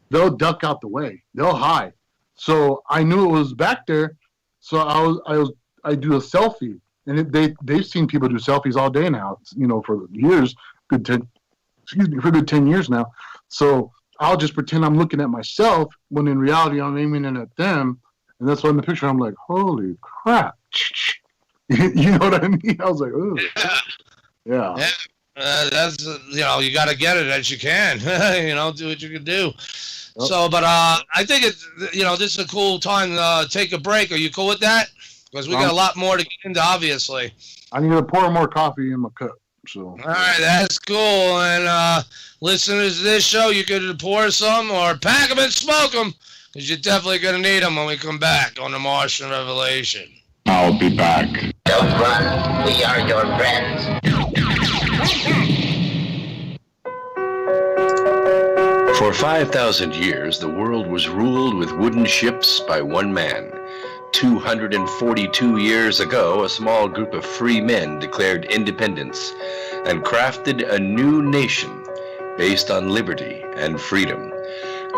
they'll duck out the way. They'll hide. So I knew it was back there. So I do a selfie. And they've seen people do selfies all day now, for years, for good 10 years now. So I'll just pretend I'm looking at myself when in reality I'm aiming it at them. And that's why in the picture I'm like, holy crap. You know what I mean? I was like, ooh. Yeah.
That's, you got to get it as you can, do what you can do. Yep. So, but I think it's, this is a cool time to take a break. Are you cool with that? Because we got a lot more to get into, obviously.
I need to pour more coffee in my cup. So.
All right, that's cool. And listeners to this show, you could pour some or pack them and smoke them, because you're definitely going to need them when we come back on the Martian Revelation.
I'll be back.
Don't run. We are your friends.
For 5,000 years, the world was ruled with wooden ships by one man. 242 years ago, a small group of free men declared independence and crafted a new nation based on liberty and freedom.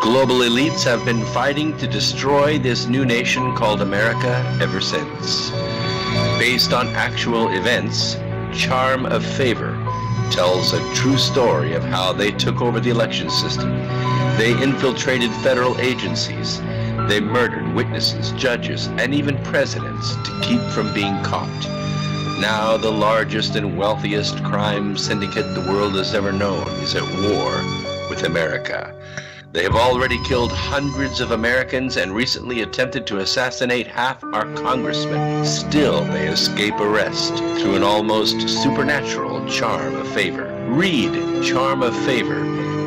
Global elites have been fighting to destroy this new nation called America ever since. Based on actual events, Charm of Favor tells a true story of how they took over the election system. They infiltrated federal agencies. They murdered witnesses, judges, and even presidents to keep from being caught. Now the largest and wealthiest crime syndicate the world has ever known is at war with America. They have already killed hundreds of Americans and recently attempted to assassinate half our congressmen. Still, they escape arrest through an almost supernatural charm of favor. Read Charm of Favor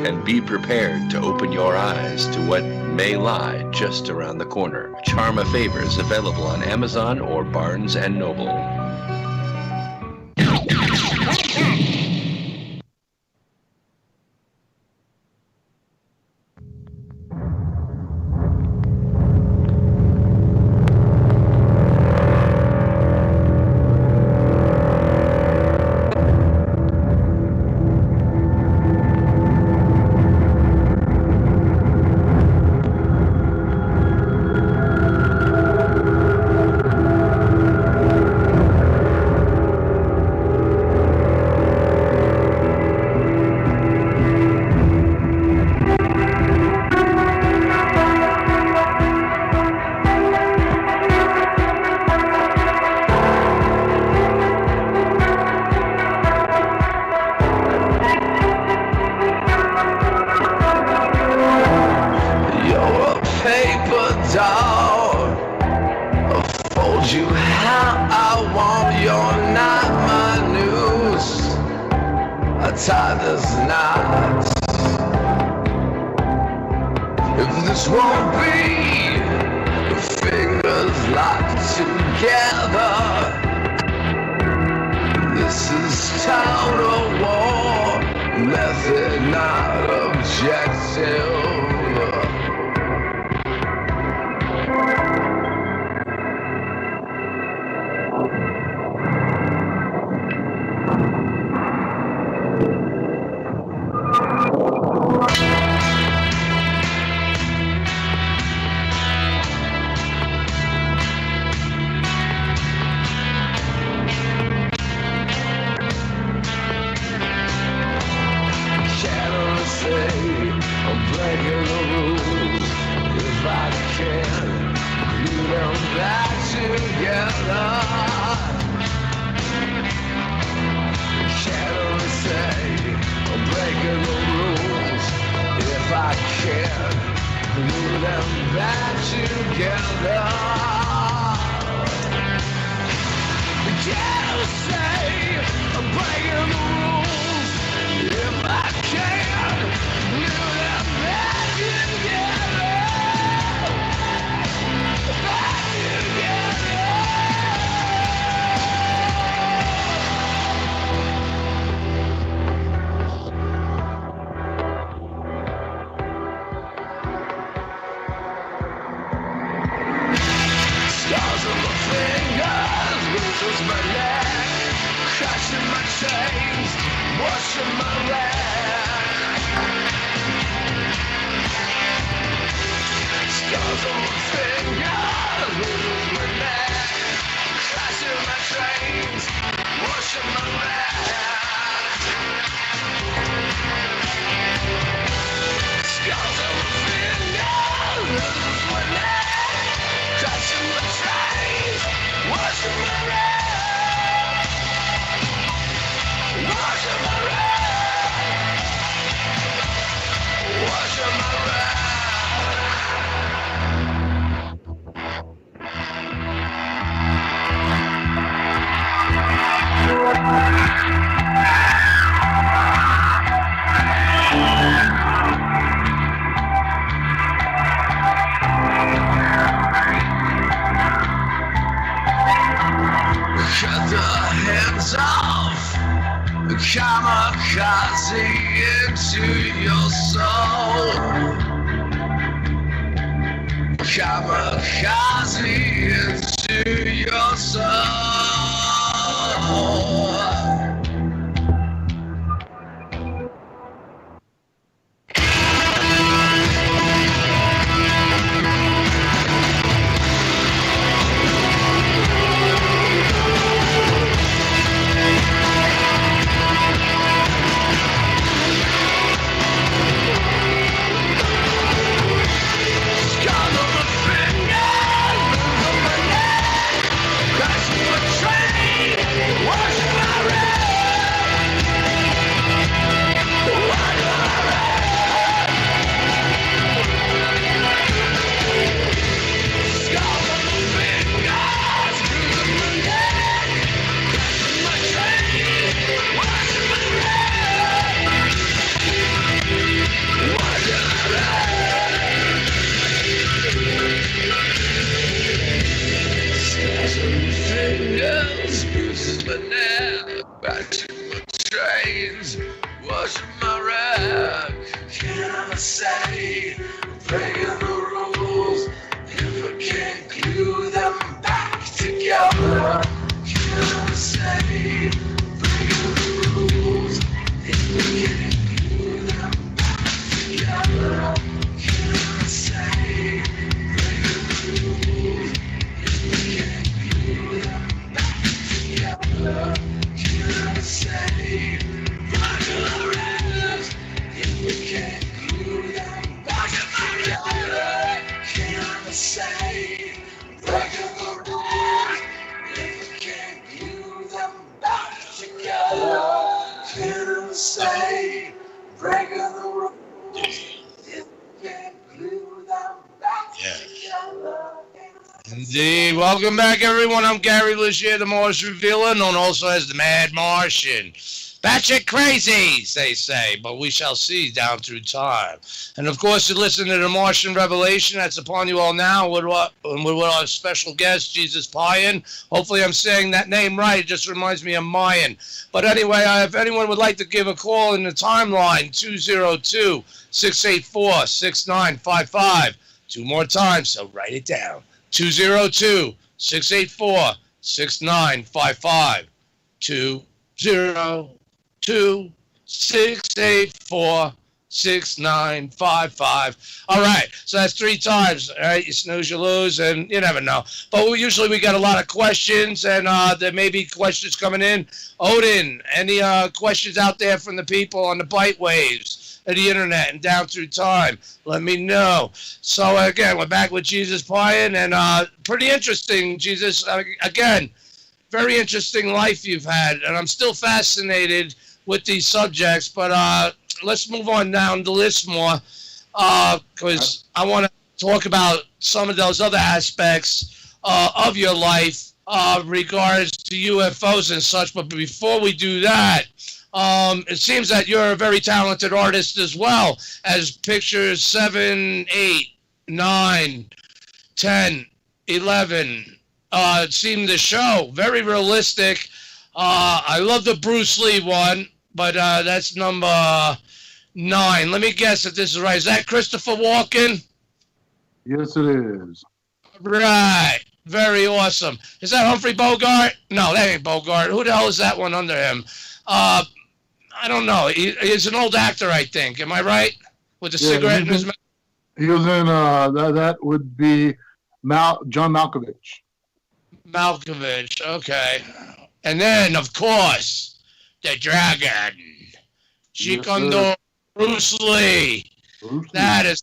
and be prepared to open your eyes to what may lie just around the corner. Charm of Favor is available on Amazon or Barnes & Noble.
hands off. Kamikaze into your soul. Kamikaze into your soul. Indeed. Welcome back, everyone. I'm Gary Legier, the Mars Revealer, known also as the Mad Martian. Batshit crazy, they say, but we shall see down through time. And, of course, you listen to the Martian Revelation. That's upon you all now with our special guest, Jesus Payan. Hopefully I'm saying that name right. It just reminds me of Mayan. But anyway, if anyone would like to give a call in the timeline, 202-684-6955. Two more times, so write it down. 202-684-6955. 202-684-6955. All right, so that's three times. All right, you snooze, you lose, and you never know. But usually we get a lot of questions, and there may be questions coming in. Odin, any questions out there from the people on the bite waves of the internet and down through time? Let me know. So again, we're back with Jesus Payan, and pretty interesting, Jesus. Again, very interesting life you've had, and I'm still fascinated with these subjects, but let's move on down the list more, because I want to talk about some of those other aspects of your life regards to UFOs and such. But before we do that, it seems that you're a very talented artist as well, as pictures 7, 8, 9, 10, 11 seem to show. Very realistic. I love the Bruce Lee one, but that's number 9. Let me guess if this is right. Is that Christopher Walken?
Yes, it is.
Right. Very awesome. Is that Humphrey Bogart? No, that ain't Bogart. Who the hell is that one under him? I don't know. He's an old actor, I think. Am I right? With the cigarette in his mouth?
He was in, that would be John Malkovich.
Malkovich, okay. And then, of course, the Dragon. Chikondo Bruce Lee. That is,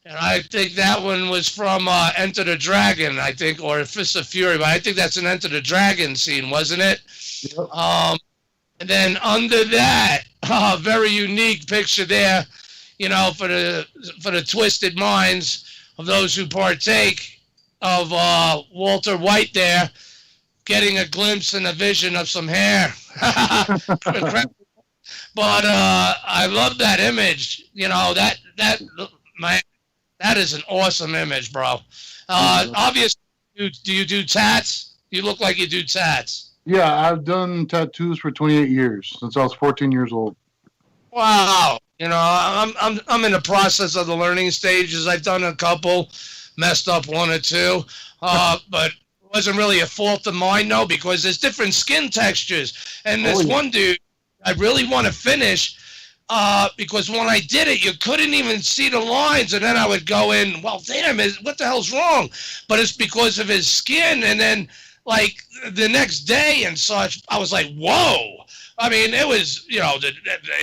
and I think that one was from Enter the Dragon, I think, or Fist of Fury, but I think that's an Enter the Dragon scene, wasn't it?
Yep.
And then under that, very unique picture there, you know, for the twisted minds of those who partake of Walter White there, getting a glimpse and a vision of some hair. But I love that image. You know, that is an awesome image, bro. Obviously, do you do tats? You look like you do tats.
Yeah, I've done tattoos for 28 years, since I was 14 years old.
Wow. You know, I'm in the process of the learning stages. I've done a couple, messed up one or two, but it wasn't really a fault of mine, no, because there's different skin textures. And this one dude, I really want to finish, because when I did it, you couldn't even see the lines, and then I would go in, well, damn, what the hell's wrong? But it's because of his skin, and then, like, the next day and such, I was like, whoa. I mean, it was, you know, the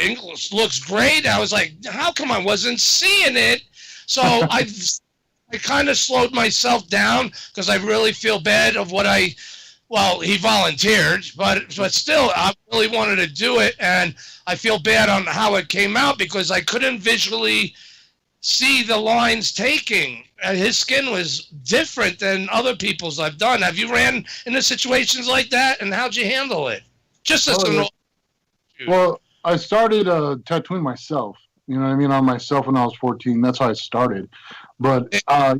English looks great. I was like, how come I wasn't seeing it? So I kind of slowed myself down because I really feel bad of what well, he volunteered, but still, I really wanted to do it, and I feel bad on how it came out because I couldn't visually see the lines taking. His skin was different than other people's I've done. Have you ran into situations like that, and how'd you handle it? Just as
Well, I started tattooing myself. You know what I mean, on myself when I was 14. That's how I started. But yeah,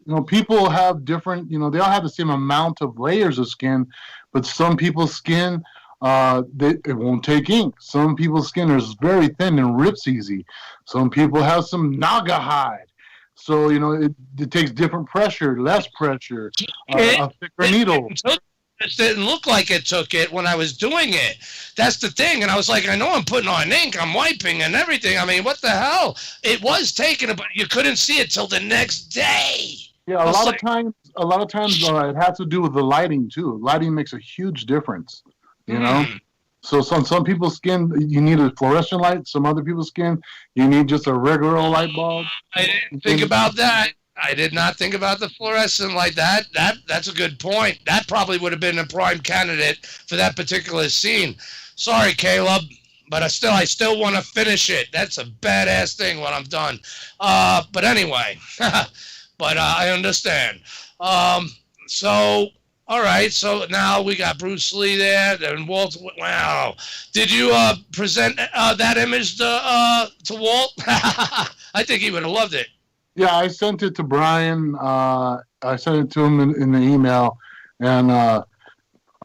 you know, people have different. You know, they all have the same amount of layers of skin, but some people's skin, it won't take ink. Some people's skin is very thin and rips easy. Some people have some naga hide. So, you know, it takes different pressure, less pressure, a thicker needle.
It didn't look like it took it when I was doing it. That's the thing. And I was like, I know I'm putting on ink, I'm wiping and everything. I mean, what the hell? It was taken, but you couldn't see it till the next day.
Yeah, a lot of times it has to do with the lighting too. Lighting makes a huge difference, you know? So some people's skin, you need a fluorescent light. Some other people's skin, you need just a regular light bulb.
I didn't think about that. I did not think about the fluorescent like that. That's a good point. That probably would have been a prime candidate for that particular scene. Sorry, Caleb, but I still want to finish it. That's a badass thing when I'm done. But anyway, but I understand. So, all right. So now we got Bruce Lee there and Walt. Wow. Did you present that image to Walt? I think he would have loved it.
Yeah, I sent it to Brian. I sent it to him in the email, and I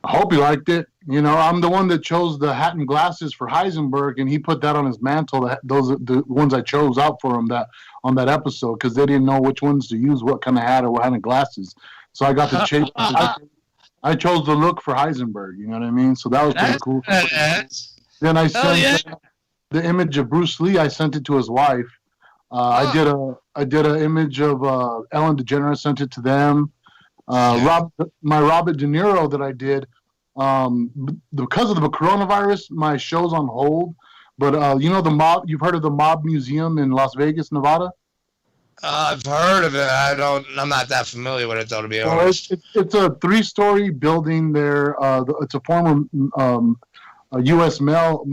hope he liked it. You know, I'm the one that chose the hat and glasses for Heisenberg, and he put that on his mantle. Those are the ones I chose out for him on that episode because they didn't know which ones to use, what kind of hat or what kind of glasses. So I got to change. I chose the look for Heisenberg. You know what I mean? So that was pretty cool. Then I sent the image of Bruce Lee. I sent it to his wife. I did an image of Ellen DeGeneres, sent it to them. My Robert De Niro that I did, because of the coronavirus, my show's on hold. But you know the mob. You've heard of the Mob Museum in Las Vegas, Nevada?
I've heard of it. I'm not that familiar with it, though, to be honest.
It's a 3-story building there. It's a former U.S. mail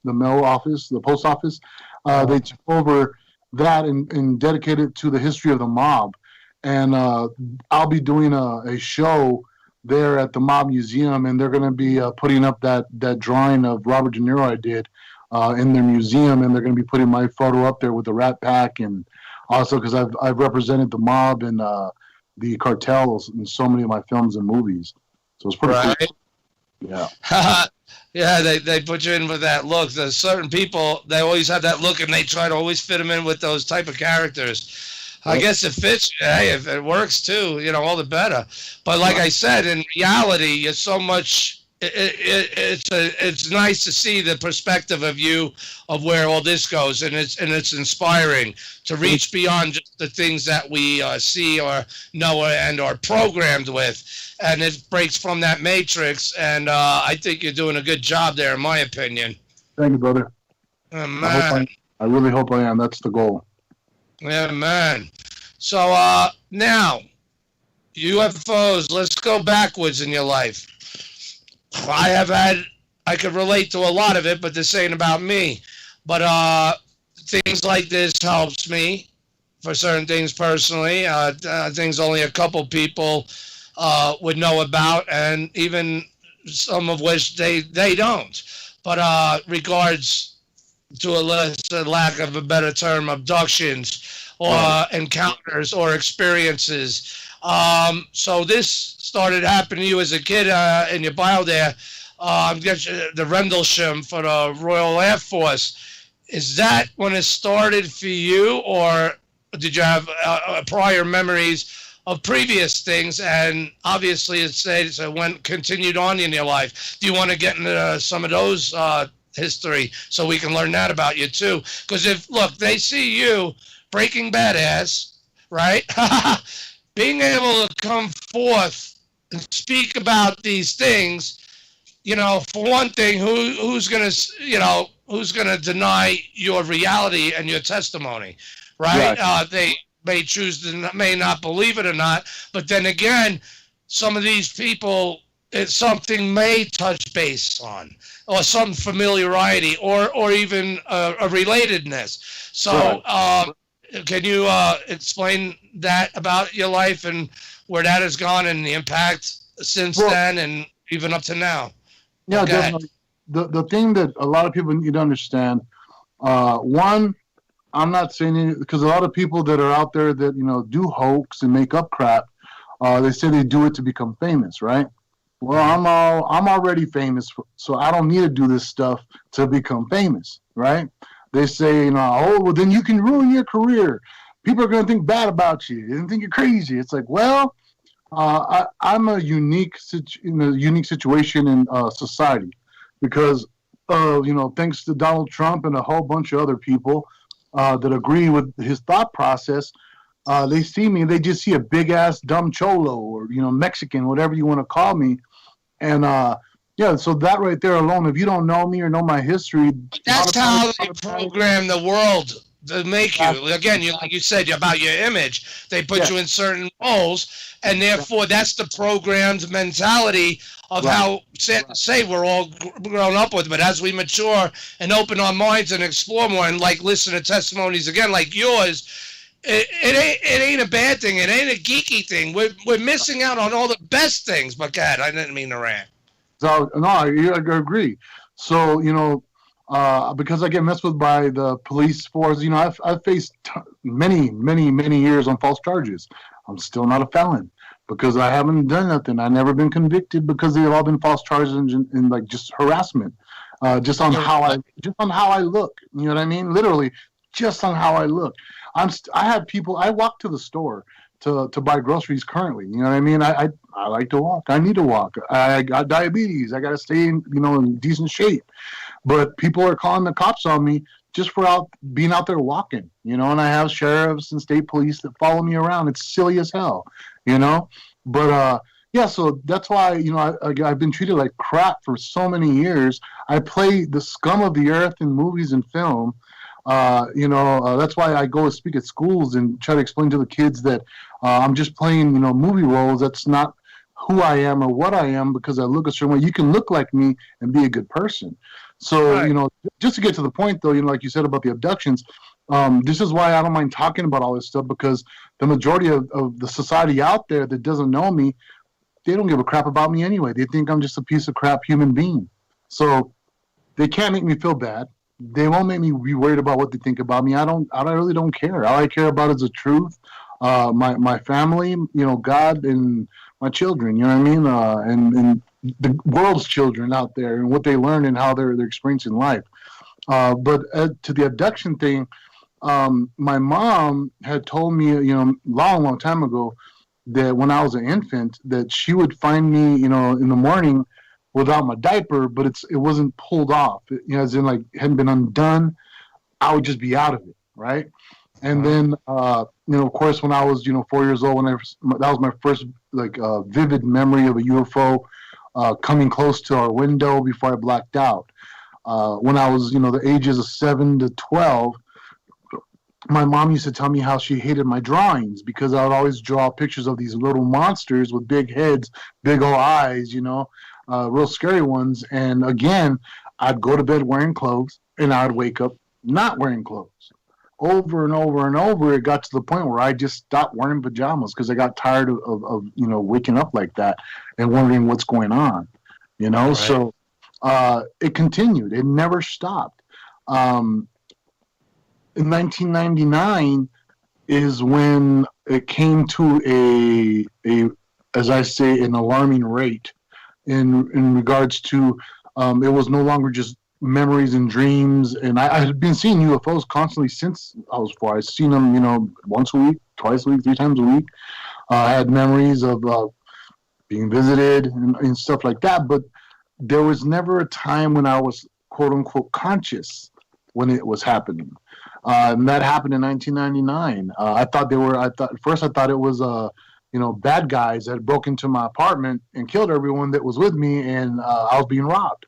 the mail office, the post office. They took over that and dedicated it to the history of the mob. And I'll be doing a show there at the Mob Museum, and they're going to be putting up that drawing of Robert De Niro I did in their museum, and they're going to be putting my photo up there with the Rat Pack, and also because I've represented the mob and the cartels in so many of my films and movies. So it's pretty cool. Yeah.
Yeah, they put you in with that look. There's certain people, they always have that look, and they try to always fit them in with those type of characters. I guess it fits. Hey, if it works too, you know, all the better. But like I said, in reality, you're so much. It's nice to see the perspective of you of where all this goes, and it's inspiring to reach beyond just the things that we see or know and are programmed with, and it breaks from that matrix. And I think you're doing a good job there, in my opinion.
Thank you, brother.
Man.
I really hope I am. That's the goal.
Yeah, man. So now, UFOs. Let's go backwards in your life. I could relate to a lot of it, but this ain't about me. But things like this helps me for certain things personally. Things only a couple people would know about, and even some of which they don't. But regards to a lack of a better term, abductions or encounters or experiences. So this started happening to you as a kid in your bio there. The Rendlesham for the Royal Air Force. Is that when it started for you, or did you have prior memories of previous things? And obviously it says it continued on in your life. Do you want to get into some of those history so we can learn that about you too? Because they see you Breaking Bad ass, right? Being able to come forth and speak about these things, for one thing, who's gonna deny your reality and your testimony, right? They may choose to may not believe it or not, but then again, some of these people, something may touch base on, or some familiarity, or even a relatedness. So, can you explain that about your life and where that has gone and the impact since then and even up to now?
Yeah, definitely. The thing that a lot of people need to understand, one, I'm not saying it because a lot of people that are out there that do hoax and make up crap, they say they do it to become famous, right? Well, I'm already famous, so I don't need to do this stuff to become famous, right? They say, well, then you can ruin your career. People are going to think bad about you and think you're crazy. It's like, well, I'm in a unique situation in society because, thanks to Donald Trump and a whole bunch of other people that agree with his thought process, they see me, they just see a big ass dumb cholo or Mexican, whatever you want to call me, and so that right there alone, if you don't know me or know my history,
that's how they program the world to make you. Again, like you said about your image, they put you in certain roles, and therefore that's the programmed mentality of how say we're all grown up with. But as we mature and open our minds and explore more, and listen to testimonies again like yours, it ain't a bad thing. It ain't a geeky thing. We're missing out on all the best things. But God, I didn't mean to rant.
So no, I agree. So because I get messed with by the police force, I've faced many years on false charges. I'm still not a felon because I haven't done nothing. I've never been convicted because they've all been false charges and just harassment, just on how I look. You know what I mean? Literally, just on how I look. I have people. I walk to the store to buy groceries currently. You know what I mean? I like to walk. I need to walk. I got diabetes. I got to stay in decent shape. But people are calling the cops on me just for being out there walking, and I have sheriffs and state police that follow me around. It's silly as hell, But so that's why I've been treated like crap for so many years. I play the scum of the earth in movies and film. That's why I go and speak at schools and try to explain to the kids that I'm just playing, movie roles. That's not who I am or what I am because I look a certain way. You can look like me and be a good person. So, just to get to the point, though, like you said about the abductions, this is why I don't mind talking about all this stuff because the majority of the society out there that doesn't know me, they don't give a crap about me anyway. They think I'm just a piece of crap human being. So they can't make me feel bad. They won't make me be worried about what they think about me. I really don't care. All I care about is the truth, my family, God and my children, you know what I mean? And the world's children out there and what they learn and how they're experiencing life. But to the abduction thing, my mom had told me, long time ago that when I was an infant that she would find me, in the morning without my diaper, but it wasn't pulled off, as in like hadn't been undone. I would just be out of it, right? And then, of course, when I was, 4 years old, that was my first vivid memory of a UFO coming close to our window before I blacked out. When I was, the ages of 7 to 12, my mom used to tell me how she hated my drawings because I would always draw pictures of these little monsters with big heads, big old eyes, real scary ones. And again, I'd go to bed wearing clothes and I'd wake up not wearing clothes. Over and over and over, it got to the point where I just stopped wearing pajamas because I got tired of waking up like that and wondering what's going on, Right. So it continued. It never stopped. In 1999, is when it came to a as I say, an alarming rate in regards to it was no longer just memories and dreams. And I had been seeing UFOs constantly since I was 4. I've seen them, once a week, twice a week, 3 times a week. I had memories of being visited and stuff like that. But there was never a time when I was, quote unquote, conscious when it was happening. And that happened in 1999. At first I thought it was bad guys that had broken into my apartment and killed everyone that was with me, and I was being robbed.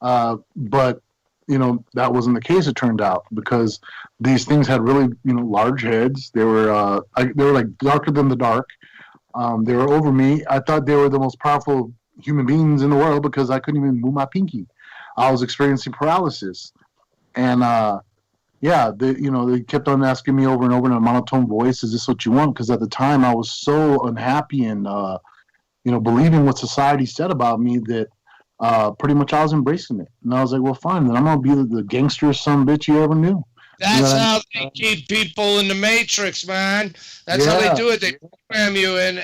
But that wasn't the case, it turned out, because these things had really, large heads. They were like darker than the dark. They were over me. I thought they were the most powerful human beings in the world because I couldn't even move my pinky. I was experiencing paralysis. And, they kept on asking me over and over in a monotone voice, is this what you want? Because at the time I was so unhappy and, believing what society said about me that pretty much I was embracing it. And I was like, well, fine, then I'm going to be the gangster son bitch you ever knew.
That's how they keep people in the Matrix, man. That's how they do it. They program you, and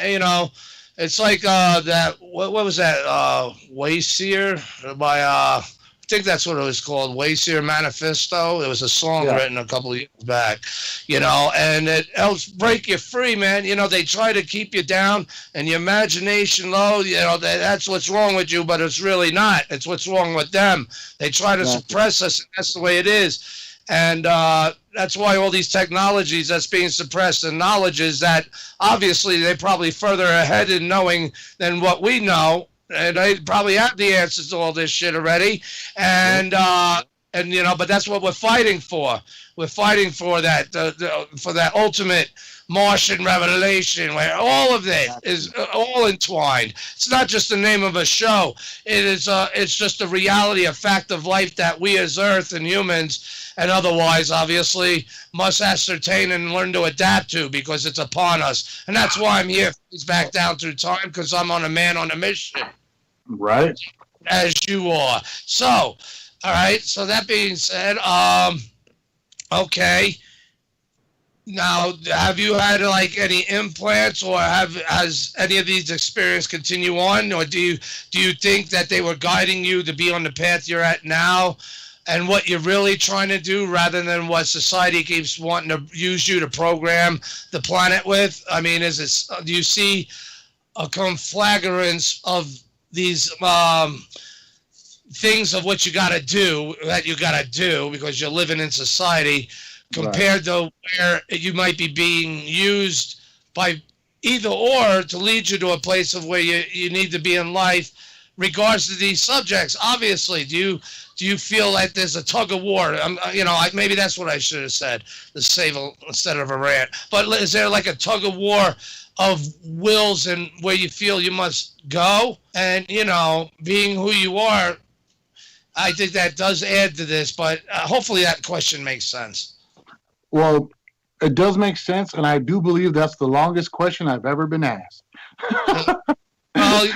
it's like that. What was that? Wayseer by I think that's what it was called, Wayseer Manifesto. It was a song written a couple of years back, and it helps break you free, man. They try to keep you down and your imagination low. That's what's wrong with you, but it's really not. It's what's wrong with them. They try to suppress us, and that's the way it is. And that's why all these technologies that's being suppressed, and knowledge is that obviously they're probably further ahead in knowing than what we know. And they probably have the answers to all this shit already. And but that's what we're fighting for. We're fighting for that, for that ultimate Martian revelation, where all of it is all entwined. It's not just the name of a show. It's just a reality, a fact of life that we as Earth and humans and otherwise, obviously, must ascertain and learn to adapt to, because it's upon us. And that's why I'm here. It's back down through time, because I'm on a mission.
Right.
As you are. So, all right. So that being said, okay. Now, have you had any implants, or has any of these experiences continue on, or do you think that they were guiding you to be on the path you're at now, and what you're really trying to do, rather than what society keeps wanting to use you to program the planet with? I mean, do you see a conflagrance of these things of what you got to do, because you're living in society, compared to where you might be being used by either or to lead you to a place of where you need to be in life, regards to these subjects? Obviously, do you feel like there's a tug of war? Maybe that's what I should have said, instead of a rant. But is there like a tug of war of wills and where you feel you must go? And, being who you are, I think that does add to this, but hopefully that question makes sense.
Well, it does make sense, and I do believe that's the longest question I've ever been asked.
Well,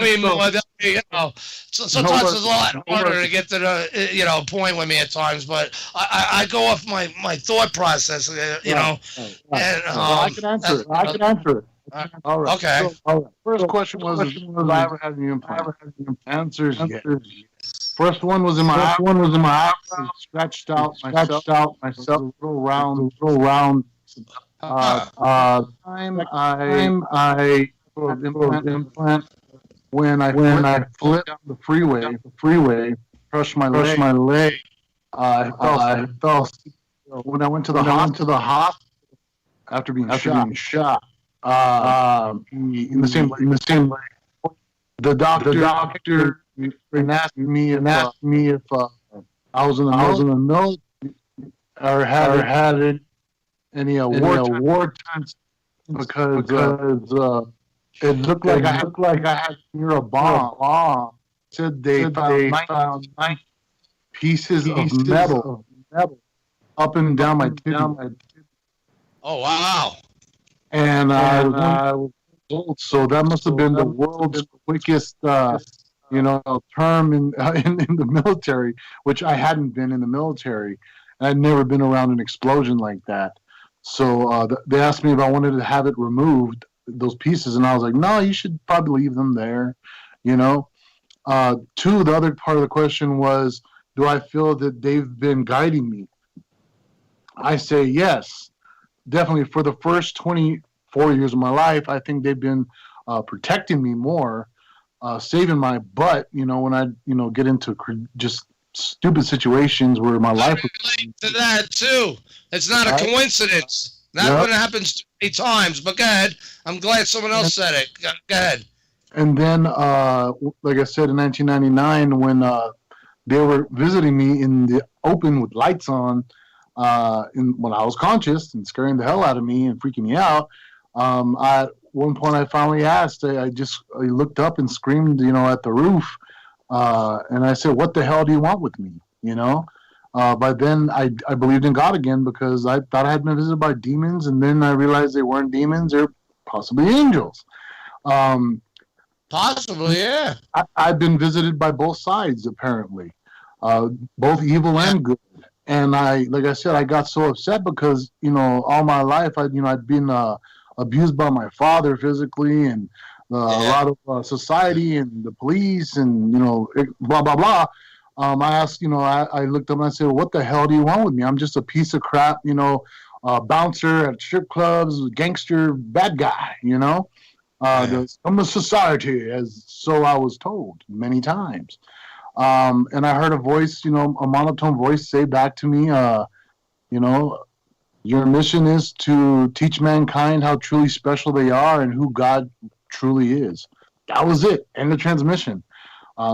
me more than sometimes it's a lot harder to get to the point with me at times, but I go off my thought process, And
I can answer it. All right.
Okay.
So, all right. First question was, have I ever had any implants? Answers yes. First one was in my eye. Scratched out myself. A little round. Time I implant when I flipped down the freeway, crushed my leg. I fell when I went to the hospital after being shot. In the same way. The doctor asked me if I was in the military or had any wartime, because it looked like I had near a bomb. Said they found 9 pieces of metal up and down my tibia.
Oh wow!
And I was old, so that must have been the world's quickest, term in the military, which I hadn't been in the military. I'd never been around an explosion like that. So they asked me if I wanted to have it removed, those pieces, and I was like, no, you should probably leave them there, you know. Two, the other part of the question was, do I feel that they've been guiding me? I say yes, definitely. For the first 24 years of my life, I think they've been protecting me more, saving my butt, you know, when I, you know, get into just stupid situations where my life was...
to that too. It's not a coincidence. That one happens too many times. But go ahead. I'm glad someone else said it. Go ahead.
And then, like I said, in 1999, when they were visiting me in the open with lights on, when I was conscious and scaring the hell out of me and freaking me out, at one point I finally asked. I looked up and screamed, you know, at the roof, and I said, "What the hell do you want with me?" You know. By then, I believed in God again because I thought I had been visited by demons, and then I realized they weren't demons; they're possibly angels.
Possibly, yeah.
I've been visited by both sides, apparently, both evil and good. And like I said, I got so upset because, you know, all my life, I'd been abused by my father physically, and a lot of society and the police, and, you know, blah blah blah. I asked, you know, I looked up and I said, "What the hell do you want with me? I'm just a piece of crap, you know, bouncer at strip clubs, gangster, bad guy, you know." I'm a society, as so I was told many times. And I heard a voice, you know, a monotone voice say back to me, you know, "Your mission is to teach mankind how truly special they are and who God truly is." That was it. End of transmission.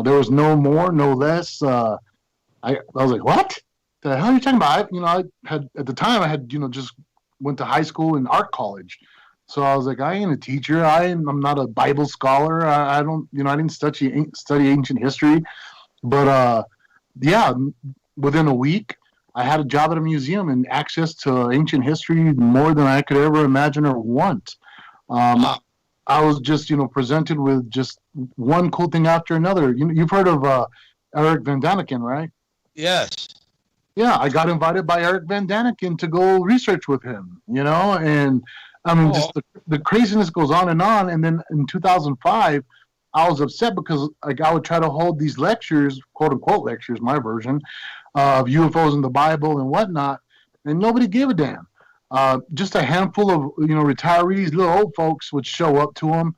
There was no more, no less. I was like, "What the hell are you talking about?" I had at the time I had, you know, just went to high school and art college. So I was like, I ain't a teacher. I'm not a Bible scholar. I don't, you know, I didn't study ancient history. But yeah, within a week, I had a job at a museum and access to ancient history more than I could ever imagine or want. I was just, you know, presented with just one cool thing after another. You've heard of Eric Van Daniken, right?
Yes.
Yeah, I got invited by Eric Van Daniken to go research with him, you know, and I mean, just the craziness goes on. And then in 2005, I was upset because like I would try to hold these lectures, quote unquote lectures, my version of UFOs in the Bible and whatnot, and nobody gave a damn. Just a handful of, you know, retirees, little old folks would show up to them,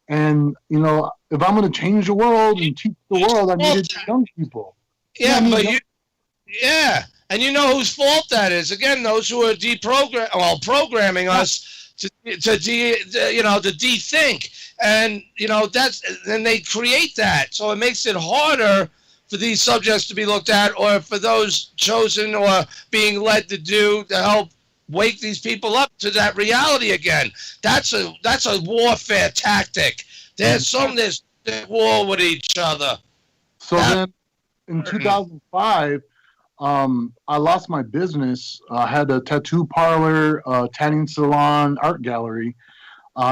and, you know, if I'm going to change the world and teach the world, I needed young people.
Yeah, and you know whose fault that is? Again, those who are programming us to de-think, and, you know, then they create that, so it makes it harder for these subjects to be looked at, or for those chosen or being led to help wake these people up to that reality again. That's a warfare tactic. There's war with each other.
So then in 2005, I lost my business. I had a tattoo parlor, tanning salon, art gallery.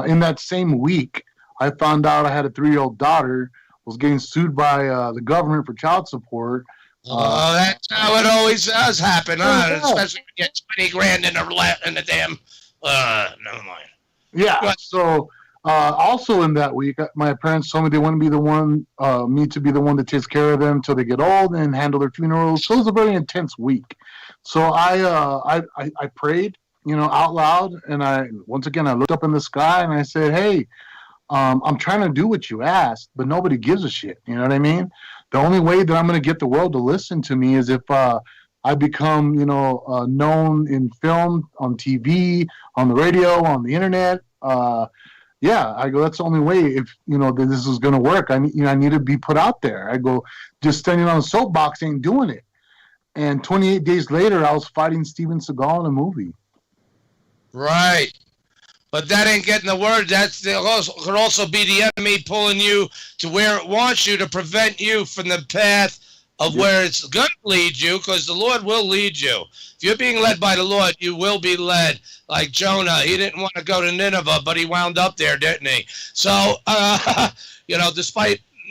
In that same week, I found out I had a 3-year-old daughter, was getting sued by the government for child support.
That's how it always does happen, especially when you get 20 grand in the damn. Never mind.
Yeah. So also in that week, my parents told me they want to be me to be the one that takes care of them until they get old and handle their funerals. So it was a very intense week. So I prayed, you know, out loud, and I looked up in the sky and I said, "Hey, I'm trying to do what you asked, but nobody gives a shit." You know what I mean? The only way that I'm going to get the world to listen to me is if I become, you know, known in film, on TV, on the radio, on the internet. Yeah, I go, that's the only way. If, you know, this is going to work, I need to be put out there. I go, just standing on a soapbox ain't doing it. And 28 days later, I was fighting Steven Seagal in a movie.
Right. But that ain't getting the word. Could also be the enemy pulling you to where it wants you to prevent you from the path of where it's going to lead you, because the Lord will lead you. If you're being led by the Lord, you will be led. Like Jonah, he didn't want to go to Nineveh, but he wound up there, didn't he? So, you know,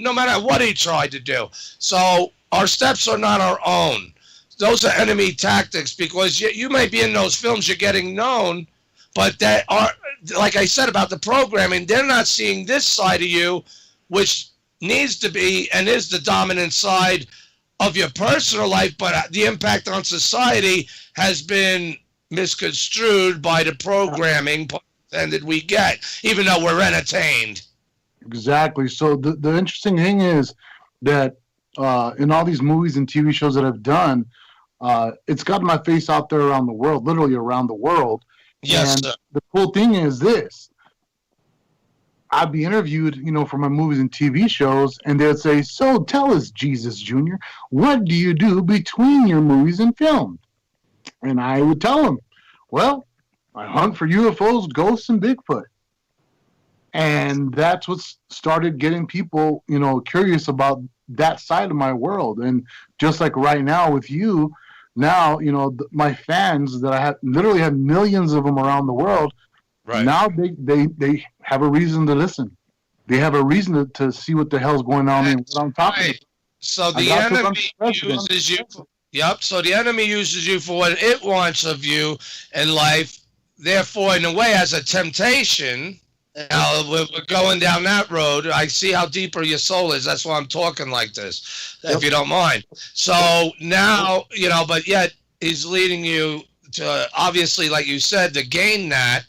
no matter what he tried to do. So our steps are not our own. those are enemy tactics, because you may be in those films, you're getting known, but that are, like I said about the programming, they're not seeing this side of you, which needs to be and is the dominant side of your personal life, but the impact on society has been misconstrued by the programming that we get, even though we're entertained.
Exactly. So the interesting thing is that in all these movies and TV shows that I've done, it's got my face out there around the world, literally around the world.
Yes,
and
sir.
The cool thing is this. I'd be interviewed, for my movies and TV shows, and they'd say, "So tell us, Jesus Jr., what do you do between your movies and film?" And I would tell them, "Well, I hunt for UFOs, ghosts, and Bigfoot." And that's what started getting people, curious about that side of my world. And just like right now with you, now, my fans that I literally have millions of them around the world. Right. Now they have a reason to listen. They have a reason to see what the hell's going on and what I'm talking about.
So the enemy uses you. Yep. So the enemy uses you for what it wants of you in life. Therefore, in a way, as a temptation. Now, we're going down that road. I see how deeper your soul is. That's why I'm talking like this, if you don't mind. So now, but yet he's leading you to, obviously, like you said, to gain that,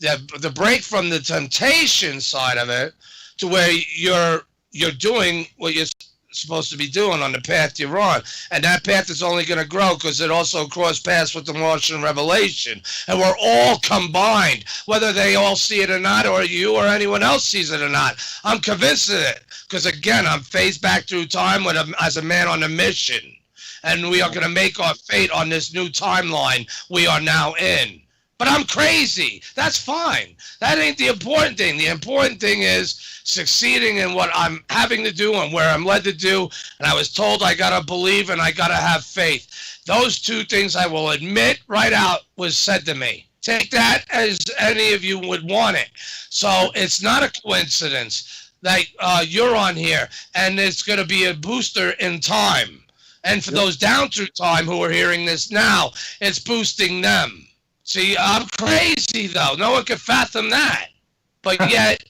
the break from the temptation side of it to where you're doing what you're supposed to be doing on the path you're on. And that path is only going to grow because it also crossed paths with the Martian revelation. And we're all combined, whether they all see it or not, or you or anyone else sees it or not. I'm convinced of it because, again, I'm phased back through time as a man on a mission. And we are going to make our fate on this new timeline we are now in. But I'm crazy. That's fine. That ain't the important thing. The important thing is succeeding in what I'm having to do and where I'm led to do. And I was told I got to believe and I got to have faith. Those two things, I will admit right out, was said to me. Take that as any of you would want it. So it's not a coincidence that you're on here, and it's going to be a booster in time. And for those down through time who are hearing this now, it's boosting them. See, I'm crazy, though. No one can fathom that. But yet,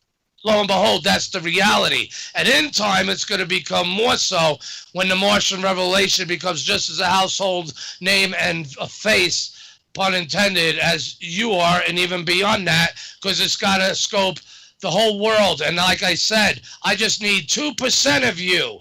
lo and behold, that's the reality. And in time, it's going to become more so when the Martian revelation becomes just as a household name and a face, pun intended, as you are, and even beyond that, because it's got to scope the whole world. And like I said, I just need 2% of you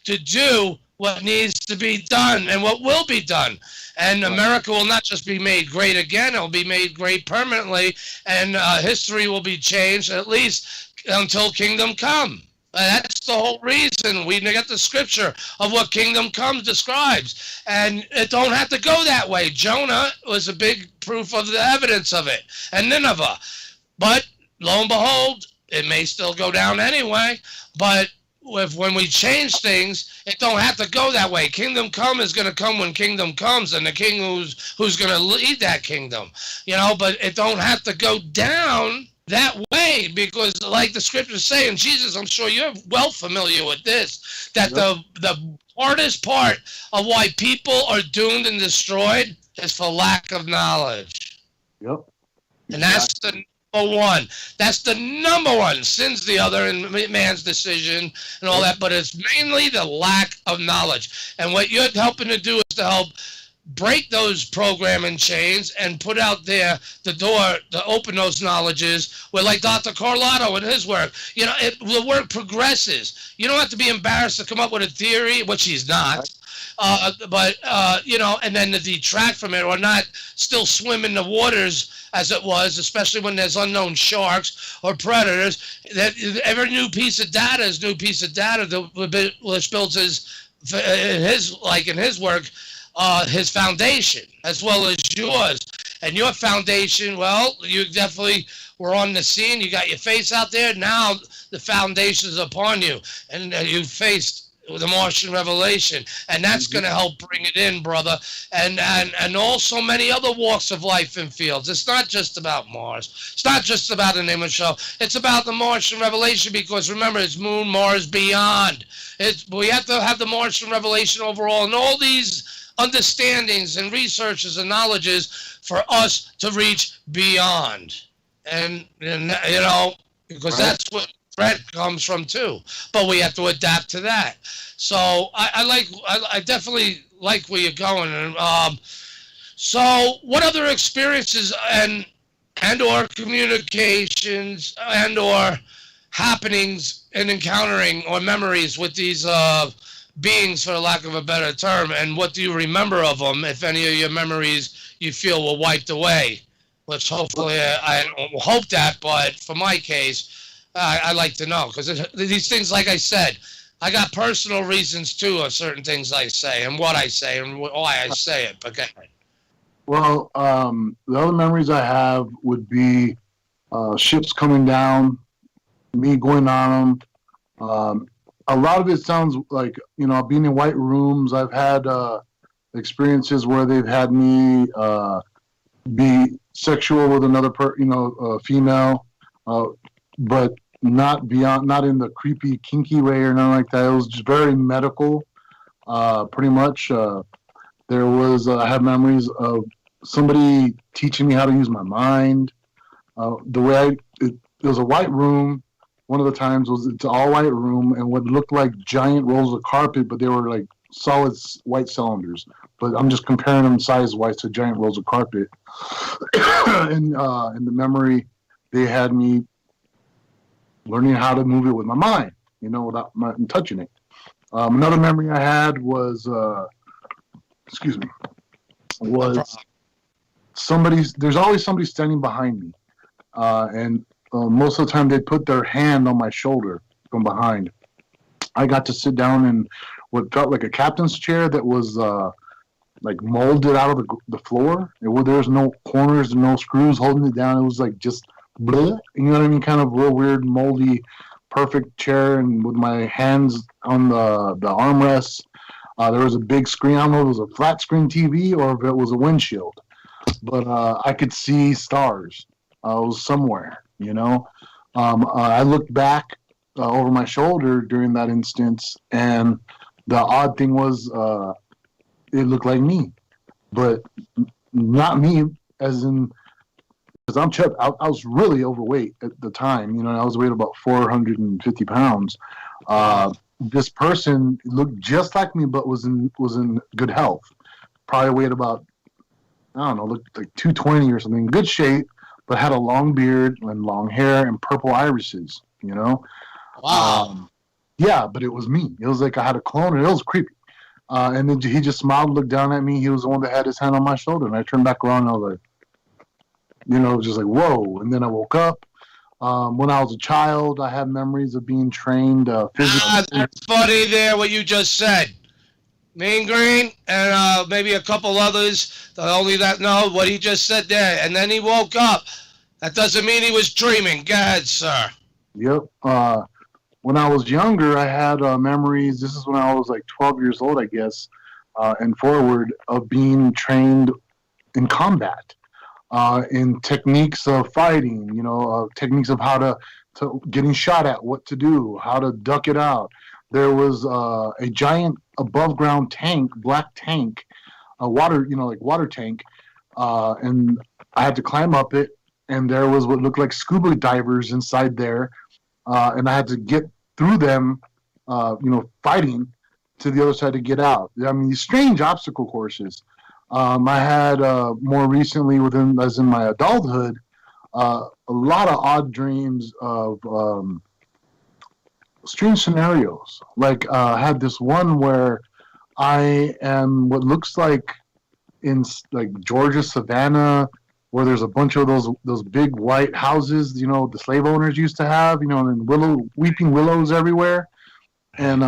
to do what needs to be done and what will be done. And America will not just be made great again, it will be made great permanently, and history will be changed at least until kingdom come. That's the whole reason we get the scripture of what kingdom comes describes. And it don't have to go that way. Jonah was a big proof of the evidence of it, and Nineveh. But lo and behold, it may still go down anyway, but when we change things, it don't have to go that way. Kingdom come is going to come when kingdom comes, and the king who's going to lead that kingdom, but it don't have to go down that way, because like the scriptures say, and Jesus, I'm sure you're well familiar with this, that the hardest part of why people are doomed and destroyed is for lack of knowledge.
Yep.
And that's the one. That's the number one. Sin's the other, and man's decision and all that, but it's mainly the lack of knowledge. And what you're helping to do is to help break those programming chains and put out there the door to open those knowledges where, like Dr. Carlotto and his work, the work progresses. You don't have to be embarrassed to come up with a theory, which he's not. And then to detract from it or not still swim in the waters as it was, especially when there's unknown sharks or predators. That every new piece of data is new piece of data which builds in his work, his foundation as well as yours. And your foundation, well, you definitely were on the scene. You got your face out there. Now the foundation is upon you, and you faced the Martian revelation, and that's going to help bring it in, brother, and also many other walks of life and fields. It's not just about Mars. It's not just about an image show. It's about the Martian revelation, because remember, it's Moon, Mars, beyond. We have to have the Martian revelation overall, and all these understandings and researches and knowledges for us to reach beyond. And you know, because that's what threat comes from too. But we have to adapt to that. So I definitely like where you're going. And so what other experiences and or communications and or happenings and encountering or memories with these beings, for lack of a better term, and what do you remember of them, if any of your memories you feel were wiped away? Which hopefully, I don't hope that, but for my case, I like to know, because these things, like I said, I got personal reasons too of certain things I say and what I say and why I say it. Okay.
Well, the other memories I have would be ships coming down, me going on them. A lot of it sounds like, you know, being in white rooms. I've had experiences where they've had me be sexual with another female, but not in the creepy, kinky way or nothing like that. It was just very medical, pretty much. There was, I have memories of somebody teaching me how to use my mind. It was a white room. One of the times it's an all white room, and what looked like giant rolls of carpet, but they were like solid white cylinders. But I'm just comparing them size-wise to giant rolls of carpet. In the memory, they had me learning how to move it with my mind, you know, without touching it. Another memory I had was, there's always somebody standing behind me. And most of the time they'd put their hand on my shoulder from behind. I got to sit down in what felt like a captain's chair that was like molded out of the floor. There was no corners, no screws holding it down. It was like just bleh, you know what I mean? Kind of real weird, moldy, perfect chair, and with my hands on the armrests. There was a big screen. I don't know if it was a flat screen TV or if it was a windshield, but I could see stars. I was somewhere, you know. I looked back over my shoulder during that instance, and the odd thing was it looked like me, but not me as in, because I'm chubby. I was really overweight at the time. You know, I was weighing about 450 pounds. This person looked just like me, but was in good health. Probably weighed about, I don't know, looked like 220 or something. Good shape, but had a long beard and long hair and purple irises. You know.
Wow.
Yeah, but it was me. It was like I had a clone, and it was creepy. And then he just smiled, looked down at me. He was the one that had his hand on my shoulder, and I turned back around, and I was like, you know, just like, whoa. And then I woke up. When I was a child, I have memories of being trained physically.
That's funny there, what you just said. Mean Green and maybe a couple others that only that know what he just said there. And then he woke up. That doesn't mean he was dreaming. Go ahead, sir.
Yep. When I was younger, I had memories. This is when I was like 12 years old, I guess, and forward, of being trained in combat. In techniques of fighting, you know, techniques of how to getting shot at, what to do, how to duck it out. There was a giant above ground tank, black tank, a water, you know, like water tank, and I had to climb up it, and there was what looked like scuba divers inside there, and I had to get through them, you know, fighting to the other side to get out. I mean, these strange obstacle courses. I had more recently, as in my adulthood, a lot of odd dreams of strange scenarios. Like I had this one where I am what looks like in like Georgia savannah, where there's a bunch of those big white houses, you know, the slave owners used to have, you know, and weeping willows everywhere, and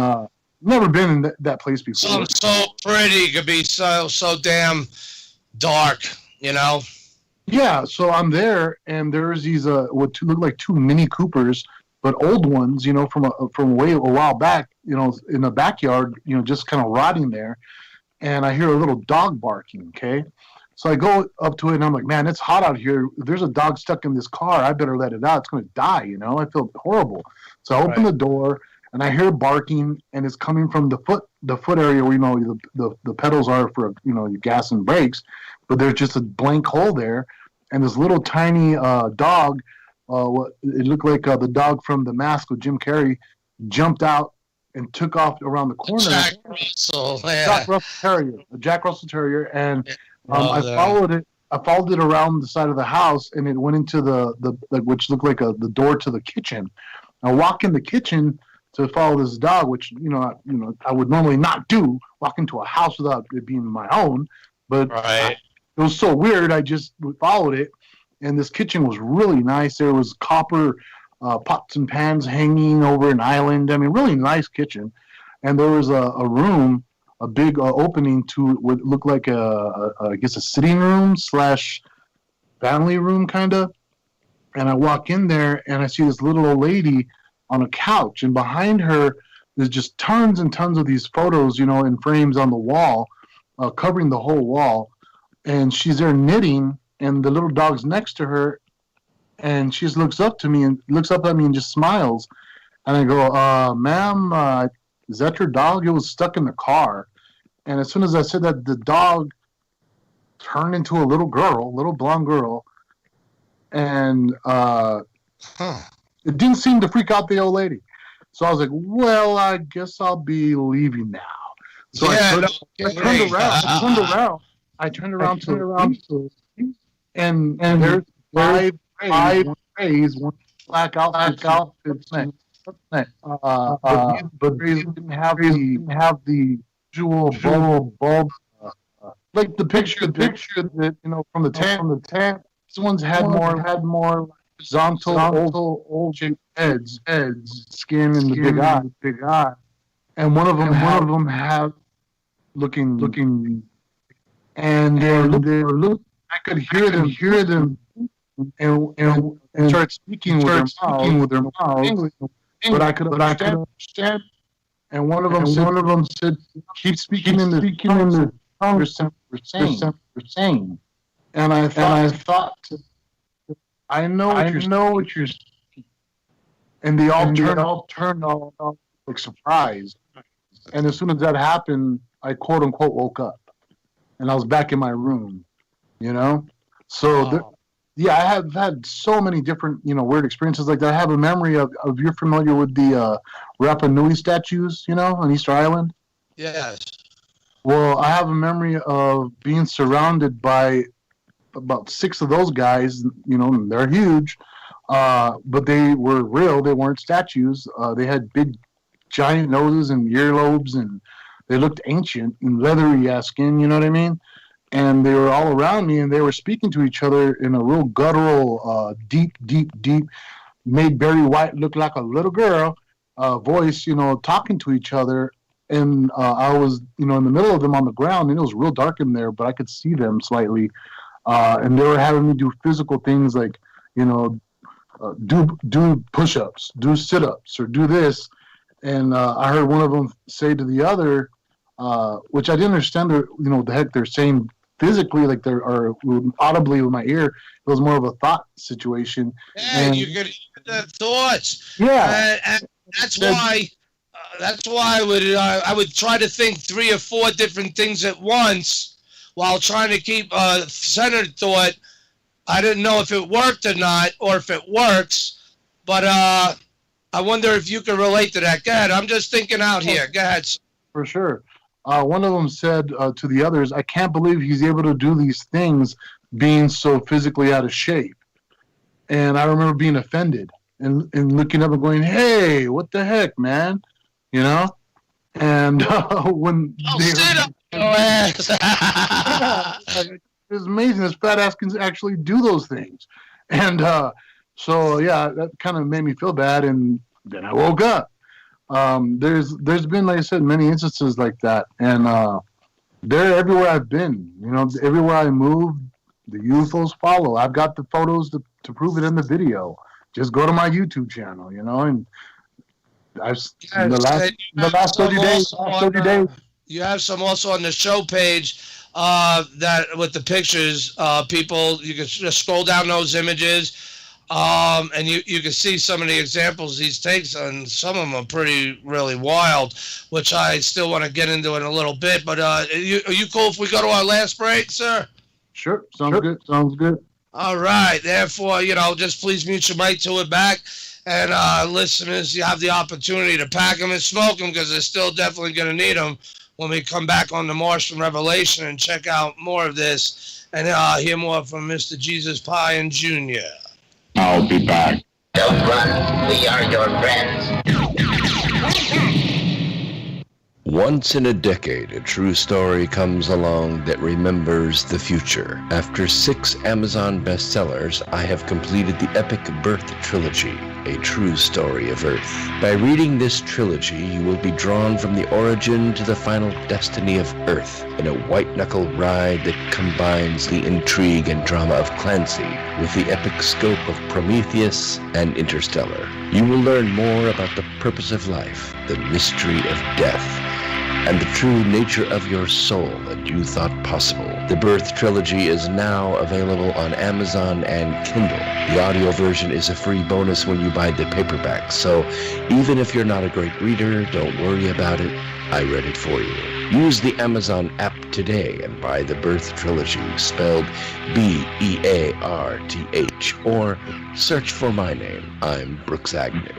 never been in that place before.
So pretty, could be so damn dark, you know.
Yeah, so I'm there, and there's these what look like two Mini Coopers, but old ones, you know, from a while back, you know, in the backyard, you know, just kind of rotting there, and I hear a little dog barking. Okay, so I go up to it, and I'm like, man, it's hot out here. If there's a dog stuck in this car, I better let it out. It's going to die, you know. I feel horrible. So I open the door, and I hear barking, and it's coming from the foot area where the pedals are for your gas and brakes, but there's just a blank hole there, and this little tiny dog, it looked like the dog from The Mask with Jim Carrey, jumped out and took off around the corner.
Jack Russell, yeah.
Jack Russell Terrier, and I followed it. I followed it around the side of the house, and it went into the which looked like the door to the kitchen. I walk in the kitchen to follow this dog, which I would normally not do. Walk into a house without it being my own, but it was so weird. I just followed it, and this kitchen was really nice. There was copper pots and pans hanging over an island. I mean, really nice kitchen, and there was a room. A big opening to what looked like I guess a sitting room / family room kind of. And I walk in there and I see this little old lady on a couch, and behind her there's just tons and tons of these photos, in frames on the wall, covering the whole wall. And she's there knitting, and the little dog's next to her, and she just looks up at me and just smiles. And I go, ma'am, is that your dog? It was stuck in the car. And as soon as I said that, the dog turned into a little blonde girl. And it didn't seem to freak out the old lady. So I was like, well, I guess I'll be leaving now. So I turned around to and there's five rays, one black outfit. But they didn't have the usual bulb, like the picture that from the tent. These ones had more horizontal old shaped heads, skin, and the big eye. And one of them had looking, and they were I could hear them, and start speaking with their mouths. But I could understand. And one of them said, "Keep speaking in the tongue we're saying." And I thought, I know what you're speaking. And they all turned like surprised. And as soon as that happened, I quote unquote woke up, and I was back in my room. So. I have had so many different, weird experiences like that. I have a memory of you're familiar with the Rapa Nui statues, on Easter Island?
Yes.
Well, I have a memory of being surrounded by about 6 of those guys, they're huge, but they were real. They weren't statues. They had big, giant noses and earlobes, and they looked ancient and leathery skin, you know what I mean? And they were all around me, and they were speaking to each other in a real guttural, deep, made Barry White look like a little girl voice, talking to each other. And I was, in the middle of them on the ground, and it was real dark in there, but I could see them slightly. And they were having me do physical things like, do push-ups, do sit-ups, or do this. And I heard one of them say to the other, which I didn't understand, the heck they're saying physically, like or audibly with my ear. It was more of a thought situation.
Yeah, and you could hear the thoughts.
Yeah,
and that's why I would try to think 3 or 4 different things at once while trying to keep a centered thought. I didn't know if it worked or not, or if it works, but I wonder if you can relate to that. Go ahead. I'm just thinking out here. Go ahead.
For sure. One of them said to the others, "I can't believe he's able to do these things being so physically out of shape." And I remember being offended and looking up and going, "Hey, what the heck, man?" And when
sit up your ass.
It's amazing this fat ass can actually do those things. And so, yeah, that kind of made me feel bad. And then I woke up. There's been, like I said, many instances like that, and they're everywhere I've been. Everywhere I move, the UFOs follow. I've got the photos to prove it in the video. Just go to my YouTube channel, and the last 30 days.
You have some also on the show page that with the pictures. People, you can just scroll down those images. And you can see some of the examples he takes, and some of them are really wild, which I still want to get into in a little bit. But are you cool if we go to our last break, sir?
Sure. Sounds good. Sounds good.
All right. Therefore, just please mute your mic till we're back. And listeners, you have the opportunity to pack them and smoke them, because they're still definitely going to need them when we come back on the Martian Revelation and check out more of this and hear more from Mr. Jesus Pine Jr.
I'll be back.
Don't run. We are your friends.
Once in a decade, a true story comes along that remembers the future. After 6 Amazon bestsellers, I have completed the epic Birth Trilogy, a true story of Earth. By reading this trilogy, you will be drawn from the origin to the final destiny of Earth in a white-knuckle ride that combines the intrigue and drama of Clancy with the epic scope of Prometheus and Interstellar. You will learn more about the purpose of life, the mystery of death, and the true nature of your soul that you thought possible. The Birth Trilogy is now available on Amazon and Kindle. The audio version is a free bonus when you buy the paperback, so even if you're not a great reader, don't worry about it. I read it for you. Use the Amazon app today and buy the Birth Trilogy, spelled B-E-A-R-T-H, or search for my name. I'm Brooks Agnew.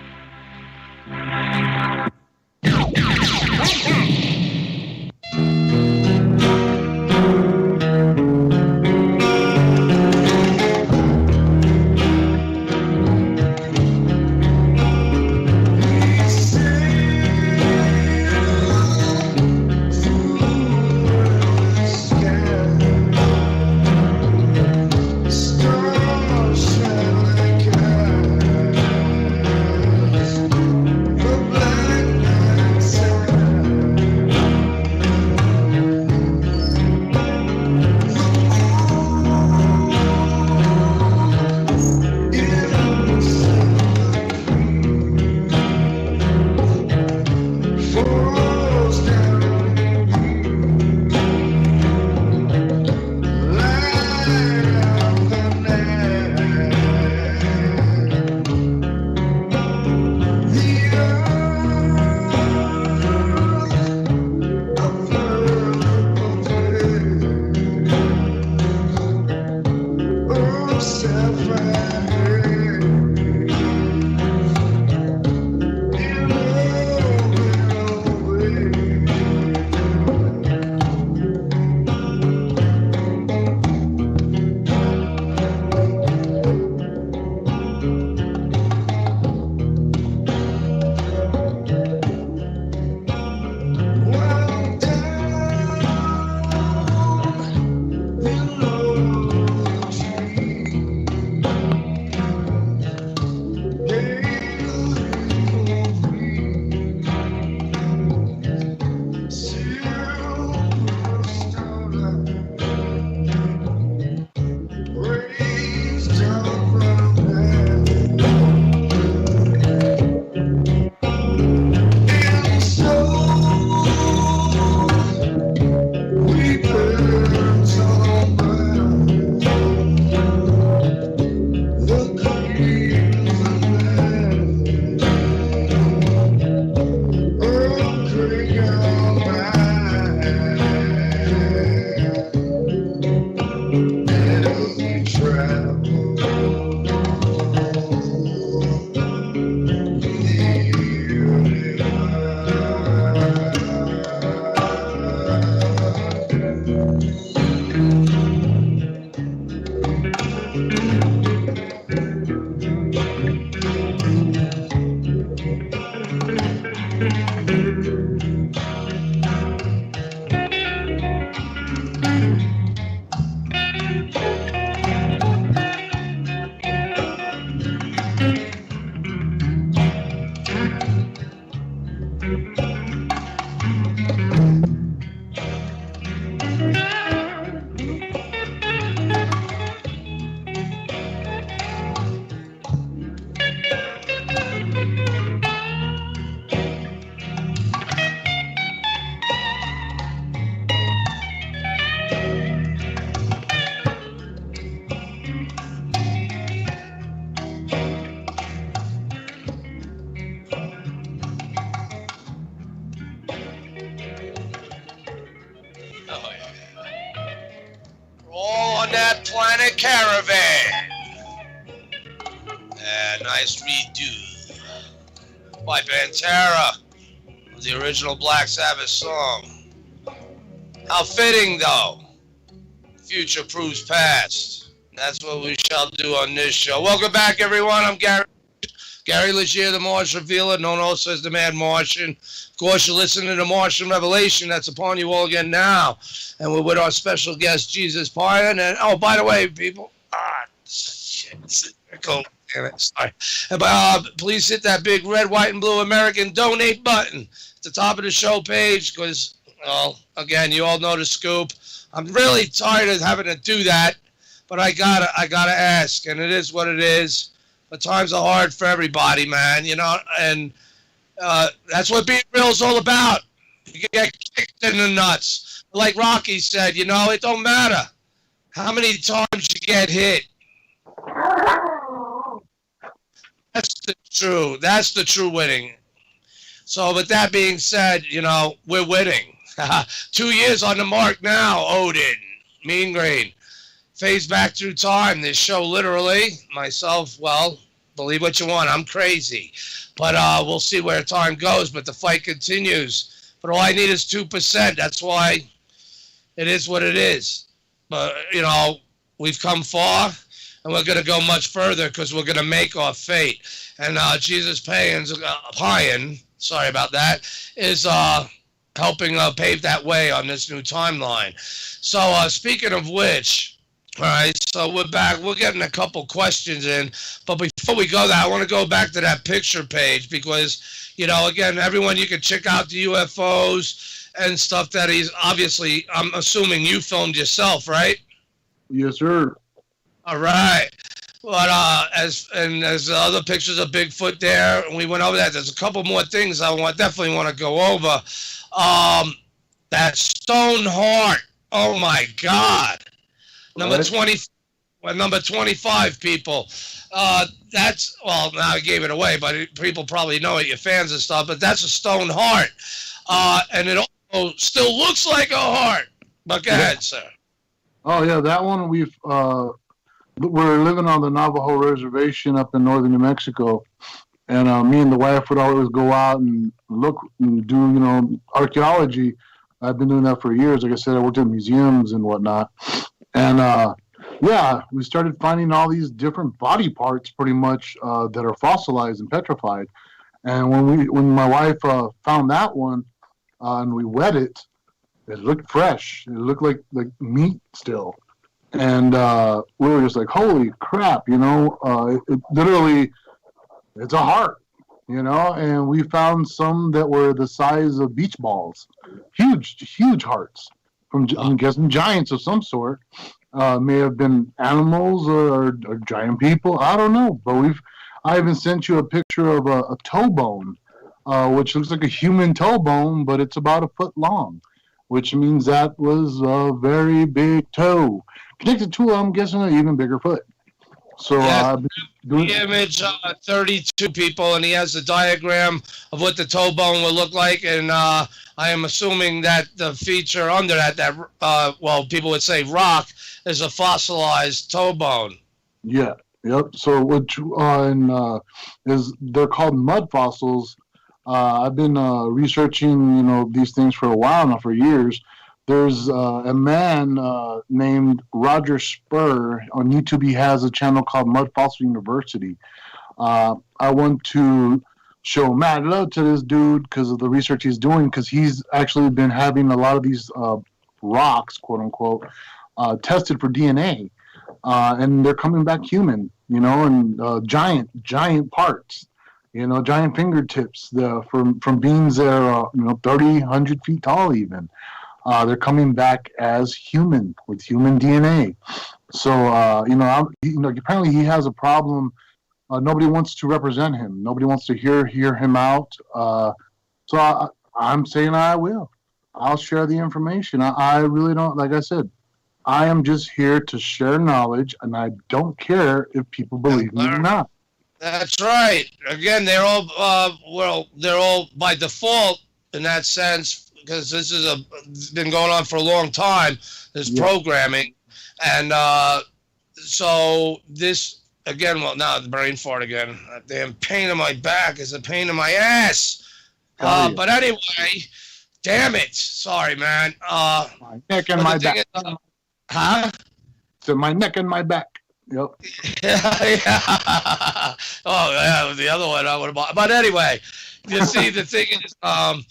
We're all on that planet caravan. Nice redo by Pantera of the original Black Sabbath song. How fitting, though. Future proves past. That's what we shall do on this show. Welcome back, everyone. I'm Gary Legier, the Mars Revealer, known also as the Mad Martian. Of course, you're listening to the Martian Revelation that's upon you all again now. And we're with our special guest, Jesus Pyan. And, oh, by the way, people, shit. Cool. Damn it. Sorry. Please hit that big red, white, and blue American donate button at the top of the show page because, well, again, you all know the scoop. I'm really tired of having to do that, but I gotta ask, and it is what it is. But times are hard for everybody, man, you know, and that's what being real is all about. You get kicked in the nuts. Like Rocky said, you know, it don't matter how many times you get hit. That's the true winning. So with that being said, you know, we're winning. 2 years on the mark now, Odin, Mean Green. Phase back through time. This show literally, myself, well, believe what you want. I'm crazy. But we'll see where time goes. But the fight continues. But all I need is 2%. That's why it is what it is. But, you know, we've come far. And we're going to go much further because we're going to make our fate. And Jesus Pyan, sorry about that, is helping pave that way on this new timeline. So speaking of which, all right, so we're back. We're getting a couple questions in. But before we go there, I want to go back to that picture page because, you know, again, everyone, you can check out the UFOs and stuff that he's obviously, I'm assuming you filmed yourself, right?
Yes, sir. All
right. But as the other pictures of Bigfoot there, and we went over that. There's a couple more things I definitely want to go over. That stone heart. Oh my God. Number 25, people. That's, well, now I gave it away, but people probably know it. You're fans and stuff. But that's a stone heart, and it also still looks like a heart. But go ahead, sir.
Oh yeah, that one we're living on the Navajo reservation up in northern New Mexico, and me and the wife would always go out and look and do, you know, archaeology. I've been doing that for years. Like I said, I worked in museums and whatnot, and yeah, we started finding all these different body parts, pretty much that are fossilized and petrified. And when my wife found that one and we wet it, it looked fresh. It looked like meat still. And we were just like, holy crap, you know, it literally, it's a heart, you know, and we found some that were the size of beach balls, huge hearts from, I'm guessing, giants of some sort. May have been animals or giant people, I don't know, but I even sent you a picture of a toe bone, which looks like a human toe bone, but it's about a foot long, which means that was a very big toe. Connected to, I'm guessing, an even bigger foot. So
the image, 32 people, and he has a diagram of what the toe bone will look like, and I am assuming that the feature under that well, people would say rock, is a fossilized toe bone.
Yeah, yep. So which is they're called mud fossils. I've been researching, you know, these things for a while now, for years. There's a man named Roger Spur on YouTube. He has a channel called Mud Fossil University. I want to show mad love to this dude because of the research he's doing, because he's actually been having a lot of these rocks, quote unquote, tested for DNA, and they're coming back human, you know, and giant parts, you know, giant fingertips from beings that are, you know, 30, 100 feet tall even. They're coming back as human with human DNA. So, you know, apparently he has a problem. Nobody wants to represent him. Nobody wants to hear him out. So I'm saying I will. I'll share the information. I really don't, like I said, I am just here to share knowledge, and I don't care if people believe me or not.
That's right. Again, they're all they're all by default in that sense, because this is been going on for a long time, this programming. And so this, again, well, now the brain fart again. That damn pain in my back is a pain in my ass. But anyway, damn it. Sorry, man.
My neck and my back.
Huh?
So my neck and my back. Yep.
Yeah. Oh, yeah, the other one I would have bought. But anyway, you see, the thing is, all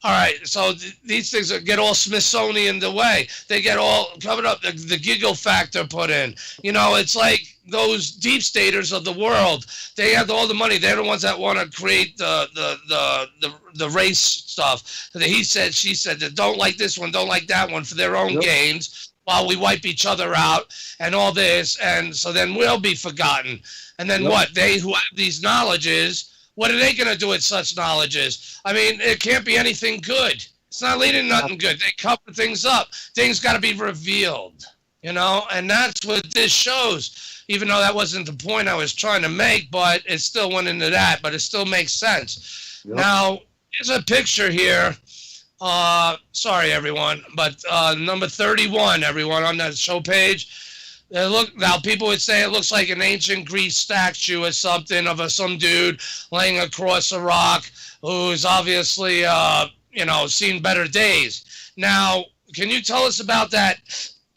right, so these things get all Smithsonian the way. They get all covered up, the giggle factor put in. You know, it's like those deep staters of the world. They have all the money. They're the ones that want to create the race stuff. He said, she said, that don't like this one, don't like that one for their own gains, while we wipe each other out and all this. And so then we'll be forgotten. And then what? They who have these knowledges, what are they going to do with such knowledges? I mean, it can't be anything good. It's not leading to nothing good. They cover things up. Things got to be revealed, you know? And that's what this shows, even though that wasn't the point I was trying to make, but it still went into that, but it still makes sense. Now, here's a picture here. Sorry, everyone, but number 31, everyone, on that show page. Look, now people would say it looks like an ancient Greek statue or something of some dude laying across a rock who's obviously, you know, seen better days. Now, can you tell us about that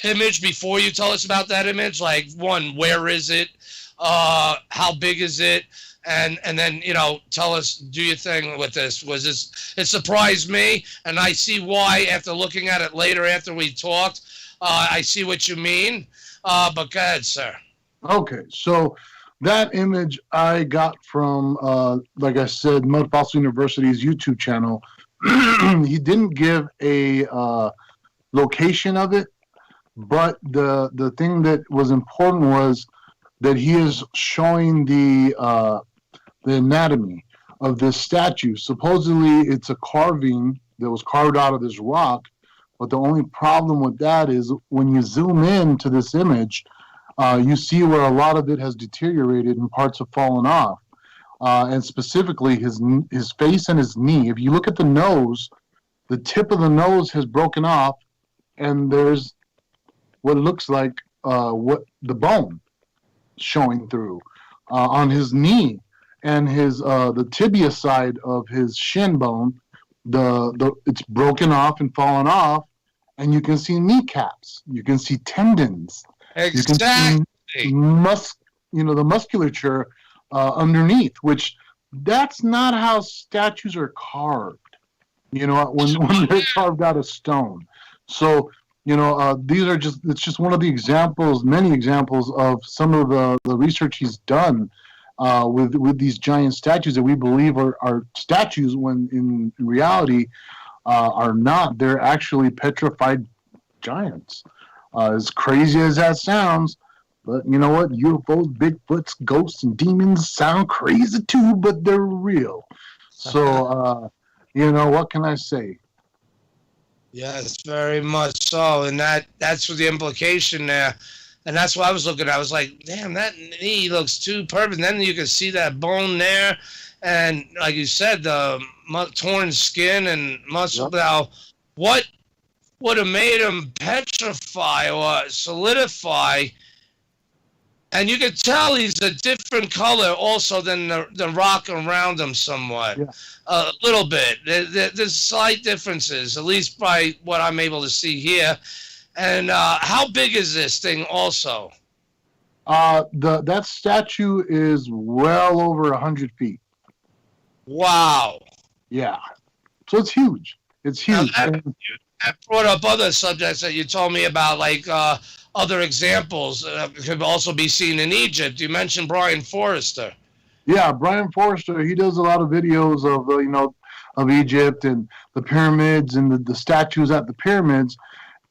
image before you tell us about that image? Like, one, where is it? How big is it? And then, you know, tell us, do your thing with this. It surprised me, and I see why after looking at it later after we talked. I see what you mean. But go ahead, sir.
Okay, so that image I got from, like I said, Mud Fossil University's YouTube channel. He didn't give a location of it, but the thing that was important was that he is showing the anatomy of this statue. Supposedly, it's a carving that was carved out of this rock, but the only problem with that is when you zoom in to this image, you see where a lot of it has deteriorated and parts have fallen off. And specifically, his face and his knee. If you look at the nose, the tip of the nose has broken off, and there's what looks like what the bone showing through on his knee. And his the tibia side of his shin bone, it's broken off and fallen off, and you can see kneecaps, you can see tendons,
exactly.
You can see the musculature underneath, which that's not how statues are carved. You know, when they're carved out of stone. So it's just one of the examples, many examples of some of the research he's done. With these giant statues that we believe are statues when in reality are not. They're actually petrified giants. As crazy as that sounds, but you know what? UFOs, Bigfoots, ghosts, and demons sound crazy too, but they're real. So, what can I say?
Yes, very much so. And that's what the implication there. And that's what I was looking at. I was like, damn, that knee looks too perfect. And then you can see that bone there. And like you said, the torn skin and muscle. Yep. Now, what would have made him petrify or solidify? And you could tell he's a different color also than the rock around him somewhat. Yeah. A little bit. There's slight differences, at least by what I'm able to see here. And how big is this thing also?
That statue is well over 100 feet.
Wow.
Yeah. So it's huge. It's huge.
That brought up other subjects that you told me about, like other examples that could also be seen in Egypt. You mentioned Brian Forrester.
Yeah, Brian Forrester, he does a lot of videos of Egypt and the pyramids and the statues at the pyramids.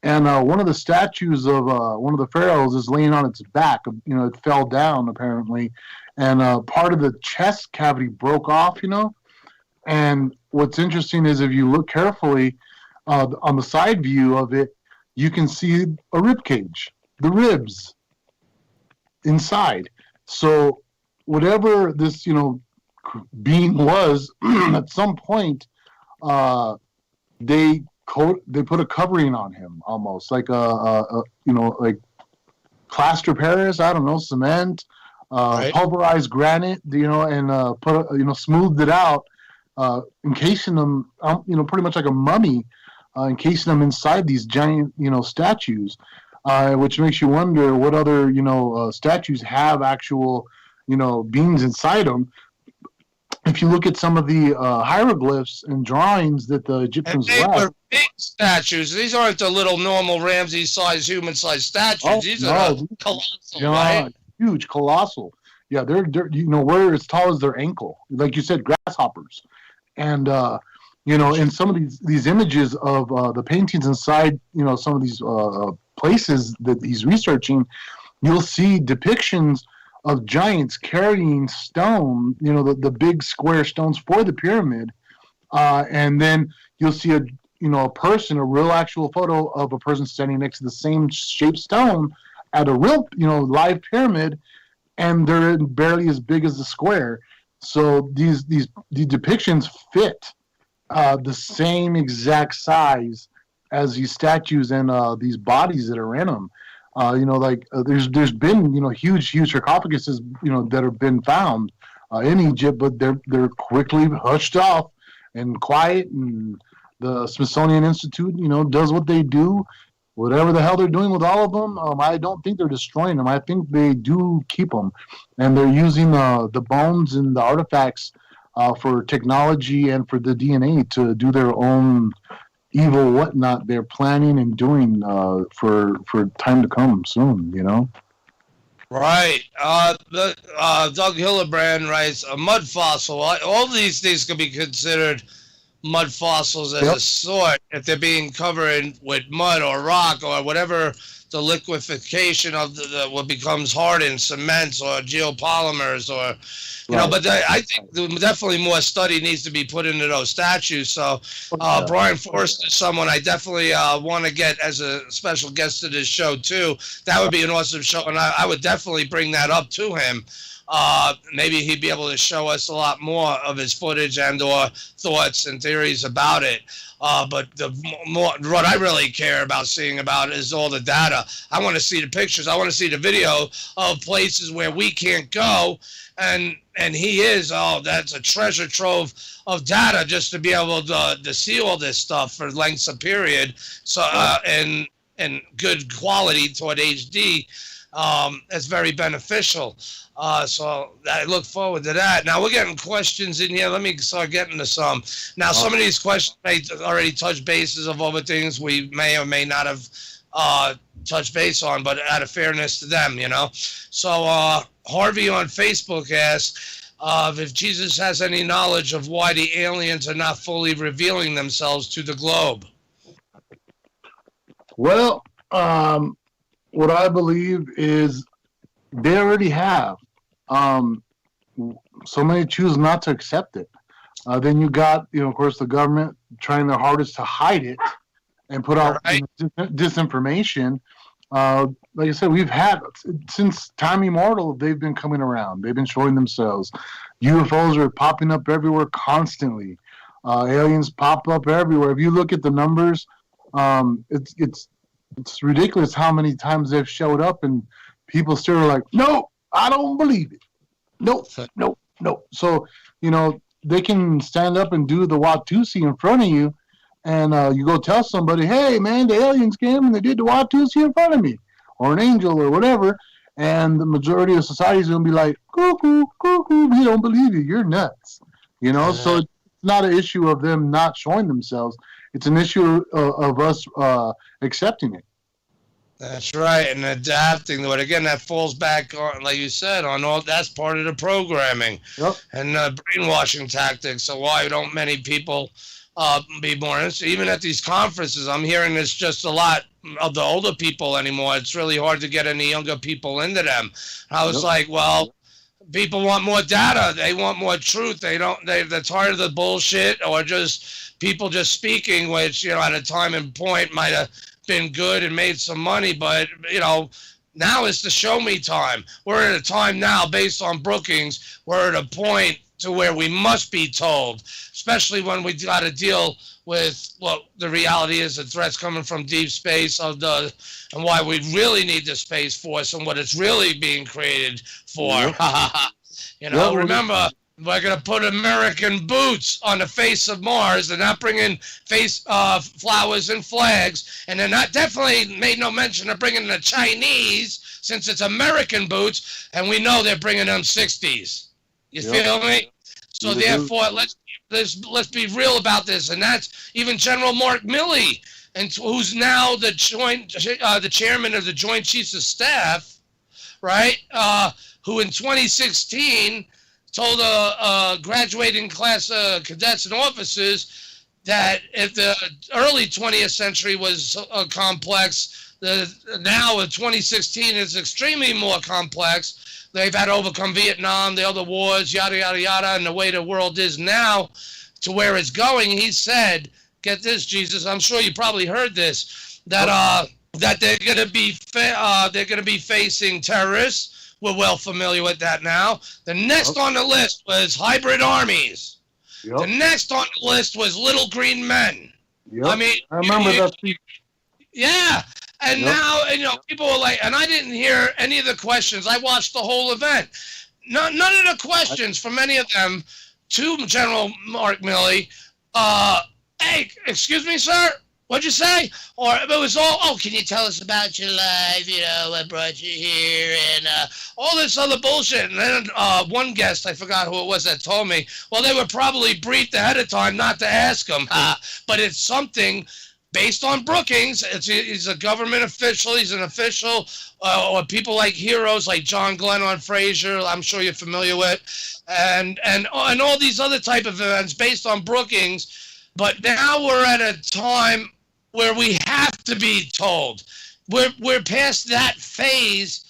And one of the statues of one of the pharaohs is laying on its back. It fell down, apparently. And part of the chest cavity broke off, And what's interesting is if you look carefully on the side view of it, you can see a rib cage, the ribs inside. So whatever this, being was, at some point, they put a covering on him, almost like like plaster Paris, I don't know, cement, pulverized granite, and smoothed it out, encasing them, pretty much like a mummy, encasing them inside these giant, statues, which makes you wonder what other, statues have actual, beings inside them. If you look at some of the hieroglyphs and drawings that the Egyptians
were big statues. These aren't the little normal Ramsey-sized, human-sized statues. These are colossal, right?
Huge, colossal. Yeah, they're we're as tall as their ankle. Like you said, grasshoppers. And in some of these images of the paintings inside, some of these places that he's researching, you'll see depictions of giants carrying stone, the big square stones for the pyramid, and then you'll see a person, a real actual photo of a person standing next to the same shaped stone at a real, live pyramid, and they're barely as big as the square. So these depictions fit the same exact size as these statues and these bodies that are in them. There's been huge sarcophaguses that have been found in Egypt, but they're quickly hushed off and quiet, and the Smithsonian Institute does what they do, whatever the hell they're doing with all of them. I don't think they're destroying them. I think they do keep them, and they're using the bones and the artifacts for technology and for the DNA to do their own evil whatnot they're planning and doing for time to come soon,
Right. Doug Hillebrand writes, a mud fossil. All these things can be considered mud fossils as a sort if they're being covered with mud or rock or whatever the liquefaction of what becomes hardened, cements or geopolymers or but I think definitely more study needs to be put into those statues. So Brian Forrest is someone I definitely want to get as a special guest to this show too. That would be an awesome show, and I would definitely bring that up to him. Maybe he'd be able to show us a lot more of his footage and or thoughts and theories about it. But what I really care about seeing about is all the data. I want to see the pictures. I want to see the video of places where we can't go. And he is, that's a treasure trove of data just to be able to see all this stuff for lengths of period. So, and good quality toward HD. It's very beneficial. So I look forward to that. Now we're getting questions in here. Let me start getting to some. Now, some of these questions may already touch bases of other things we may or may not have touched base on, but out of fairness to them, So Harvey on Facebook asks if Jesus has any knowledge of why the aliens are not fully revealing themselves to the globe.
Well, what I believe is they already have. So many choose not to accept it. Then you got, of course, the government trying their hardest to hide it and put out disinformation. Like I said, we've had, since time immemorial, they've been coming around. They've been showing themselves. UFOs are popping up everywhere constantly. Aliens pop up everywhere. If you look at the numbers, it's ridiculous how many times they've showed up, and people still are like, no, I don't believe it. Nope. So, they can stand up and do the Watusi in front of you, and you go tell somebody, hey, man, the aliens came and they did the Watusi in front of me, or an angel or whatever, and the majority of society is going to be like, cuckoo, we don't believe you, you're nuts. So it's not an issue of them not showing themselves. It's an issue of us accepting it.
That's right, and adapting to it. Again, that falls back on, like you said, on all. That's part of the programming and brainwashing tactics. So why don't many people be more interested? Even at these conferences, I'm hearing this just a lot of the older people anymore. It's really hard to get any younger people into them. I was like, well, people want more data. They want more truth. They're tired of the bullshit or just people just speaking, which at a time and point might have been good and made some money, but now is the show me time. We're at a time now based on Brookings. We're at a point to where we must be told, especially when we got to deal with what the reality is, the threats coming from deep space and why we really need the Space Force and what it's really being created for. Remember, we're going to put American boots on the face of Mars. They're not bringing flowers and flags, and they're not definitely made no mention of bringing the Chinese, since it's American boots, and we know they're bringing them 60s. You feel me? So therefore, let's be real about this, and that's even General Mark Milley, and who's now the chairman of the Joint Chiefs of Staff, right? Who in 2016 told a graduating class of cadets and officers that if the early 20th century was complex, now in 2016 is extremely more complex. They've had to overcome Vietnam, the other wars, yada, yada, yada, and the way the world is now to where it's going. He said, get this, Jesus, I'm sure you probably heard this, that they're going to be facing terrorists. We're well familiar with that now. The next on the list was hybrid armies. The next on the list was little green men. I mean,
I remember that speech.
Yeah. And now, people were like, and I didn't hear any of the questions. I watched the whole event. None of the questions from any of them to General Mark Milley, hey, excuse me, sir? What'd you say? Or it was all, can you tell us about your life? What brought you here? And all this other bullshit. And then one guest, I forgot who it was, that told me, well, they were probably briefed ahead of time not to ask him. But it's something based on Brookings. He's a government official. He's an official. Or people like heroes like John Glenn on Frasier, I'm sure you're familiar with. And all these other type of events based on Brookings. But now we're at a time where we have to be told. We're past that phase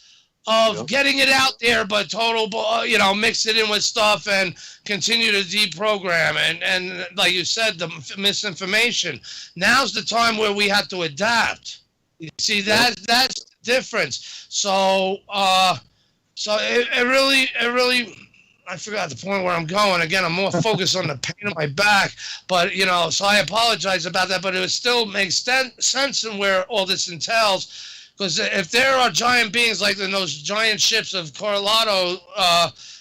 of getting it out there, but mix it in with stuff and continue to deprogram. And like you said, the misinformation. Now's the time where we have to adapt. You see, that's the difference. So it really, I forgot the point where I'm going. Again, I'm more focused on the pain of my back. But, so I apologize about that. But it still makes sense in where all this entails. Because if there are giant beings like in those giant ships of Carlotto,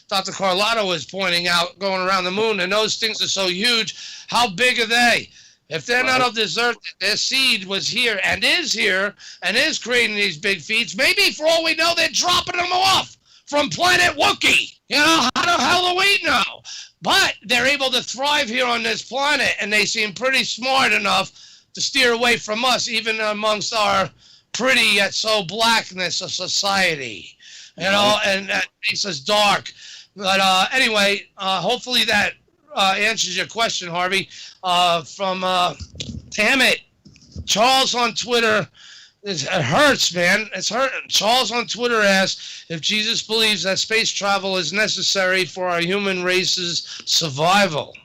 Dr. Carlotto was pointing out, going around the moon, and those things are so huge, how big are they? If they're not of this earth, their seed was here and is creating these big feats, maybe for all we know, they're dropping them off from planet Wookiee. How the hell do we know? But they're able to thrive here on this planet, and they seem pretty smart enough to steer away from us, even amongst our pretty yet so blackness of society. And that makes us dark. But anyway, hopefully that answers your question, Harvey. Damn it, Charles on Twitter. It hurts, man. It's hurting. Charles on Twitter asks if Jesus believes that space travel is necessary for our human race's survival.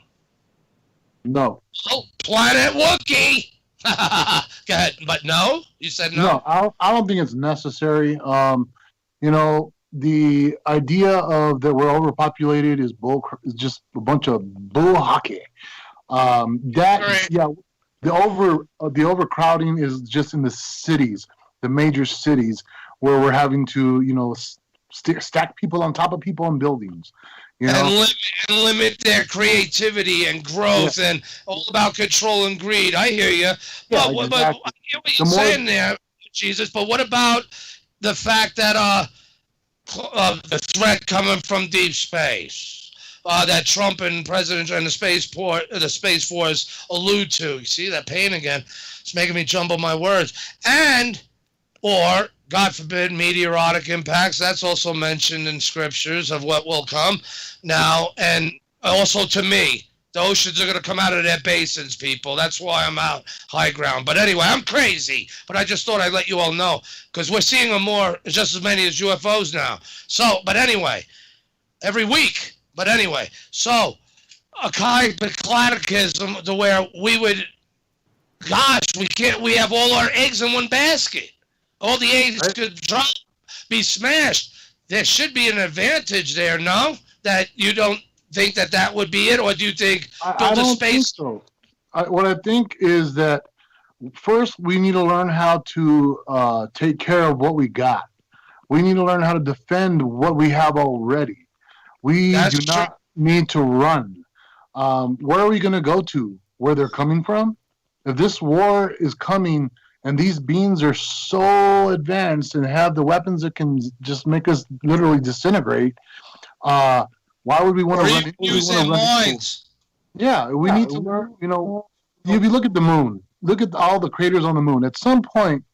No.
Oh, planet Wookiee. Go ahead. But no? You said no?
No, I don't think it's necessary. The idea of that we're overpopulated is just a bunch of bull hockey. The overcrowding is just in the cities, the major cities, where we're having to, stack people on top of people in buildings.
And limit their creativity and growth and all about control and greed. I hear you.
Yeah,
but I hear what you're saying there, Jesus. But what about the fact that the threat coming from deep space? That Trump and President and the Space Force allude to. You see that pain again? It's making me jumble my words. Or, God forbid, meteoric impacts. That's also mentioned in scriptures of what will come. Now, and also to me, the oceans are going to come out of their basins, people. That's why I'm out high ground. But anyway, I'm crazy. But I just thought I'd let you all know. Because we're seeing just as many as UFOs now. So, but anyway, every week. But anyway, so a kind of catechism to where we have all our eggs in one basket. All the eggs could drop, be smashed. There should be an advantage there, no? That you don't think that would be it? Or do you think
I don't think so. what I think is that first we need to learn how to take care of what we got. We need to learn how to defend what we have already. We do not need to run. Where are we going to go to? Where they're coming from? If this war is coming and these beings are so advanced and have the weapons that can just make us literally disintegrate, why would we want to run?
Use their minds.
Yeah, we need to learn. You know, if you look at the moon, look at all the craters on the moon. At some point,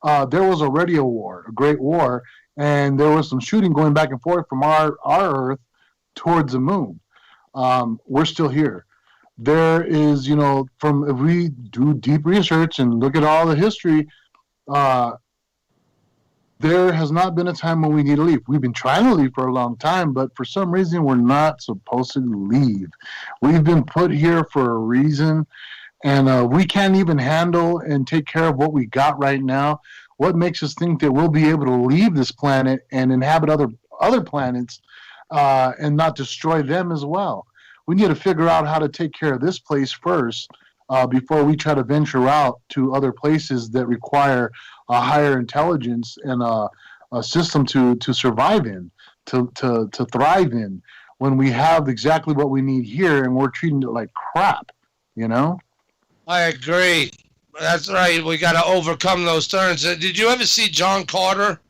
there was already a war, a great war, and there was some shooting going back and forth from our Earth towards the moon. We're still here. There is, you know, if we do deep research and look at all the history, there has not been a time when we need to leave. We've been trying to leave for a long time, but for some reason we're not supposed to leave. We've been put here for a reason, and we can't even handle and take care of what we got right now. What makes us think that we'll be able to leave this planet and inhabit other planets and not destroy them as well? We need to figure out how to take care of this place first before we try to venture out to other places that require a higher intelligence and a system to survive in, to thrive in, when we have exactly what we need here and we're treating it like crap, you know?
I agree. That's right. We got to overcome those turns. Did you ever see John Carter?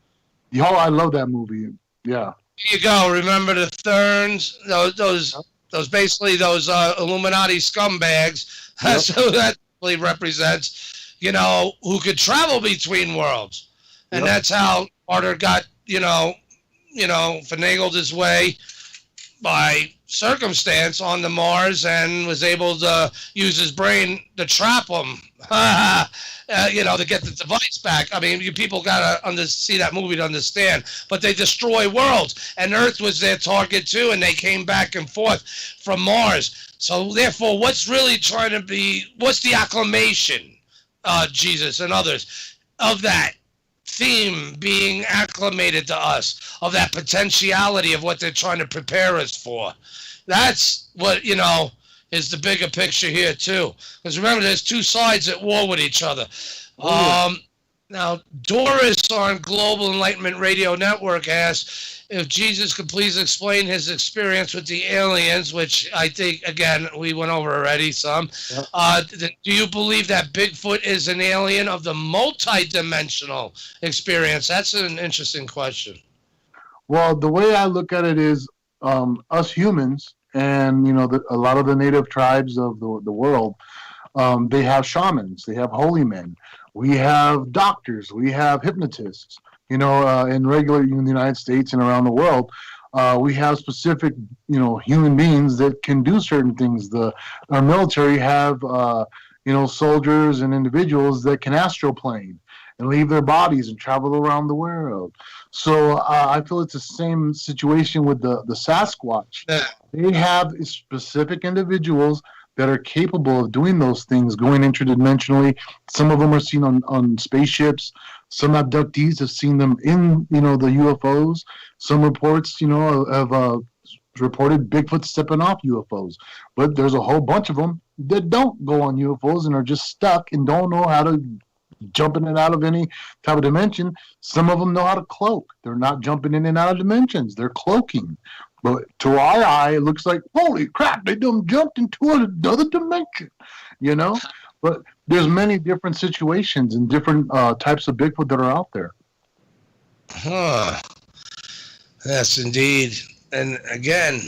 Oh, I love that movie. Yeah.
Here you go. Remember the Therns? Those basically those Illuminati scumbags. Yep. So that really represents, you know, who could travel between worlds, and that's how Carter got, you know, finagled his way by circumstance onto Mars and was able to use his brain to trap them, you know, to get the device back. I mean, you people got to see that movie to understand. But they destroy worlds, and Earth was their target too, and they came back and forth from Mars. So therefore, what's the acclamation, Jesus and others, of that theme being acclimated to us, of that potentiality of what they're trying to prepare us for? That's what, you know, is the bigger picture here too. Because remember, there's two sides at war with each other. Now, Doris on Global Enlightenment Radio Network asks if Jesus could please explain his experience with the aliens, which I think, again, we went over already some. Yep. Do you believe that Bigfoot is an alien of the multi-dimensional experience? That's an interesting question.
Well, the way I look at it is us humans and, you know, a lot of the native tribes of the world, they have shamans, they have holy men. We have doctors, we have hypnotists, you know, in the United States and around the world. We have specific, you know, human beings that can do certain things. Our military have, you know, soldiers and individuals that can astroplane and leave their bodies and travel around the world. So I feel it's the same situation with the Sasquatch. Yeah. They have specific individuals that are capable of doing those things, going interdimensionally. Some of them are seen on spaceships. Some abductees have seen them in, you know, the UFOs. Some reports, you know, have reported Bigfoot stepping off UFOs. But there's a whole bunch of them that don't go on UFOs and are just stuck and don't know how to jump in and out of any type of dimension. Some of them know how to cloak. They're not jumping in and out of dimensions. They're cloaking. But to our eye, it looks like, holy crap, they done jumped into another dimension, you know? But there's many different situations and different types of Bigfoot that are out there.
Huh. Yes, indeed. And again,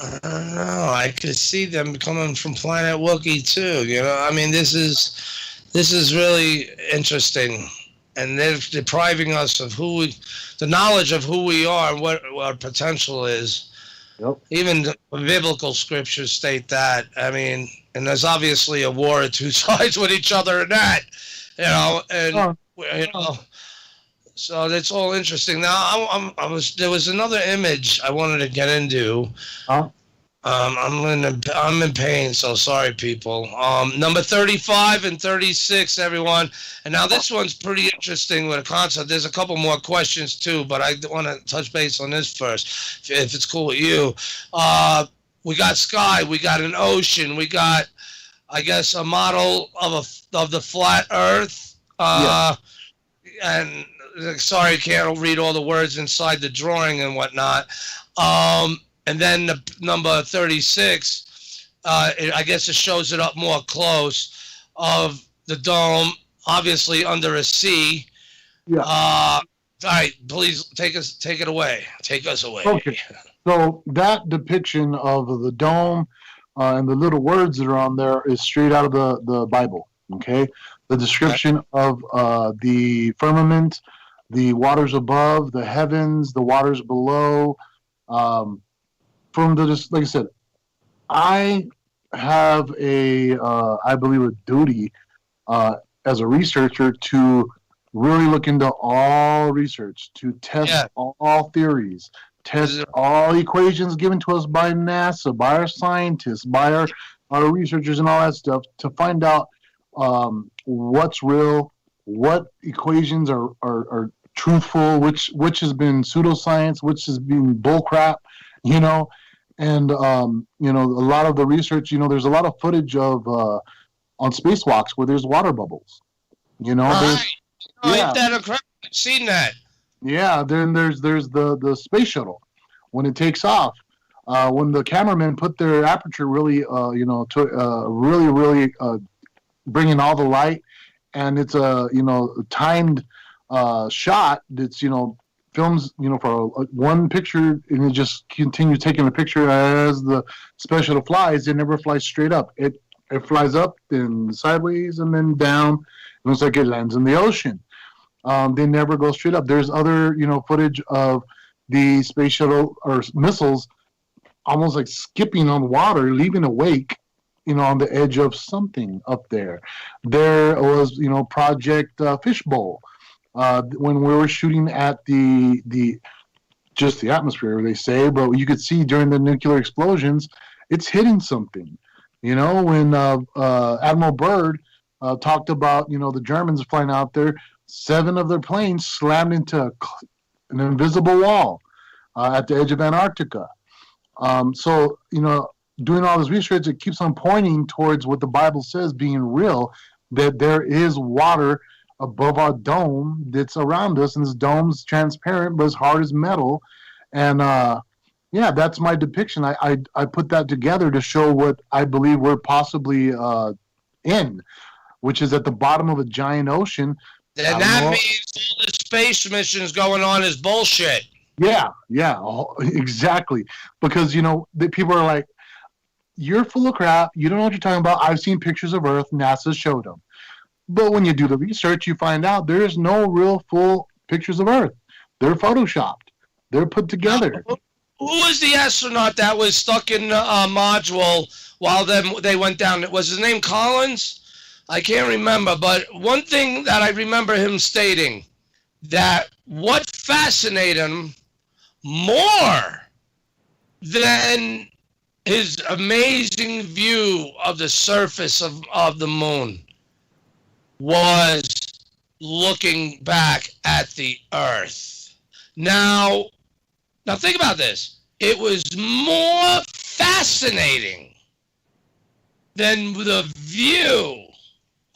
I don't know. I could see them coming from Planet Wookiee too, you know? I mean, this is really interesting. And they're depriving us of the knowledge of who we are and what our potential is. Yep. Even the biblical scriptures state that. I mean, and there's obviously a war at two sides with each other in that, you know, and you know, so that's all interesting. Now, there was another image I wanted to get into. I'm in pain, so sorry, people. Number 35 and 36, everyone. And now this one's pretty interesting with a concept. There's a couple more questions too, but I want to touch base on this first, if it's cool with you. We got sky, we got an ocean, we got I guess, a model of the flat Earth. And sorry, I can't read all the words inside the drawing and whatnot. And then the number 36, I guess it shows it up more close of the dome, obviously under a sea.
Yeah.
All right, please take it away. Take us away.
Okay. So that depiction of the dome and the little words that are on there is straight out of the Bible. Okay. The description of the firmament, the waters above, the heavens, the waters below. Like I said, I have I believe a duty as a researcher to really look into all research, to test all theories, test all equations given to us by NASA, by our scientists, by our researchers and all that stuff, to find out what's real, what equations are truthful, which has been pseudoscience, which has been bullcrap, and a lot of the research, there's a lot of footage of on spacewalks where there's water bubbles,
Ain't that incredible? I've seen that.
Yeah, then there's the space shuttle when it takes off. When the cameramen put their aperture really, really bring in all the light, and it's a timed shot that's films for one picture, and it just continues taking a picture as the space shuttle flies. It never flies straight up. It flies up, then sideways, and then down. It looks like it lands in the ocean. They never go straight up. There's other, footage of the space shuttle or missiles almost like skipping on water, leaving a wake, on the edge of something up there. There was, Project Fishbowl, when we were shooting at the atmosphere, they say, but you could see during the nuclear explosions, it's hitting something. When Admiral Byrd talked about, the Germans flying out there, 7 of their planes slammed into an invisible wall at the edge of Antarctica. So, doing all this research, it keeps on pointing towards what the Bible says being real, that there is water above our dome that's around us, and this dome's transparent, but as hard as metal. And, that's my depiction. I put that together to show what I believe we're possibly in, which is at the bottom of a giant ocean.
And that means all the space missions going on is bullshit.
Yeah, exactly. Because, the people are like, you're full of crap. You don't know what you're talking about. I've seen pictures of Earth. NASA showed them. But when you do the research, you find out there is no real full pictures of Earth. They're photoshopped. They're put together.
Who was the astronaut that was stuck in a module while they went down? Was his name Collins? I can't remember, but one thing that I remember him stating, that what fascinated him more than his amazing view of the surface of the moon was looking back at the Earth. Now think about this. It was more fascinating than the view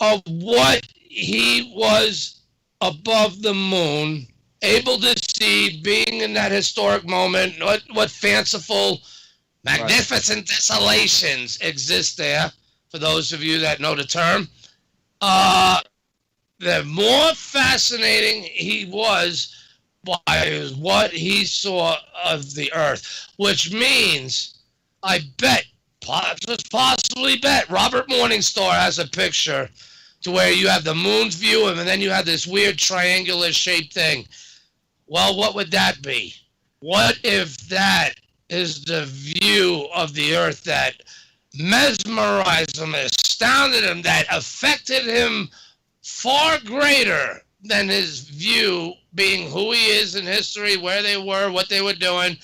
of what he was above the moon, able to see, being in that historic moment, what fanciful, magnificent desolations exist there, for those of you that know the term. The more fascinating he was by what he saw of the Earth, which means, I bet, just possibly bet, Robert Morningstar has a picture to where you have the moon's view and then you have this weird triangular shaped thing. Well, what would that be? What if that is the view of the Earth that mesmerized him, astounded him, that affected him far greater than his view, being who he is in history, where they were, what they were doing,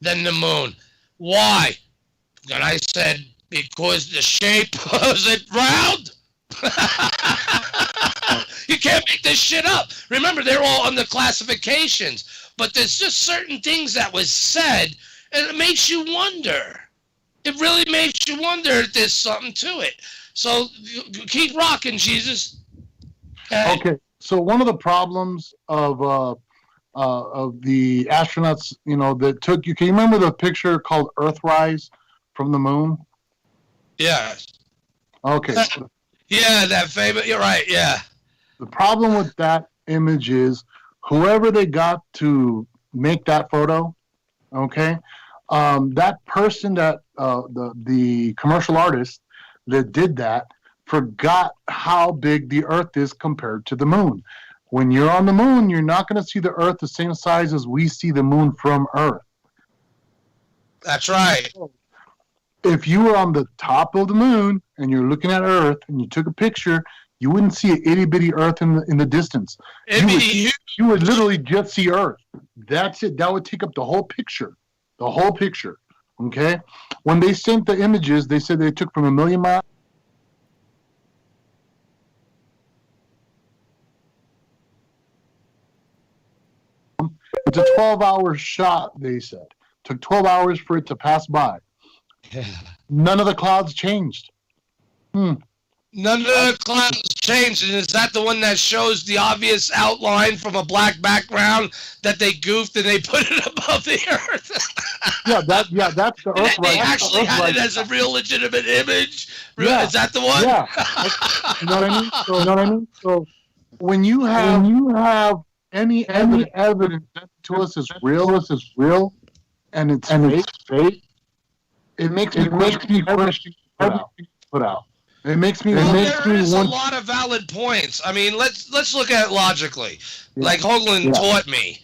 than the moon? Why? And I said, because the shape was it round? You can't make this shit up. Remember, they're all under classifications, but there's just certain things that was said, and it makes you wonder. It really makes you wonder if there's something to it. So keep rocking, Jesus.
Okay. So one of the problems of the astronauts, that took you. Can you remember the picture called Earthrise from the moon?
Yes.
Okay.
Yeah, that famous. You're right. Yeah.
The problem with that image is whoever they got to make that photo, okay, that person that the commercial artist that did that forgot how big the Earth is compared to the moon. When you're on the moon, you're not going to see the Earth the same size as we see the moon from Earth.
That's right.
If you were on the top of the moon and you're looking at Earth and you took a picture, you wouldn't see an itty bitty Earth in the distance. You would literally just see Earth. That's it. That would take up the whole picture. The whole picture. Okay? When they sent the images, they said they took from 1 million miles. It's a 12-hour shot, they said. Took 12 hours for it to pass by. None of the clouds changed.
None of the clouds changed. And is that the one that shows the obvious outline from a black background that they goofed and they put it above the Earth?
That's the Earth.
They actually had it as a real legitimate image. Is that the one?
Yeah. You know what I mean? So when you have any evidence that to us is real, and it's fake, it makes me question everything put out. It makes me
there's a lot of valid points. I mean, let's look at it logically. Like Hoagland taught me.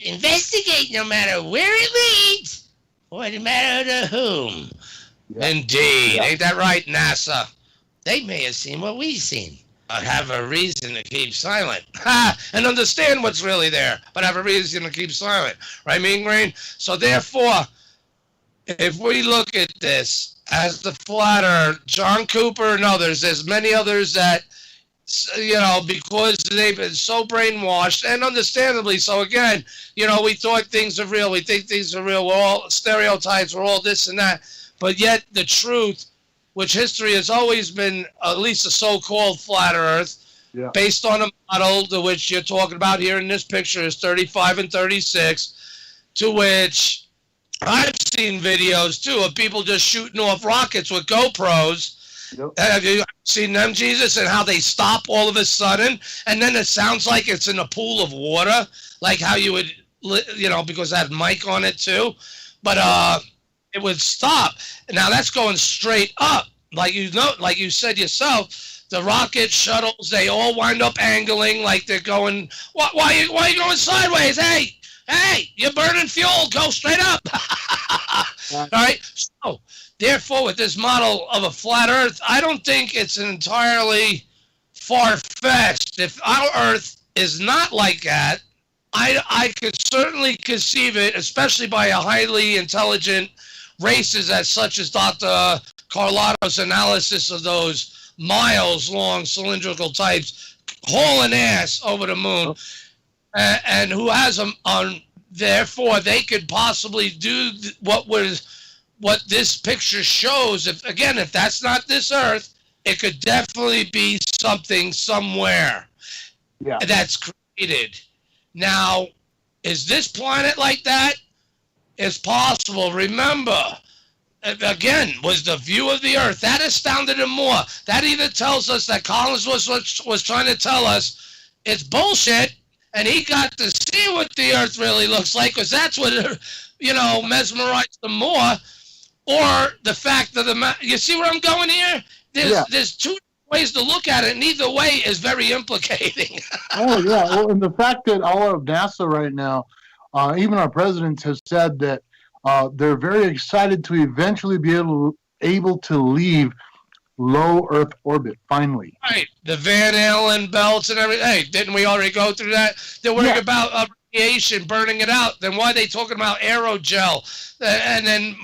Investigate no matter where it leads or no matter to whom. Yeah. Indeed. Yeah. Ain't that right, NASA? They may have seen what we've seen. But have a reason to keep silent. And understand what's really there, but have a reason to keep silent. Right, Mean Green? So therefore, if we look at this as the flat earth, John Cooper and others, there's many others that, because they've been so brainwashed, and understandably so, again, we thought things are real, we think things are real, we're all stereotypes, we're all this and that, but yet the truth, which history has always been at least a so-called flat earth, based on a model to which you're talking about here in this picture is 35 and 36, to which I've seen videos, too, of people just shooting off rockets with GoPros. Yep. Have you seen them, Jesus, and how they stop all of a sudden, and then it sounds like it's in a pool of water, like how you would, because that mic on it, too. But it would stop. Now that's going straight up. Like you said yourself, the rocket shuttles, they all wind up angling like they're going, why are you going sideways? Hey, you're burning fuel. Go straight up. All right. So therefore, with this model of a flat earth, I don't think it's entirely far-fetched. If our earth is not like that, I could certainly conceive it, especially by a highly intelligent races as such as Dr. Carlotta's analysis of those miles-long cylindrical types hauling ass over the moon, and who has them on. Therefore, they could possibly do what this picture shows. If that's not this Earth, it could definitely be something somewhere that's created. Now, is this planet like that? It's possible. Remember, again, was the view of the Earth. That astounded him more. That either tells us that Collins was trying to tell us it's bullshit, and he got to see what the Earth really looks like, because that's what, mesmerized him more, or the fact of the you see where I'm going here? There's two ways to look at it, and either way is very implicating.
Oh, yeah. Well, and the fact that all of NASA right now, even our presidents have said that they're very excited to eventually be able to leave low Earth orbit, finally.
Right. The Van Allen belts and everything. Hey, didn't we already go through that? They're worried about radiation, burning it out. Then why are they talking about aerogel? And then,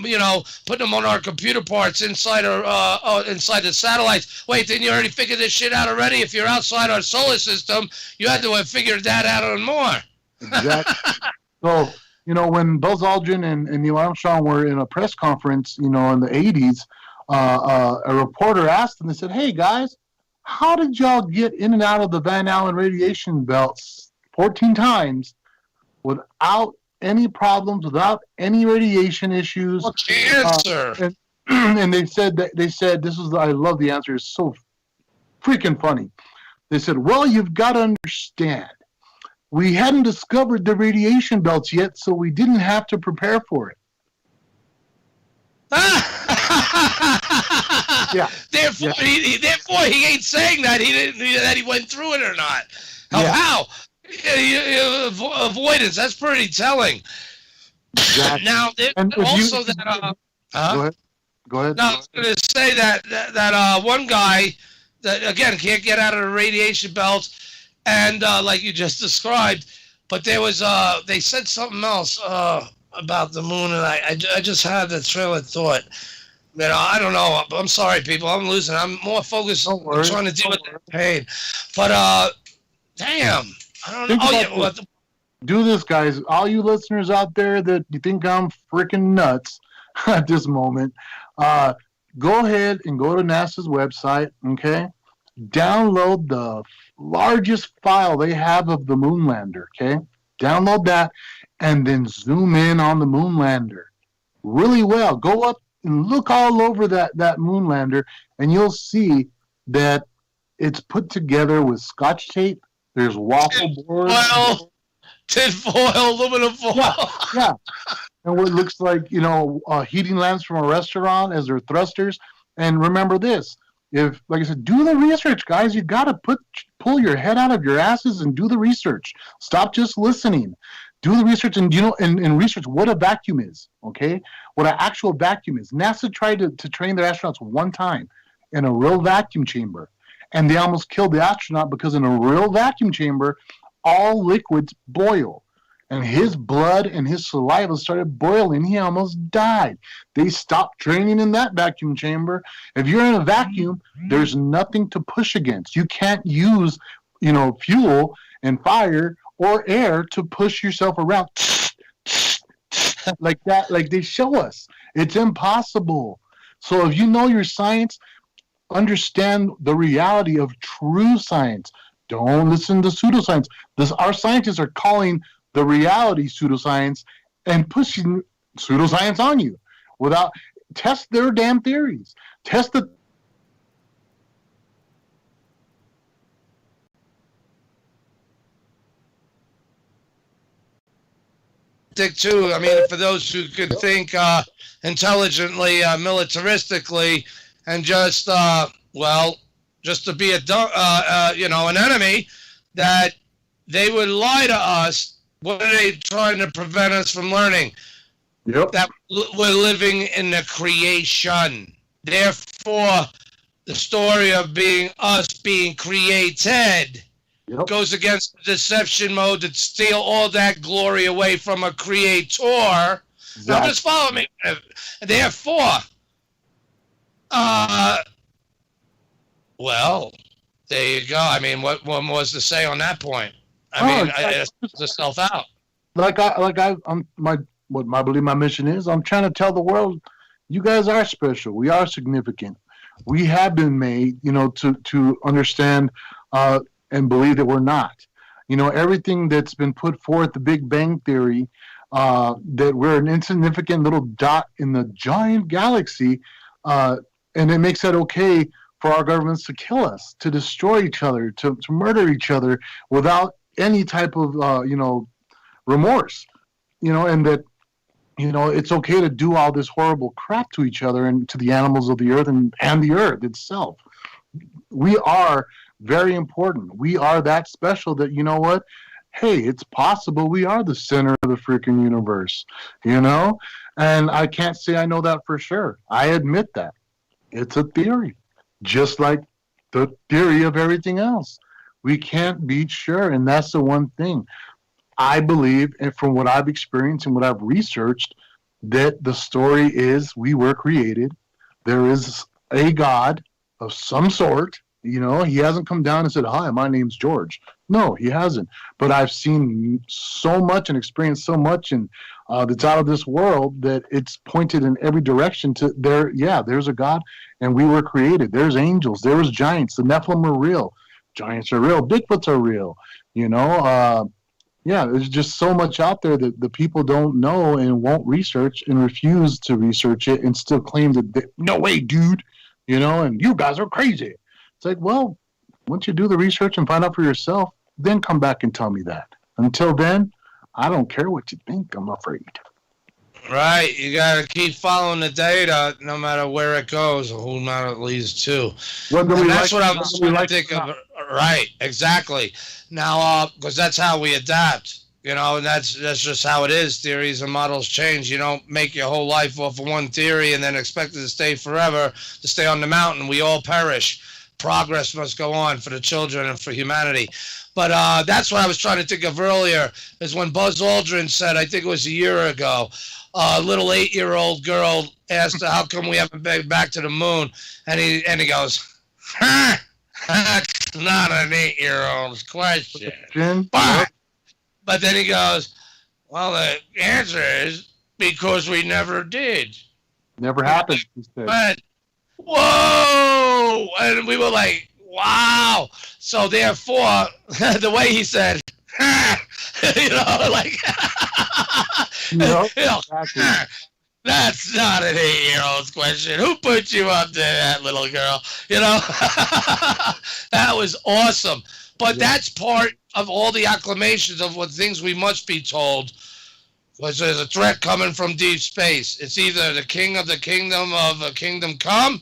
putting them on our computer parts inside the satellites. Wait, didn't you already figure this shit out already? If you're outside our solar system, you had to have figured that out and more.
Exactly. So, when Buzz Aldrin and Neil Armstrong were in a press conference, in the 80s, a reporter asked them, they said, hey, guys, how did y'all get in and out of the Van Allen radiation belts 14 times without any problems, without any radiation issues?
What's the answer?
And they said, this is, I love the answer. It's so freaking funny. They said, well, you've got to understand, we hadn't discovered the radiation belts yet, so we didn't have to prepare for it. Yeah.
Therefore, he ain't saying that he went through it or not. How? Avoidance. That's pretty telling.
Exactly.
Now,
Go ahead.
No, I was going to say that one guy that, again, can't get out of the radiation belt, and like you just described, but there was they said something else about the moon, and I just had the trail of thought. I don't know. I'm sorry, people. I'm losing. I'm more focused on trying to deal with the pain. But damn, I don't know.
Do this, guys. All you listeners out there that you think I'm freaking nuts at this moment, go ahead and go to NASA's website, okay? Download the largest file they have of the moon lander, okay? Download that and then zoom in on the moon lander really well. Go up and look all over that moon lander, and you'll see that it's put together with Scotch tape. There's waffle boards.
Tin foil, aluminum foil.
Yeah. And what looks like, heating lamps from a restaurant as their thrusters. And remember this, if, like I said, do the research, guys. You got to pull your head out of your asses and do the research. Stop just listening. Do the research, and and research what a vacuum is, okay? What an actual vacuum is. NASA tried to train their astronauts one time in a real vacuum chamber, and they almost killed the astronaut because in a real vacuum chamber, all liquids boil. And his blood and his saliva started boiling. He almost died. They stopped training in that vacuum chamber. If you're in a vacuum, there's nothing to push against. You can't use, fuel and fire or air to push yourself around like that, like they show us. It's impossible. So if you know your science, understand the reality of true science. Don't listen to pseudoscience. Our scientists are calling the reality pseudoscience and pushing pseudoscience on you without test their damn theories. Test the
too. I mean, for those who could think intelligently, militaristically, and just just to be an enemy, that they would lie to us. What are they trying to prevent us from learning?
Yep.
That we're living in the creation. Therefore, the story of being created goes against the deception mode to steal all that glory away from a creator. Exactly. Now, just follow me. Therefore, there you go. I mean, what one was to say on that point? I it's yourself out.
I believe my mission is, I'm trying to tell the world, you guys are special. We are significant. We have been made, to understand and believe that we're not. Everything that's been put forth, the Big Bang Theory, that we're an insignificant little dot in the giant galaxy, and it makes that okay for our governments to kill us, to destroy each other, to murder each other without any type of, remorse, and that, it's okay to do all this horrible crap to each other and to the animals of the earth and the earth itself. We are very important. We are that special that, hey, it's possible we are the center of the freaking universe, and I can't say I know that for sure. I admit that. It's a theory, just like the theory of everything else. We can't be sure, and that's the one thing. I believe, and from what I've experienced and what I've researched, that the story is we were created. There is a God of some sort. He hasn't come down and said, hi, my name's George. No, he hasn't. But I've seen so much and experienced so much, and that's out of this world that it's pointed in every direction to there. Yeah, there's a God, and we were created. There's angels. There was giants. The Nephilim are real. Giants are real. Bigfoots are real. You know, yeah, there's just so much out there that the people don't know and won't research and refuse to research it and still claim that no way, dude. You know, and you guys are crazy. It's like, well, once you do the research and find out for yourself, then come back and tell me that. Until then, I don't care what you think, I'm afraid.
Right. You got to keep following the data no matter where it goes or who matter it leads to. And that's what I was trying to think of. Right. Exactly. Now, because that's how we adapt. You know, and that's just how it is. Theories and models change. You don't make your whole life off of one theory and then expect it to stay forever, to stay on the mountain. We all perish. Progress must go on for the children and for humanity. But that's what I was trying to think of earlier, is when Buzz Aldrin said, I think it was a year ago, a little 8-year-old girl asked, how come we haven't been back to the moon? And he goes, that's not an 8-year-old's question. But then he goes, well, the answer is because we never did.
Never happened.
But, whoa! And we were like, wow. So therefore, the way he said, you know, like,
no,
you know,
exactly.
That's not an 8-year-old's question. Who put you up there, that little girl? You know, that was awesome. But that's part of all the acclamations of what things we must be told. Was there's a threat coming from deep space. It's either the king of the kingdom of a kingdom come,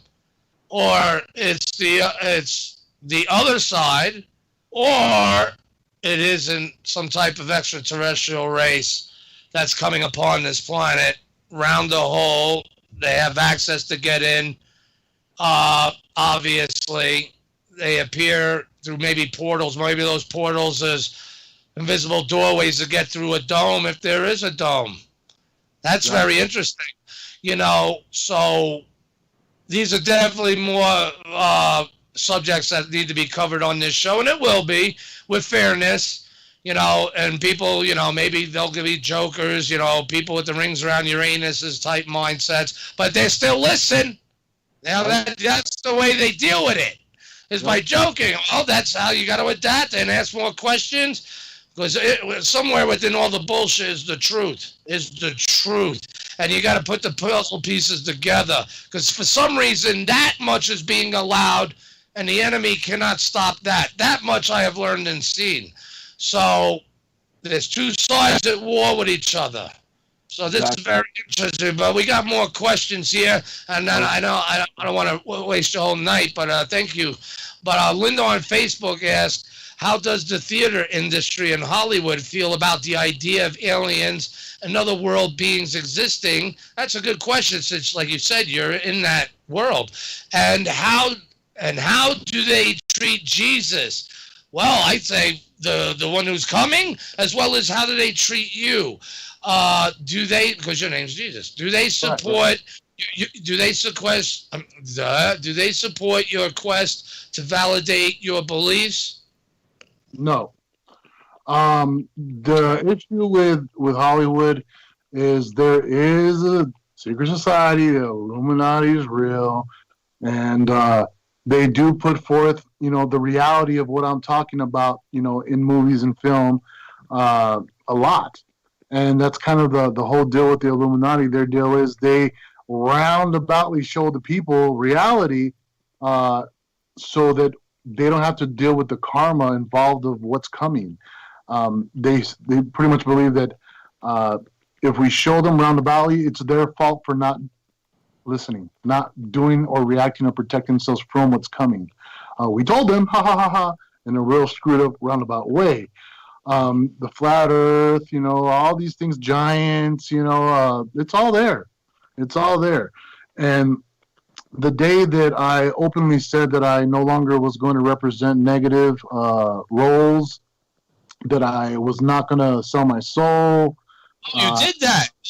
or it's the other side, or it isn't some type of extraterrestrial race that's coming upon this planet, round the hole. They have access to get in. Obviously, they appear through maybe portals. Maybe those portals is invisible doorways to get through a dome, if there is a dome. That's very interesting. You know, so these are definitely more subjects that need to be covered on this show, and it will be, with fairness, you know, and people, you know, maybe they'll be jokers, you know, people with the rings around Uranus's type mindsets, but they still listen. Now that's the way they deal with it, is by joking. Oh, that's how you got to adapt and ask more questions, because somewhere within all the bullshit is the truth, and you got to put the puzzle pieces together, because for some reason that much is being allowed, and the enemy cannot stop that. That much I have learned and seen. So there's two sides at war with each other. So this is very interesting, but we got more questions here, and then I know I don't want to waste your whole night, but thank you. But Linda on Facebook asked, how does the theater industry in Hollywood feel about the idea of aliens and other world beings existing? That's a good question, since, like you said, you're in that world. And how do they treat Jesus? Well, I'd say the one who's coming, as well as how do they treat you? Do they, because your name's Jesus, do they support do they support your quest to validate your beliefs?
No. The issue with Hollywood is there is a secret society. The Illuminati is real, and they do put forth, you know, the reality of what I'm talking about, you know, in movies and film, a lot. And that's kind of the whole deal with the Illuminati. Their deal is they roundaboutly show the people reality, so that they don't have to deal with the karma involved of what's coming. They pretty much believe that if we show them roundaboutly, it's their fault for not listening, not doing or reacting or protecting themselves from what's coming. We told them, ha ha ha ha, in a real screwed up roundabout way. The flat earth, you know, all these things, giants, you know, it's all there. It's all there. And the day that I openly said that I no longer was going to represent negative roles, that I was not going to sell my soul.
You did that.